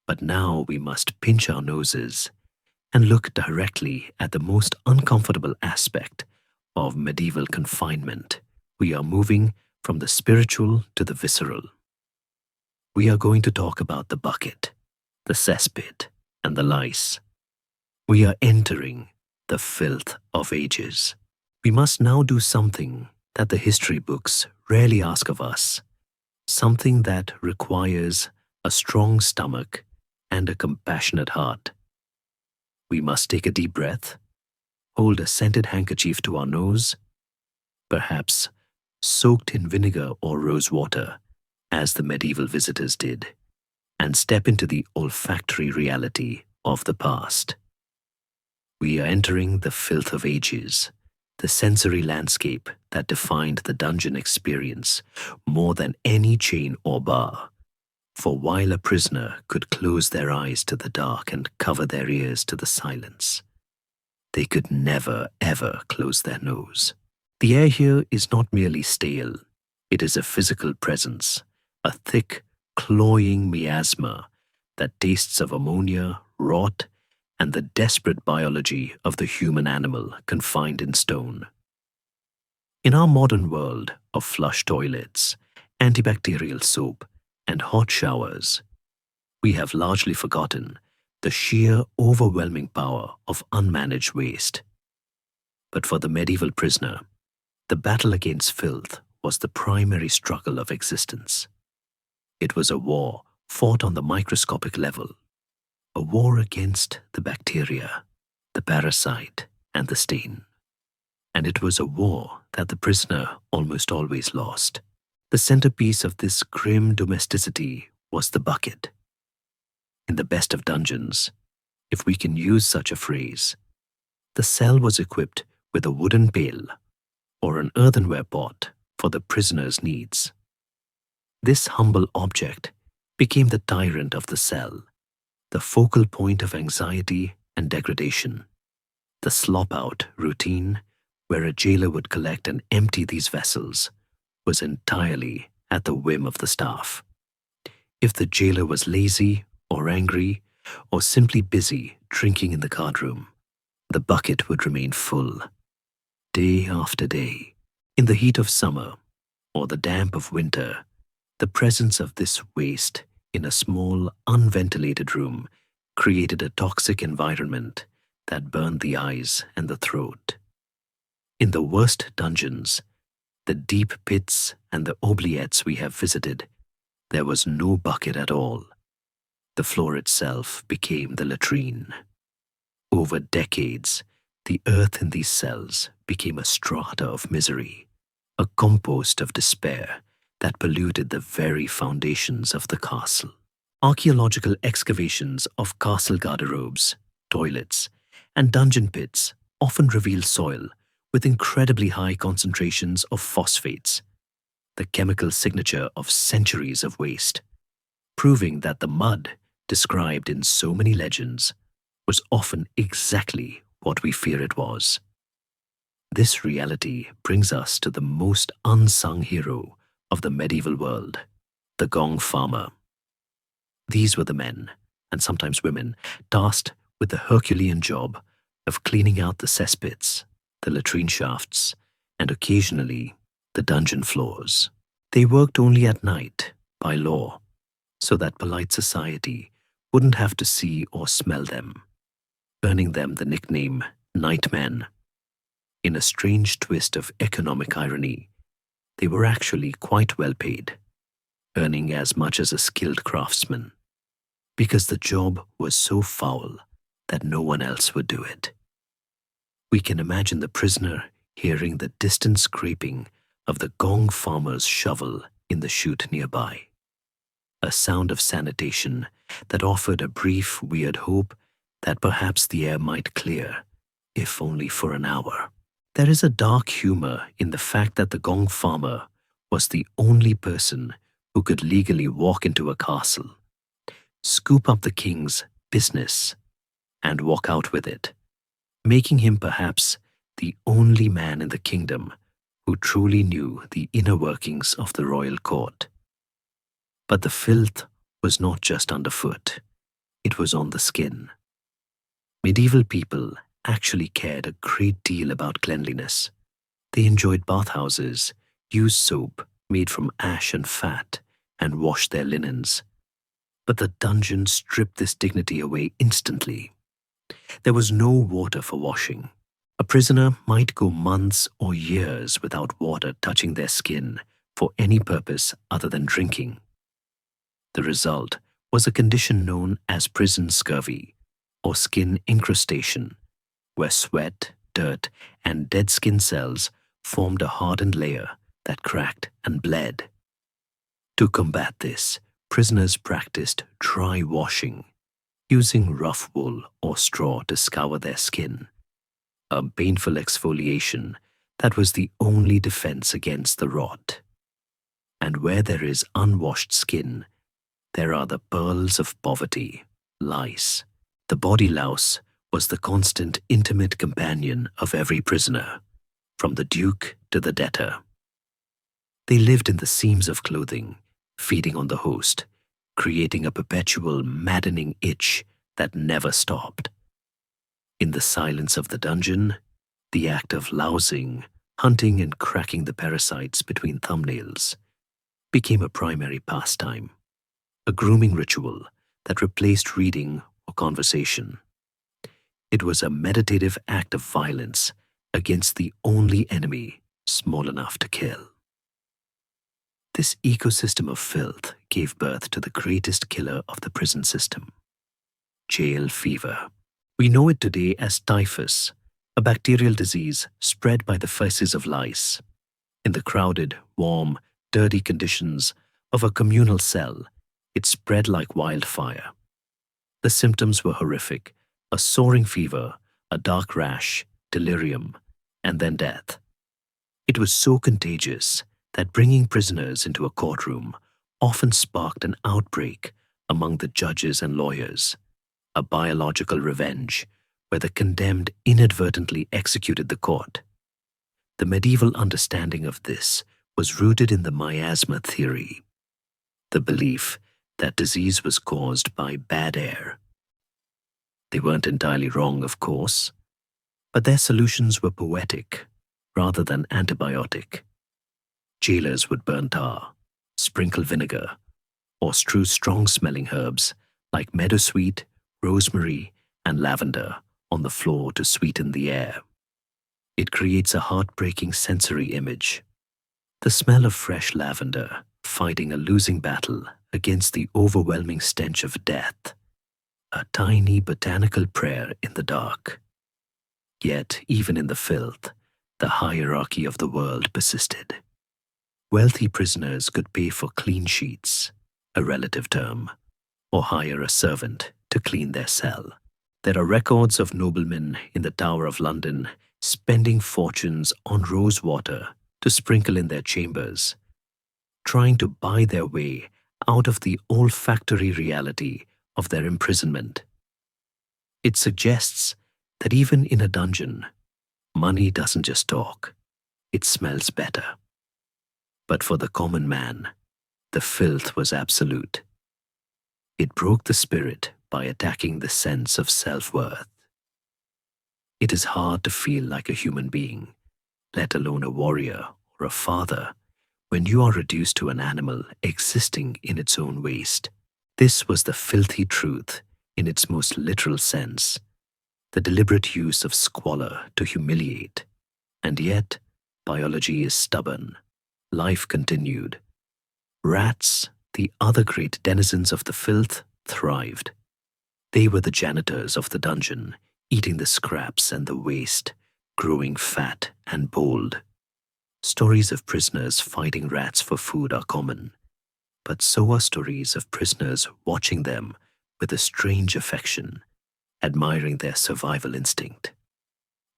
but now we must pinch our noses and look directly at the most uncomfortable aspect of medieval confinement. We are moving from the spiritual to the visceral. We are going to talk about the bucket, the cesspit, and the lice. We are entering the filth of ages. We must now do something that the history books rarely ask of us, something that requires a strong stomach and a compassionate heart. We must take a deep breath, hold a scented handkerchief to our nose, perhaps soaked in vinegar or rose water, as the medieval visitors did, and step into the olfactory reality of the past. We are entering the filth of ages, the sensory landscape that defined the dungeon experience more than any chain or bar. For while a prisoner could close their eyes to the dark and cover their ears to the silence, they could never, ever close their nose. The air here is not merely stale, it is a physical presence, a thick, cloying miasma that tastes of ammonia, rot, and the desperate biology of the human animal confined in stone. In our modern world of flush toilets, antibacterial soap, and hot showers, we have largely forgotten the sheer overwhelming power of unmanaged waste. But for the medieval prisoner, the battle against filth was the primary struggle of existence. It was a war fought on the microscopic level, a war against the bacteria, the parasite, and the stain. And it was a war that the prisoner almost always lost. The centerpiece of this grim domesticity was the bucket. In the best of dungeons, if we can use such a phrase, the cell was equipped with a wooden pail or an earthenware pot for the prisoner's needs. This humble object became the tyrant of the cell, the focal point of anxiety and degradation. The slop-out routine, where a jailer would collect and empty these vessels, was entirely at the whim of the staff. If the jailer was lazy or angry or simply busy drinking in the guardroom, the bucket would remain full. Day after day, in the heat of summer or the damp of winter, the presence of this waste in a small, unventilated room created a toxic environment that burned the eyes and the throat. In the worst dungeons, The deep pits and the oubliettes we have visited, there was no bucket at all. The floor itself became the latrine. Over decades, the earth in these cells became a strata of misery, a compost of despair that polluted the very foundations of the castle. Archaeological excavations of castle garderobes, toilets, and dungeon pits often reveal soil with incredibly high concentrations of phosphates, the chemical signature of centuries of waste, proving that the mud described in so many legends was often exactly what we fear it was. This reality brings us to the most unsung hero of the medieval world, the gong farmer. These were the men, and sometimes women, tasked with the Herculean job of cleaning out the cesspits, the latrine shafts, and occasionally the dungeon floors. They worked only at night, by law, so that polite society wouldn't have to see or smell them, earning them the nickname Nightmen. In a strange twist of economic irony, they were actually quite well paid, earning as much as a skilled craftsman, because the job was so foul that no one else would do it. We can imagine the prisoner hearing the distant scraping of the gong farmer's shovel in the chute nearby, a sound of sanitation that offered a brief, weird hope that perhaps the air might clear, if only for an hour. There is a dark humor in the fact that the gong farmer was the only person who could legally walk into a castle, scoop up the king's business, and walk out with it, making him perhaps the only man in the kingdom who truly knew the inner workings of the royal court. But the filth was not just underfoot, it was on the skin. Medieval people actually cared a great deal about cleanliness. They enjoyed bathhouses, used soap made from ash and fat, and washed their linens. But the dungeon stripped this dignity away instantly. There was no water for washing. A prisoner might go months or years without water touching their skin for any purpose other than drinking. The result was a condition known as prison scurvy, or skin incrustation, where sweat, dirt, and dead skin cells formed a hardened layer that cracked and bled. To combat this, prisoners practiced dry washing, using rough wool or straw to scour their skin, a painful exfoliation that was the only defense against the rot. And where there is unwashed skin, there are the pearls of poverty, lice. The body louse was the constant intimate companion of every prisoner, from the duke to the debtor. They lived in the seams of clothing, feeding on the host, creating a perpetual maddening itch that never stopped. In the silence of the dungeon, the act of lousing, hunting and cracking the parasites between thumbnails became a primary pastime, a grooming ritual that replaced reading or conversation. It was a meditative act of violence against the only enemy small enough to kill. This ecosystem of filth gave birth to the greatest killer of the prison system, jail fever. We know it today as typhus, a bacterial disease spread by the feces of lice. In the crowded, warm, dirty conditions of a communal cell, it spread like wildfire. The symptoms were horrific: a soaring fever, a dark rash, delirium, and then death. It was so contagious that bringing prisoners into a courtroom often sparked an outbreak among the judges and lawyers, a biological revenge where the condemned inadvertently executed the court. The medieval understanding of this was rooted in the miasma theory, the belief that disease was caused by bad air. They weren't entirely wrong, of course, but their solutions were poetic rather than antibiotic. Jailers would burn tar, sprinkle vinegar, or strew strong-smelling herbs like meadowsweet, rosemary, and lavender on the floor to sweeten the air. It creates a heartbreaking sensory image. The smell of fresh lavender fighting a losing battle against the overwhelming stench of death. A tiny botanical prayer in the dark. Yet, even in the filth, the hierarchy of the world persisted. Wealthy prisoners could pay for clean sheets, a relative term, or hire a servant to clean their cell. There are records of noblemen in the Tower of London spending fortunes on rose water to sprinkle in their chambers, trying to buy their way out of the olfactory reality of their imprisonment. It suggests that even in a dungeon, money doesn't just talk, it smells better. But for the common man, the filth was absolute. It broke the spirit by attacking the sense of self-worth. It is hard to feel like a human being, let alone a warrior or a father, when you are reduced to an animal existing in its own waste. This was the filthy truth in its most literal sense, the deliberate use of squalor to humiliate. And yet, biology is stubborn. Life continued. Rats, the other great denizens of the filth, thrived. They were the janitors of the dungeon, eating the scraps and the waste, growing fat and bold. Stories of prisoners fighting rats for food are common, but so are stories of prisoners watching them with a strange affection, admiring their survival instinct.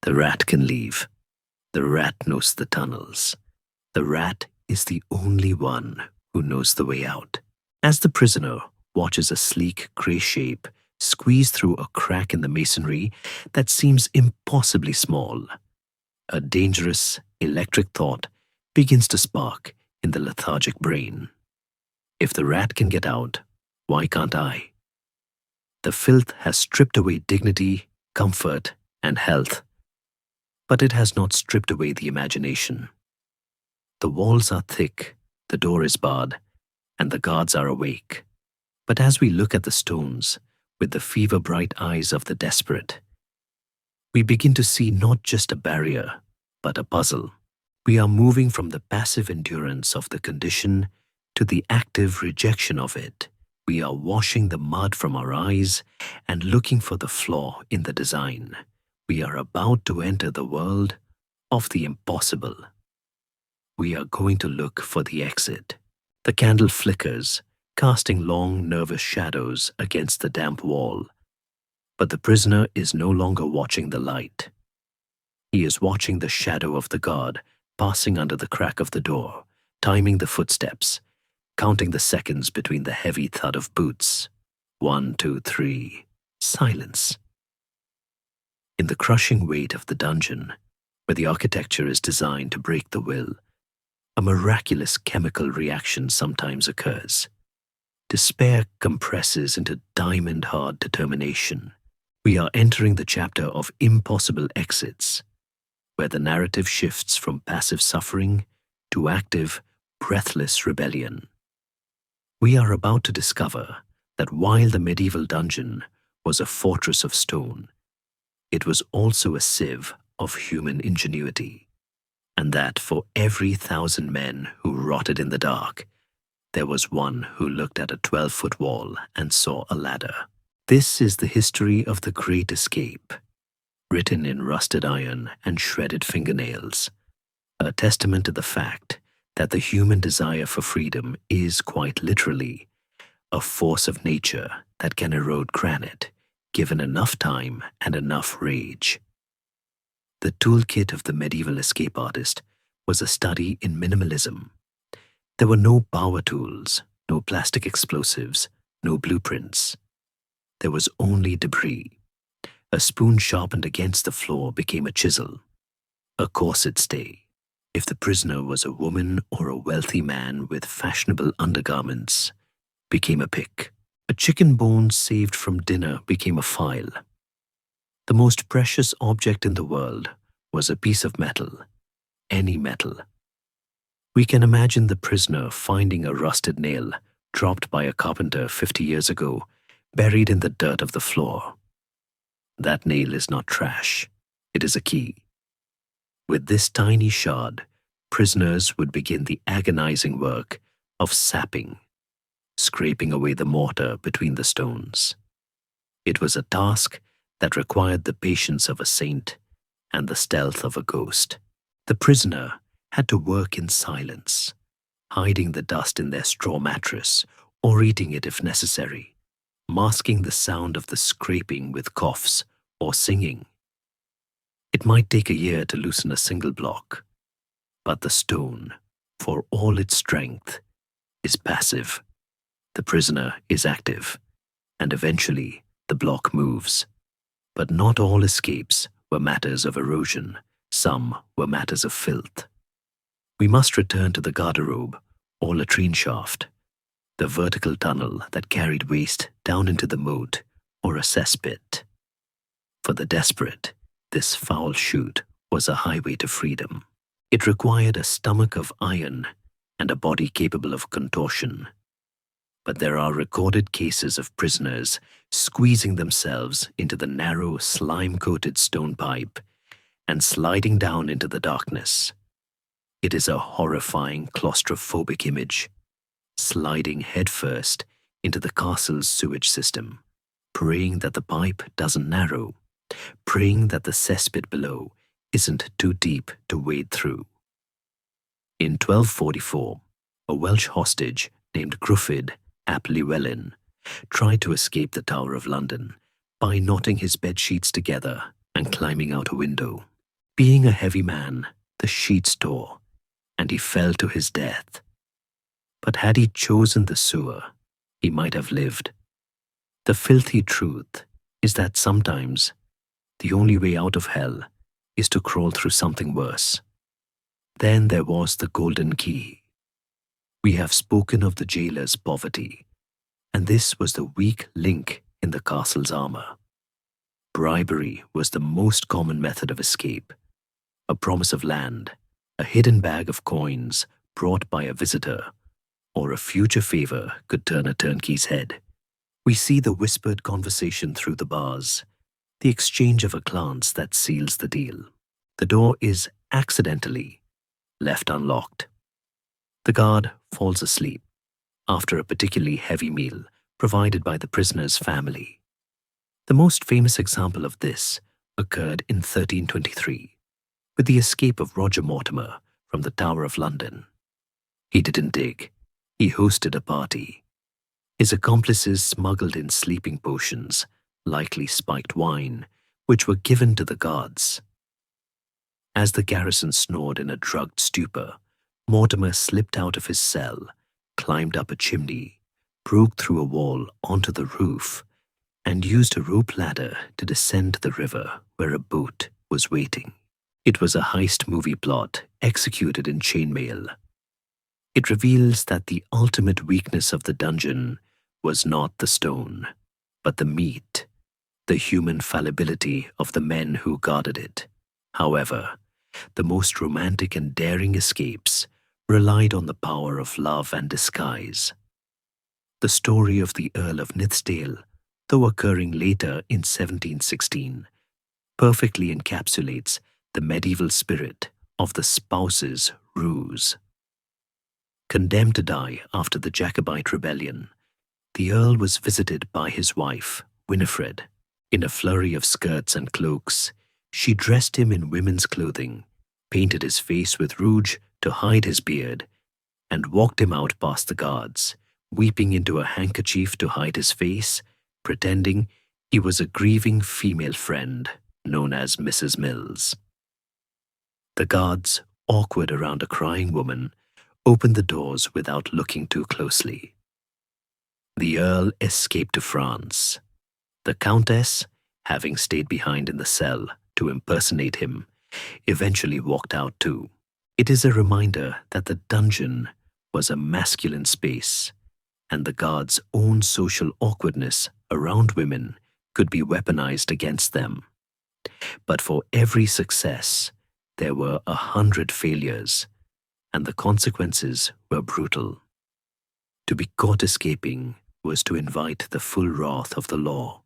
The rat can leave. The rat knows the tunnels. The rat is the only one who knows the way out. As the prisoner watches a sleek grey shape squeeze through a crack in the masonry that seems impossibly small, a dangerous, electric thought begins to spark in the lethargic brain. If the rat can get out, why can't I? The filth has stripped away dignity, comfort, and health, but it has not stripped away the imagination. The walls are thick, the door is barred, and the guards are awake. But as we look at the stones with the fever-bright eyes of the desperate, we begin to see not just a barrier, but a puzzle. We are moving from the passive endurance of the condition to the active rejection of it. We are washing the mud from our eyes and looking for the flaw in the design. We are about to enter the world of the impossible. We are going to look for the exit. The candle flickers, casting long, nervous shadows against the damp wall. But the prisoner is no longer watching the light. He is watching the shadow of the guard passing under the crack of the door, timing the footsteps, counting the seconds between the heavy thud of boots. 1, 2, 3. Silence. In the crushing weight of the dungeon, where the architecture is designed to break the will, a miraculous chemical reaction sometimes occurs. Despair compresses into diamond-hard determination. We are entering the chapter of impossible exits, where the narrative shifts from passive suffering to active, breathless rebellion. We are about to discover that while the medieval dungeon was a fortress of stone, it was also a sieve of human ingenuity, and that for every 1,000 men who rotted in the dark, there was one who looked at a 12-foot wall and saw a ladder. This is the history of the Great Escape, written in rusted iron and shredded fingernails, a testament to the fact that the human desire for freedom is quite literally a force of nature that can erode granite, given enough time and enough rage. The toolkit of the medieval escape artist was a study in minimalism. There were no power tools, no plastic explosives, no blueprints. There was only debris. A spoon sharpened against the floor became a chisel. A corset stay, if the prisoner was a woman or a wealthy man with fashionable undergarments, became a pick. A chicken bone saved from dinner became a file. The most precious object in the world was a piece of metal, any metal. We can imagine the prisoner finding a rusted nail dropped by a carpenter 50 years ago, buried in the dirt of the floor. That nail is not trash, it is a key. With this tiny shard, prisoners would begin the agonizing work of sapping, scraping away the mortar between the stones. It was a task that required the patience of a saint and the stealth of a ghost. The prisoner had to work in silence, hiding the dust in their straw mattress or eating it if necessary, masking the sound of the scraping with coughs or singing. It might take a year to loosen a single block, but the stone, for all its strength, is passive. The prisoner is active, and eventually the block moves. But not all escapes were matters of erosion. Some were matters of filth. We must return to the garderobe or latrine shaft, the vertical tunnel that carried waste down into the moat or a cesspit. For the desperate, this foul chute was a highway to freedom. It required a stomach of iron and a body capable of contortion. But there are recorded cases of prisoners squeezing themselves into the narrow, slime-coated stone pipe and sliding down into the darkness. It is a horrifying claustrophobic image, sliding headfirst into the castle's sewage system, praying that the pipe doesn't narrow, praying that the cesspit below isn't too deep to wade through. In 1244, a Welsh hostage named Gruffydd ap Llywelyn tried to escape the Tower of London by knotting his bed sheets together and climbing out a window. Being a heavy man, the sheets tore, and he fell to his death. But had he chosen the sewer, he might have lived. The filthy truth is that sometimes the only way out of hell is to crawl through something worse. Then there was the golden key. We have spoken of the jailer's poverty, and this was the weak link in the castle's armor. Bribery was the most common method of escape. A promise of land, a hidden bag of coins brought by a visitor, or a future favor could turn a turnkey's head. We see the whispered conversation through the bars, the exchange of a glance that seals the deal. The door is accidentally left unlocked. The guard falls asleep after a particularly heavy meal provided by the prisoner's family. The most famous example of this occurred in 1323 with the escape of Roger Mortimer from the Tower of London. He didn't dig, he hosted a party. His accomplices smuggled in sleeping potions, likely spiked wine, which were given to the guards. As the garrison snored in a drugged stupor, Mortimer slipped out of his cell, climbed up a chimney, broke through a wall onto the roof, and used a rope ladder to descend to the river where a boat was waiting. It was a heist movie plot executed in chainmail. It reveals that the ultimate weakness of the dungeon was not the stone, but the meat, the human fallibility of the men who guarded it. However, the most romantic and daring escapes relied on the power of love and disguise. The story of the Earl of Nithsdale, though occurring later in 1716, perfectly encapsulates the medieval spirit of the spouse's ruse. Condemned to die after the Jacobite rebellion, the Earl was visited by his wife, Winifred. In a flurry of skirts and cloaks, she dressed him in women's clothing, painted his face with rouge to hide his beard, and walked him out past the guards, weeping into a handkerchief to hide his face, pretending he was a grieving female friend known as Mrs. Mills. The guards, awkward around a crying woman, opened the doors without looking too closely. The Earl escaped to France. The Countess, having stayed behind in the cell to impersonate him, eventually walked out too. It is a reminder that the dungeon was a masculine space, and the guards' own social awkwardness around women could be weaponized against them. But for every success, there were 100 failures, and the consequences were brutal. To be caught escaping was to invite the full wrath of the law.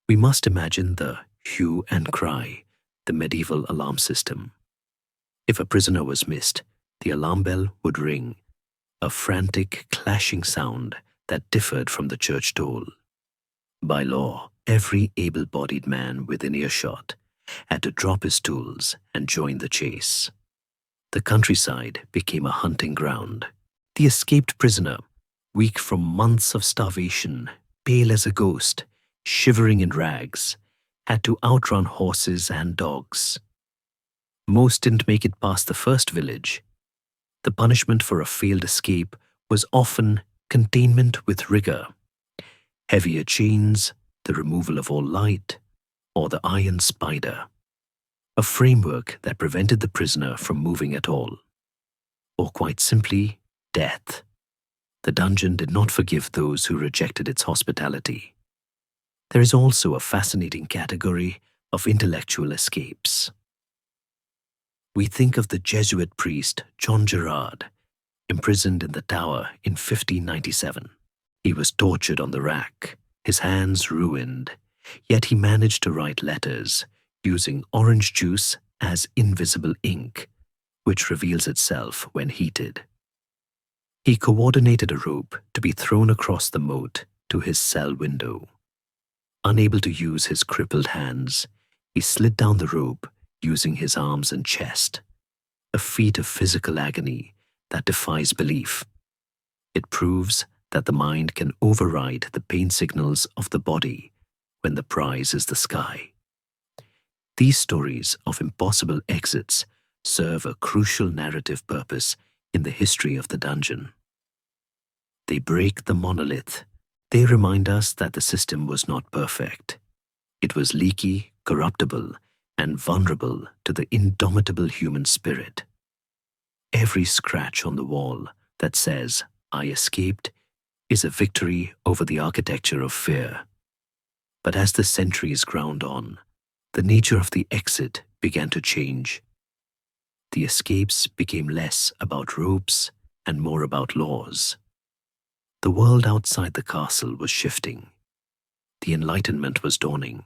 We must imagine the hue and cry, the medieval alarm system. If a prisoner was missed, The alarm bell would ring, a frantic, clashing sound that differed from the church toll. By law, every able-bodied man within earshot had to drop his tools and join the chase. The countryside became a hunting ground. The escaped prisoner, weak from months of starvation, pale as a ghost, shivering in rags, had to outrun horses and dogs. Most didn't make it past the first village. The punishment for a failed escape was often containment with rigor, heavier chains, the removal of all light, or the iron spider, a framework that prevented the prisoner from moving at all. Or quite simply, death. The dungeon did not forgive those who rejected its hospitality. There is also a fascinating category of intellectual escapes. We think of the Jesuit priest John Gerard, imprisoned in the Tower in 1597. He was tortured on the rack, his hands ruined, yet he managed to write letters using orange juice as invisible ink, which reveals itself when heated. He coordinated a rope to be thrown across the moat to his cell window. Unable to use his crippled hands, he slid down the rope using his arms and chest, a feat of physical agony that defies belief. It proves that the mind can override the pain signals of the body when the prize is the sky. These stories of impossible exits serve a crucial narrative purpose in the history of the dungeon. They break the monolith. They remind us that the system was not perfect. It was leaky, corruptible, and vulnerable to the indomitable human spirit. Every scratch on the wall that says, "I escaped," is a victory over the architecture of fear. But as the centuries ground on, the nature of the exit began to change. The escapes became less about ropes and more about laws. The world outside the castle was shifting. The Enlightenment was dawning,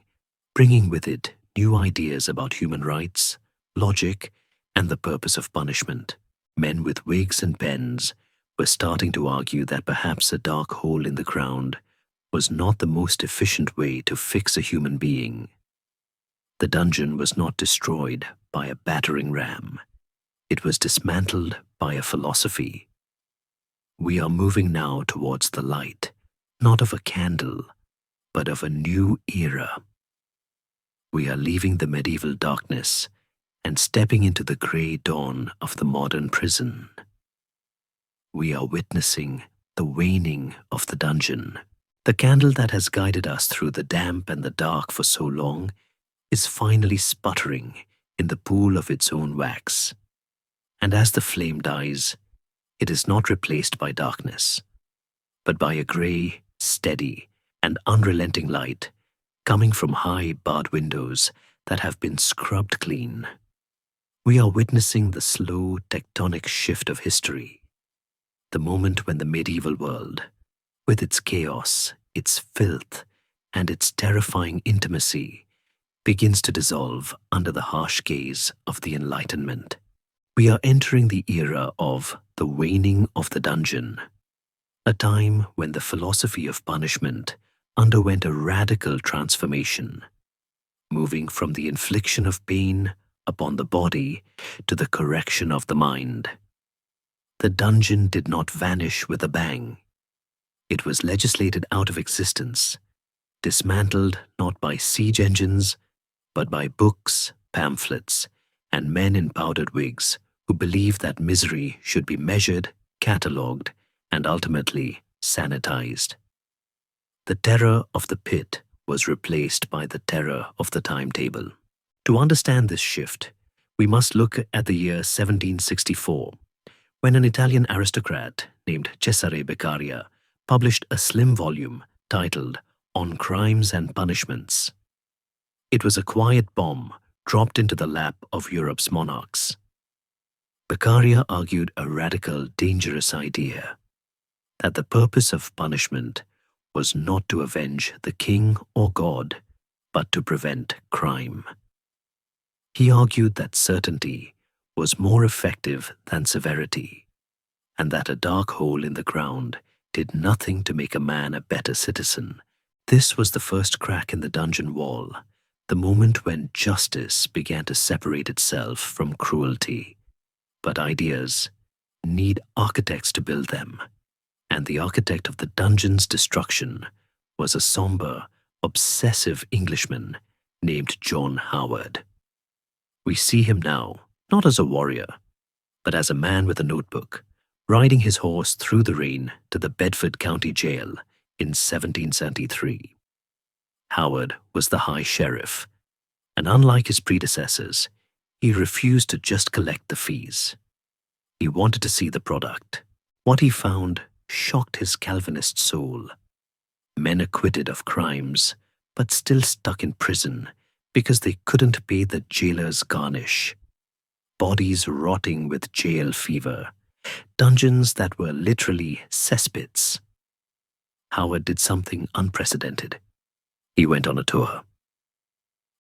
bringing with it new ideas about human rights, logic, and the purpose of punishment. Men with wigs and pens were starting to argue that perhaps a dark hole in the ground was not the most efficient way to fix a human being. The dungeon was not destroyed by a battering ram. It was dismantled by a philosophy. We are moving now towards the light, not of a candle, but of a new era. We are leaving the medieval darkness and stepping into the grey dawn of the modern prison. We are witnessing the waning of the dungeon. The candle that has guided us through the damp and the dark for so long is finally sputtering in the pool of its own wax. And as the flame dies, it is not replaced by darkness, but by a grey, steady, and unrelenting light coming from high barred windows that have been scrubbed clean. We are witnessing the slow tectonic shift of history, the moment when the medieval world, with its chaos, its filth, and its terrifying intimacy, begins to dissolve under the harsh gaze of the Enlightenment. We are entering the era of the waning of the dungeon, a time when the philosophy of punishment underwent a radical transformation, moving from the infliction of pain upon the body to the correction of the mind. The dungeon did not vanish with a bang. It was legislated out of existence, dismantled not by siege engines, but by books, pamphlets, and men in powdered wigs who believed that misery should be measured, catalogued, and ultimately sanitized. The terror of the pit was replaced by the terror of the timetable. To understand this shift, we must look at the year 1764, when an Italian aristocrat named Cesare Beccaria published a slim volume titled On Crimes and Punishments. It was a quiet bomb dropped into the lap of Europe's monarchs. Beccaria argued a radical, dangerous idea, that the purpose of punishment was not to avenge the king or God, but to prevent crime. He argued that certainty was more effective than severity, and that a dark hole in the ground did nothing to make a man a better citizen. This was the first crack in the dungeon wall, the moment when justice began to separate itself from cruelty. But ideas need architects to build them, and the architect of the dungeon's destruction was a somber, obsessive Englishman named John Howard. We see him now, not as a warrior, but as a man with a notebook, riding his horse through the rain to the Bedford County Jail in 1773. Howard was the High Sheriff, and unlike his predecessors, he refused to just collect the fees. He wanted to see the product. What he found shocked his Calvinist soul. Men acquitted of crimes, but still stuck in prison because they couldn't pay the jailer's garnish. Bodies rotting with jail fever. Dungeons that were literally cesspits. Howard did something unprecedented. He went on a tour.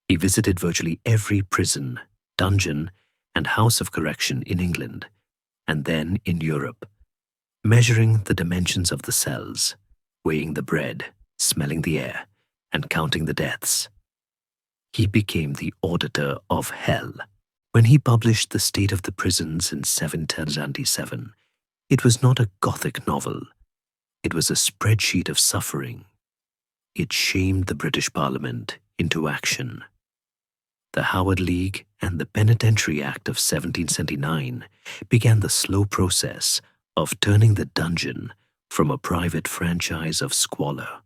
He visited virtually every prison, dungeon, and house of correction in England, and then in Europe, measuring the dimensions of the cells, weighing the bread, smelling the air, and counting the deaths. He became the auditor of hell. When he published The State of the Prisons in 1797, it was not a Gothic novel. It was a spreadsheet of suffering. It shamed the British Parliament into action. The Howard League and the Penitentiary Act of 1779 began the slow process of turning the dungeon from a private franchise of squalor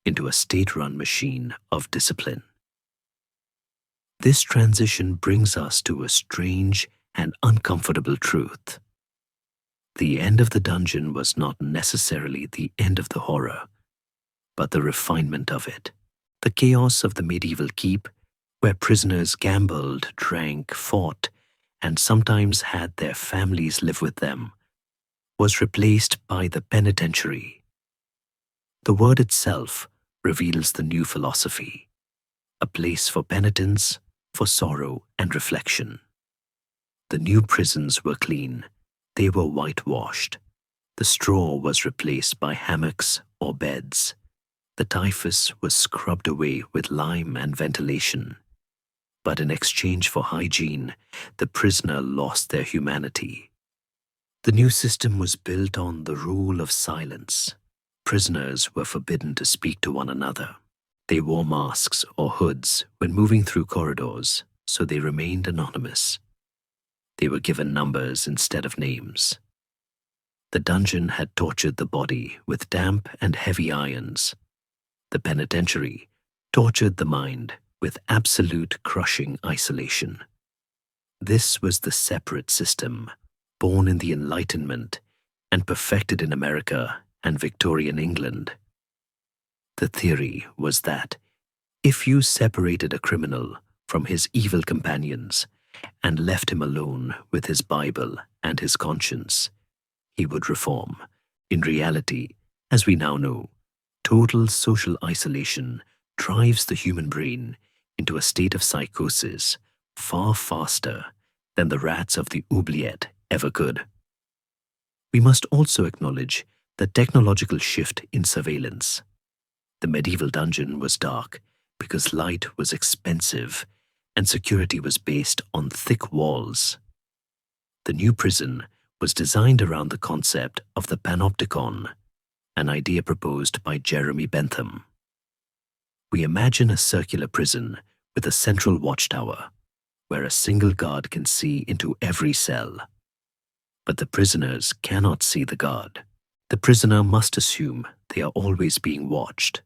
into a state-run machine of discipline. This transition brings us to a strange and uncomfortable truth. The end of the dungeon was not necessarily the end of the horror, but the refinement of it. The chaos of the medieval keep, where prisoners gambled, drank, fought, and sometimes had their families live with them, was replaced by the penitentiary. The word itself reveals the new philosophy, a place for penitence, for sorrow and reflection. The new prisons were clean. They were whitewashed. The straw was replaced by hammocks or beds. The typhus was scrubbed away with lime and ventilation. But in exchange for hygiene, the prisoner lost their humanity. The new system was built on the rule of silence. Prisoners were forbidden to speak to one another. They wore masks or hoods when moving through corridors, so they remained anonymous. They were given numbers instead of names. The dungeon had tortured the body with damp and heavy irons. The penitentiary tortured the mind with absolute crushing isolation. This was the separate system, born in the Enlightenment and perfected in America and Victorian England. The theory was that if you separated a criminal from his evil companions and left him alone with his Bible and his conscience, he would reform. In reality, as we now know, total social isolation drives the human brain into a state of psychosis far faster than the rats of the oubliette ever could. We must also acknowledge the technological shift in surveillance. The medieval dungeon was dark because light was expensive and security was based on thick walls. The new prison was designed around the concept of the panopticon, an idea proposed by Jeremy Bentham. We imagine a circular prison with a central watchtower, where a single guard can see into every cell. But the prisoners cannot see the guard. The prisoner must assume they are always being watched.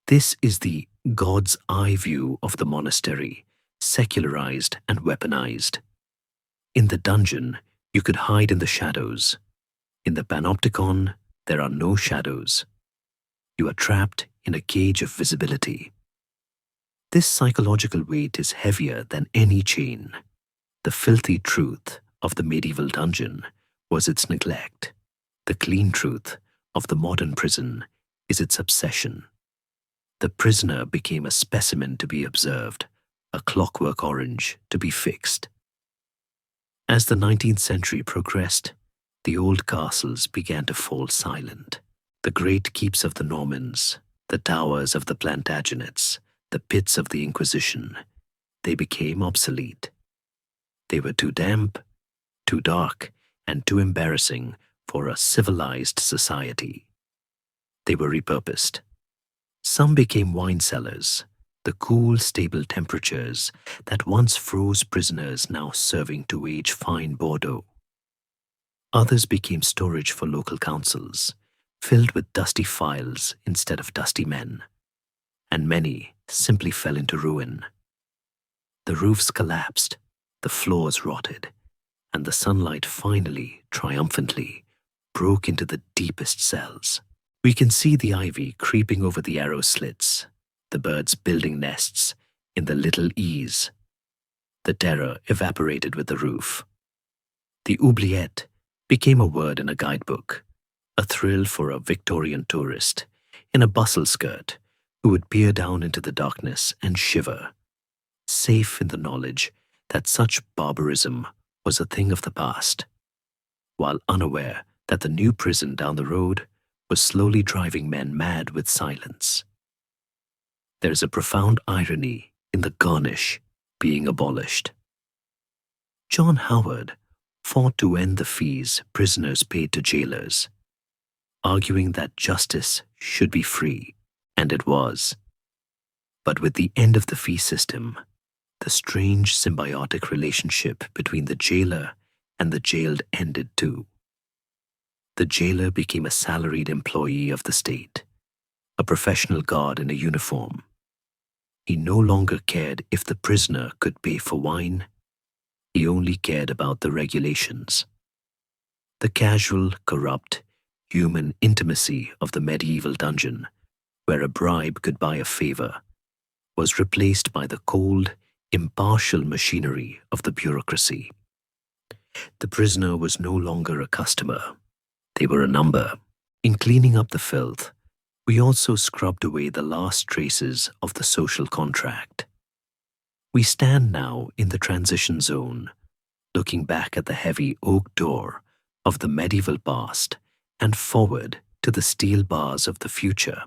This is the God's eye view of the monastery, secularized and weaponized. In the dungeon, you could hide in the shadows. In the panopticon, there are no shadows. You are trapped in a cage of visibility. This psychological weight is heavier than any chain. The filthy truth of the medieval dungeon was its neglect. The clean truth of the modern prison is its obsession. The prisoner became a specimen to be observed, a clockwork orange to be fixed. As the 19th century progressed, the old castles began to fall silent. The great keeps of the Normans, the towers of the Plantagenets, the pits of the Inquisition, they became obsolete. They were too damp, too dark, and too embarrassing for a civilized society. They were repurposed. Some became wine cellars, the cool, stable temperatures that once froze prisoners now serving to age fine Bordeaux. Others became storage for local councils, filled with dusty files instead of dusty men. And many simply fell into ruin. The roofs collapsed, the floors rotted, and the sunlight finally, triumphantly, broke into the deepest cells. We can see the ivy creeping over the arrow slits, the birds building nests in the little eaves. The terror evaporated with the roof. The oubliette became a word in a guidebook, a thrill for a Victorian tourist in a bustle skirt who would peer down into the darkness and shiver, safe in the knowledge that such barbarism was a thing of the past, while unaware that the new prison down the road was slowly driving men mad with silence. There is a profound irony in the garnish being abolished. John Howard fought to end the fees prisoners paid to jailers, arguing that justice should be free, and it was. But with the end of the fee system, the strange symbiotic relationship between the jailer and the jailed ended too. The jailer became a salaried employee of the state, a professional guard in a uniform. He no longer cared if the prisoner could pay for wine. He only cared about the regulations. The casual, corrupt, human intimacy of the medieval dungeon, where a bribe could buy a favor, was replaced by the cold, impartial machinery of the bureaucracy. The prisoner was no longer a customer. They were a number. In cleaning up the filth, we also scrubbed away the last traces of the social contract. We stand now in the transition zone, looking back at the heavy oak door of the medieval past and forward to the steel bars of the future.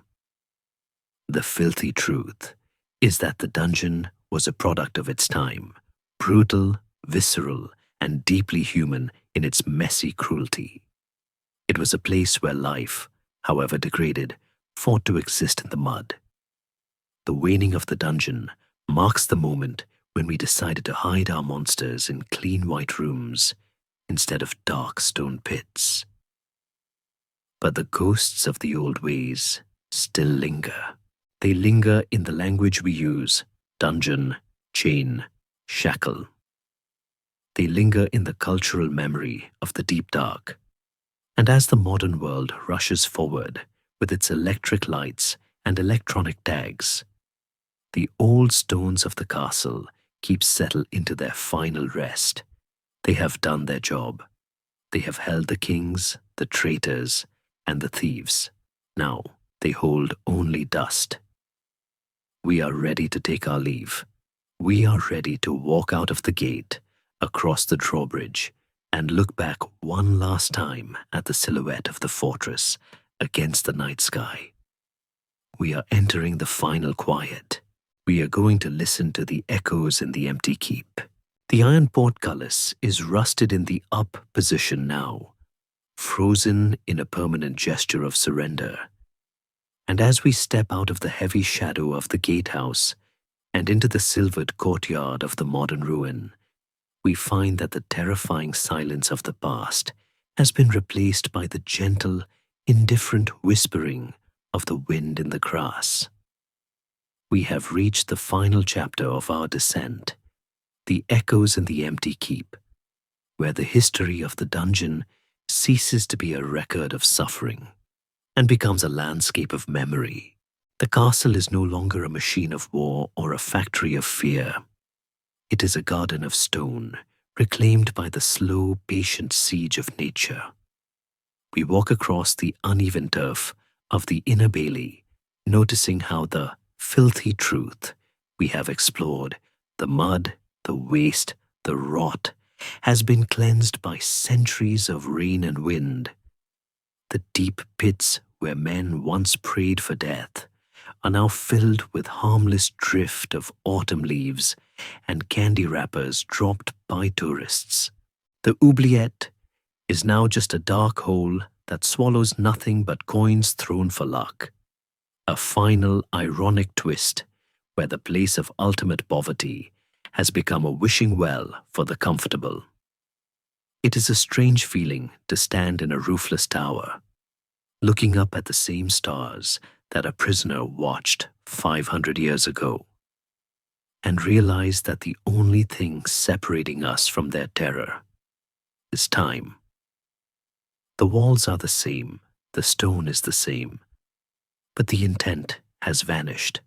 The filthy truth is that the dungeon was a product of its time, brutal, visceral, and deeply human in its messy cruelty. It was a place where life, however degraded, fought to exist in the mud. The waning of the dungeon marks the moment when we decided to hide our monsters in clean white rooms instead of dark stone pits. But the ghosts of the old ways still linger. They linger in the language we use: dungeon, chain, shackle. They linger in the cultural memory of the deep dark. And as the modern world rushes forward with its electric lights and electronic tags, the old stones of the castle keep settled into their final rest. They have done their job. They have held the kings, the traitors, and the thieves. Now they hold only dust. We are ready to take our leave. We are ready to walk out of the gate, across the drawbridge, and look back one last time at the silhouette of the fortress against the night sky. We are entering the final quiet. We are going to listen to the echoes in the empty keep. The iron portcullis is rusted in the up position now, frozen in a permanent gesture of surrender. And as we step out of the heavy shadow of the gatehouse and into the silvered courtyard of the modern ruin, we find that the terrifying silence of the past has been replaced by the gentle, indifferent whispering of the wind in the grass. We have reached the final chapter of our descent, the echoes in the empty keep, where the history of the dungeon ceases to be a record of suffering and becomes a landscape of memory. The castle is no longer a machine of war or a factory of fear. It is a garden of stone, reclaimed by the slow, patient siege of nature. We walk across the uneven turf of the inner bailey, noticing how the filthy truth we have explored, the mud, the waste, the rot, has been cleansed by centuries of rain and wind. The deep pits where men once prayed for death are now filled with harmless drift of autumn leaves and candy wrappers dropped by tourists. The oubliette is now just a dark hole that swallows nothing but coins thrown for luck. A final ironic twist where the place of ultimate poverty has become a wishing well for the comfortable. It is a strange feeling to stand in a roofless tower, looking up at the same stars that a prisoner watched 500 years ago, and realize that the only thing separating us from their terror is time. The walls are the same, the stone is the same, but the intent has vanished.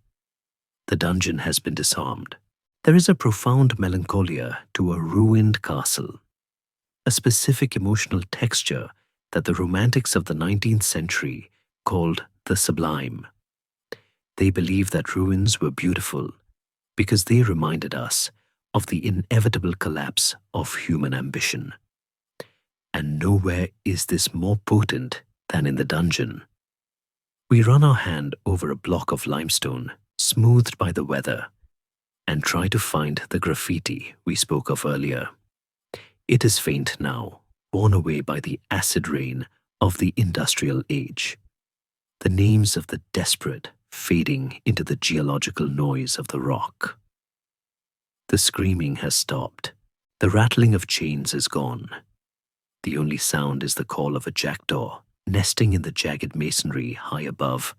The dungeon has been disarmed. There is a profound melancholia to a ruined castle, a specific emotional texture that the romantics of the 19th century called the sublime. They believed that ruins were beautiful because they reminded us of the inevitable collapse of human ambition. And nowhere is this more potent than in the dungeon. We run our hand over a block of limestone, smoothed by the weather, and try to find the graffiti we spoke of earlier. It is faint now, worn away by the acid rain of the industrial age. The names of the desperate fading into the geological noise of the rock. The screaming has stopped. The rattling of chains is gone. The only sound is the call of a jackdaw nesting in the jagged masonry high above,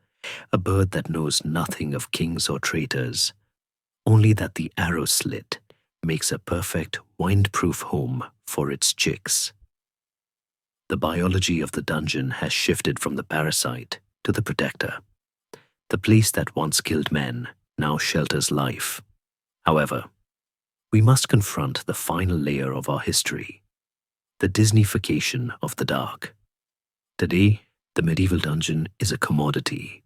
a bird that knows nothing of kings or traitors, only that the arrow slit makes a perfect wind-proof home for its chicks. The biology of the dungeon has shifted from the parasite to the protector. The place that once killed men now shelters life. However, we must confront the final layer of our history, the Disneyfication of the dark. Today, the medieval dungeon is a commodity.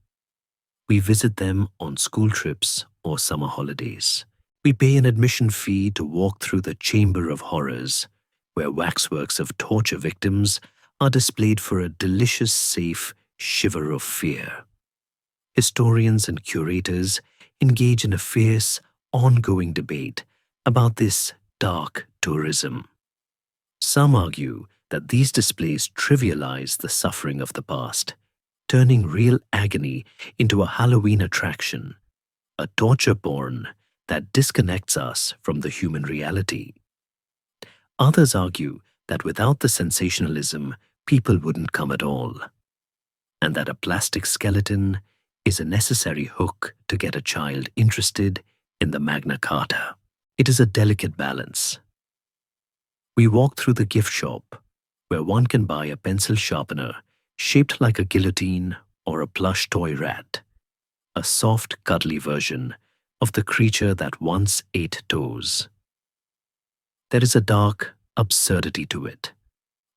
We visit them on school trips or summer holidays. We pay an admission fee to walk through the chamber of horrors, where waxworks of torture victims are displayed for a delicious, safe shiver of fear. Historians and curators engage in a fierce, ongoing debate about this dark tourism. Some argue that these displays trivialize the suffering of the past, turning real agony into a Halloween attraction, a torture porn that disconnects us from the human reality. Others argue that without the sensationalism, people wouldn't come at all, and that a plastic skeleton is a necessary hook to get a child interested in the Magna Carta. It is a delicate balance. We walk through the gift shop, where one can buy a pencil sharpener shaped like a guillotine or a plush toy rat, a soft, cuddly version of the creature that once ate toes. There is a dark absurdity to it,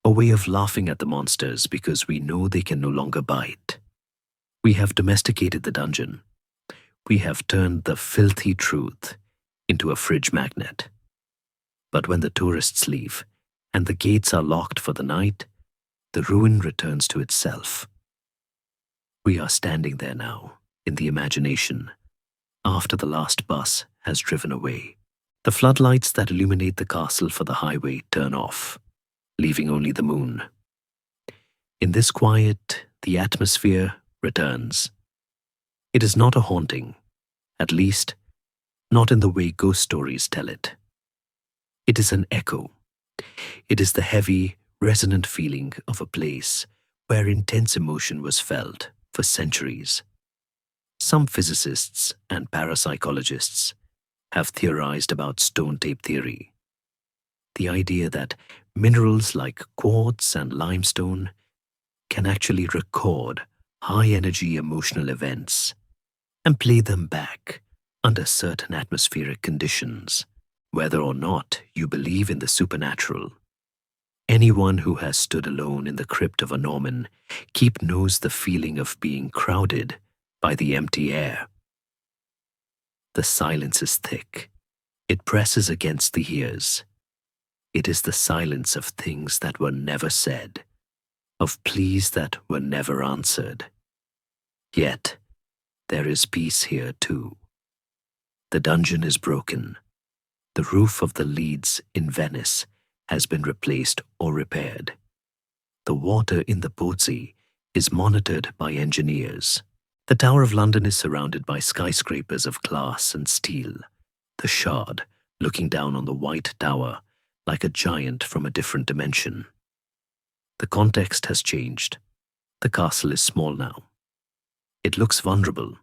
a way of laughing at the monsters because we know they can no longer bite. We have domesticated the dungeon. We have turned the filthy truth into a fridge magnet. But when the tourists leave and the gates are locked for the night, the ruin returns to itself. We are standing there now, in the imagination, after the last bus has driven away. The floodlights that illuminate the castle for the highway turn off, leaving only the moon. In this quiet, the atmosphere returns. It is not a haunting, at least, not in the way ghost stories tell it. It is an echo. It is the heavy, resonant feeling of a place where intense emotion was felt for centuries. Some physicists and parapsychologists have theorized about stone tape theory, the idea that minerals like quartz and limestone can actually record high-energy emotional events and play them back under certain atmospheric conditions. Whether or not you believe in the supernatural, anyone who has stood alone in the crypt of a Norman keep knows the feeling of being crowded by the empty air. The silence is thick. It presses against the ears. It is the silence of things that were never said, of pleas that were never answered. Yet, there is peace here too. The dungeon is broken. The roof of the leads in Venice has been replaced or repaired. The water in the Pozzi is monitored by engineers. The Tower of London is surrounded by skyscrapers of glass and steel, the Shard looking down on the White Tower like a giant from a different dimension. The context has changed. The castle is small now. It looks vulnerable,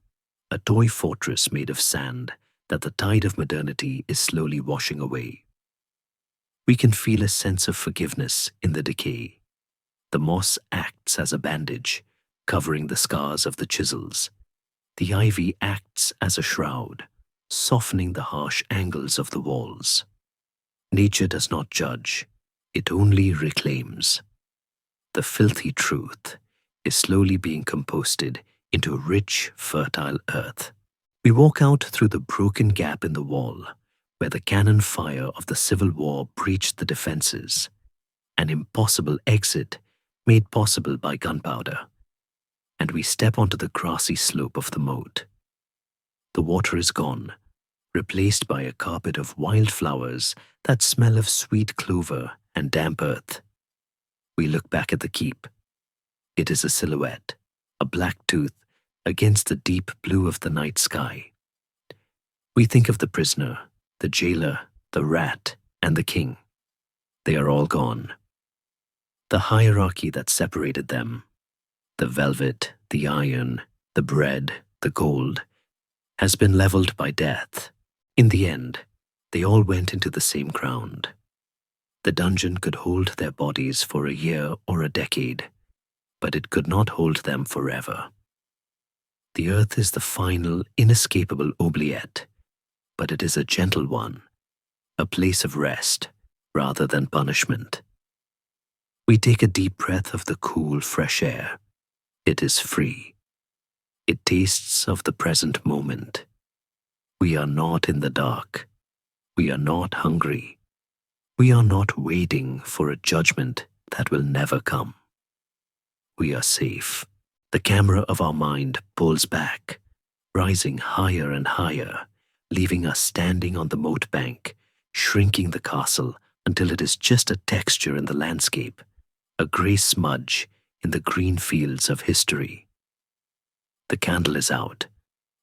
a toy fortress made of sand that the tide of modernity is slowly washing away. We can feel a sense of forgiveness in the decay. The moss acts as a bandage, covering the scars of the chisels. The ivy acts as a shroud, softening the harsh angles of the walls. Nature does not judge, it only reclaims. The filthy truth is slowly being composted into rich, fertile earth. We walk out through the broken gap in the wall, where the cannon fire of the Civil War breached the defenses, an impossible exit made possible by gunpowder, and we step onto the grassy slope of the moat. The water is gone, replaced by a carpet of wildflowers that smell of sweet clover and damp earth. We look back at the keep. It is a silhouette, a black tooth against the deep blue of the night sky. We think of the prisoner, the jailer, the rat, and the king. They are all gone. The hierarchy that separated them, the velvet, the iron, the bread, the gold, has been leveled by death. In the end, they all went into the same ground. The dungeon could hold their bodies for a year or a decade, but it could not hold them forever. The earth is the final, inescapable oubliette, but it is a gentle one, a place of rest rather than punishment. We take a deep breath of the cool, fresh air. It is free. It tastes of the present moment. We are not in the dark. We are not hungry. We are not waiting for a judgment that will never come. We are safe. The camera of our mind pulls back, rising higher and higher, leaving us standing on the moat bank, shrinking the castle until it is just a texture in the landscape, a grey smudge in the green fields of history. The candle is out.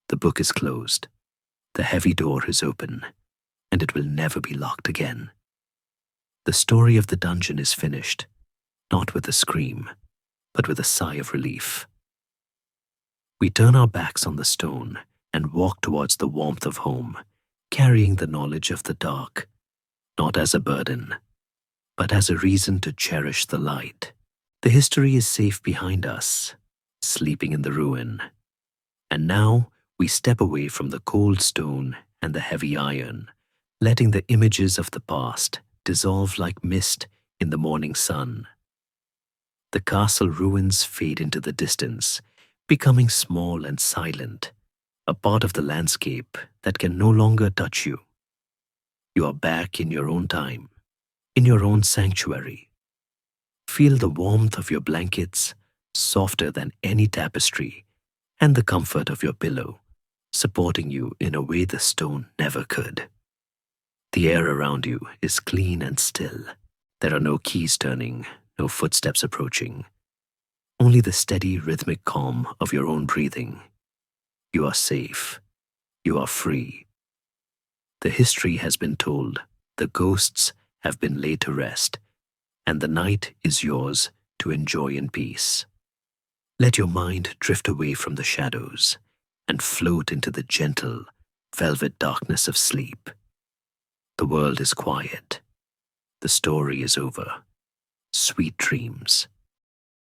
The book is closed. The heavy door is open, and it will never be locked again. The story of the dungeon is finished, not with a scream, but with a sigh of relief. We turn our backs on the stone and walk towards the warmth of home, carrying the knowledge of the dark, not as a burden, but as a reason to cherish the light. The history is safe behind us, sleeping in the ruin. And now we step away from the cold stone and the heavy iron, letting the images of the past dissolve like mist in the morning sun. The castle ruins fade into the distance, becoming small and silent, a part of the landscape that can no longer touch you. You are back in your own time, in your own sanctuary. Feel the warmth of your blankets, softer than any tapestry, and the comfort of your pillow, supporting you in a way the stone never could. The air around you is clean and still. There are no keys turning, no footsteps approaching. Only the steady rhythmic calm of your own breathing. You are safe. You are free. The history has been told, the ghosts have been laid to rest, and the night is yours to enjoy in peace. Let your mind drift away from the shadows and float into the gentle, velvet darkness of sleep. The world is quiet. The story is over. Sweet dreams.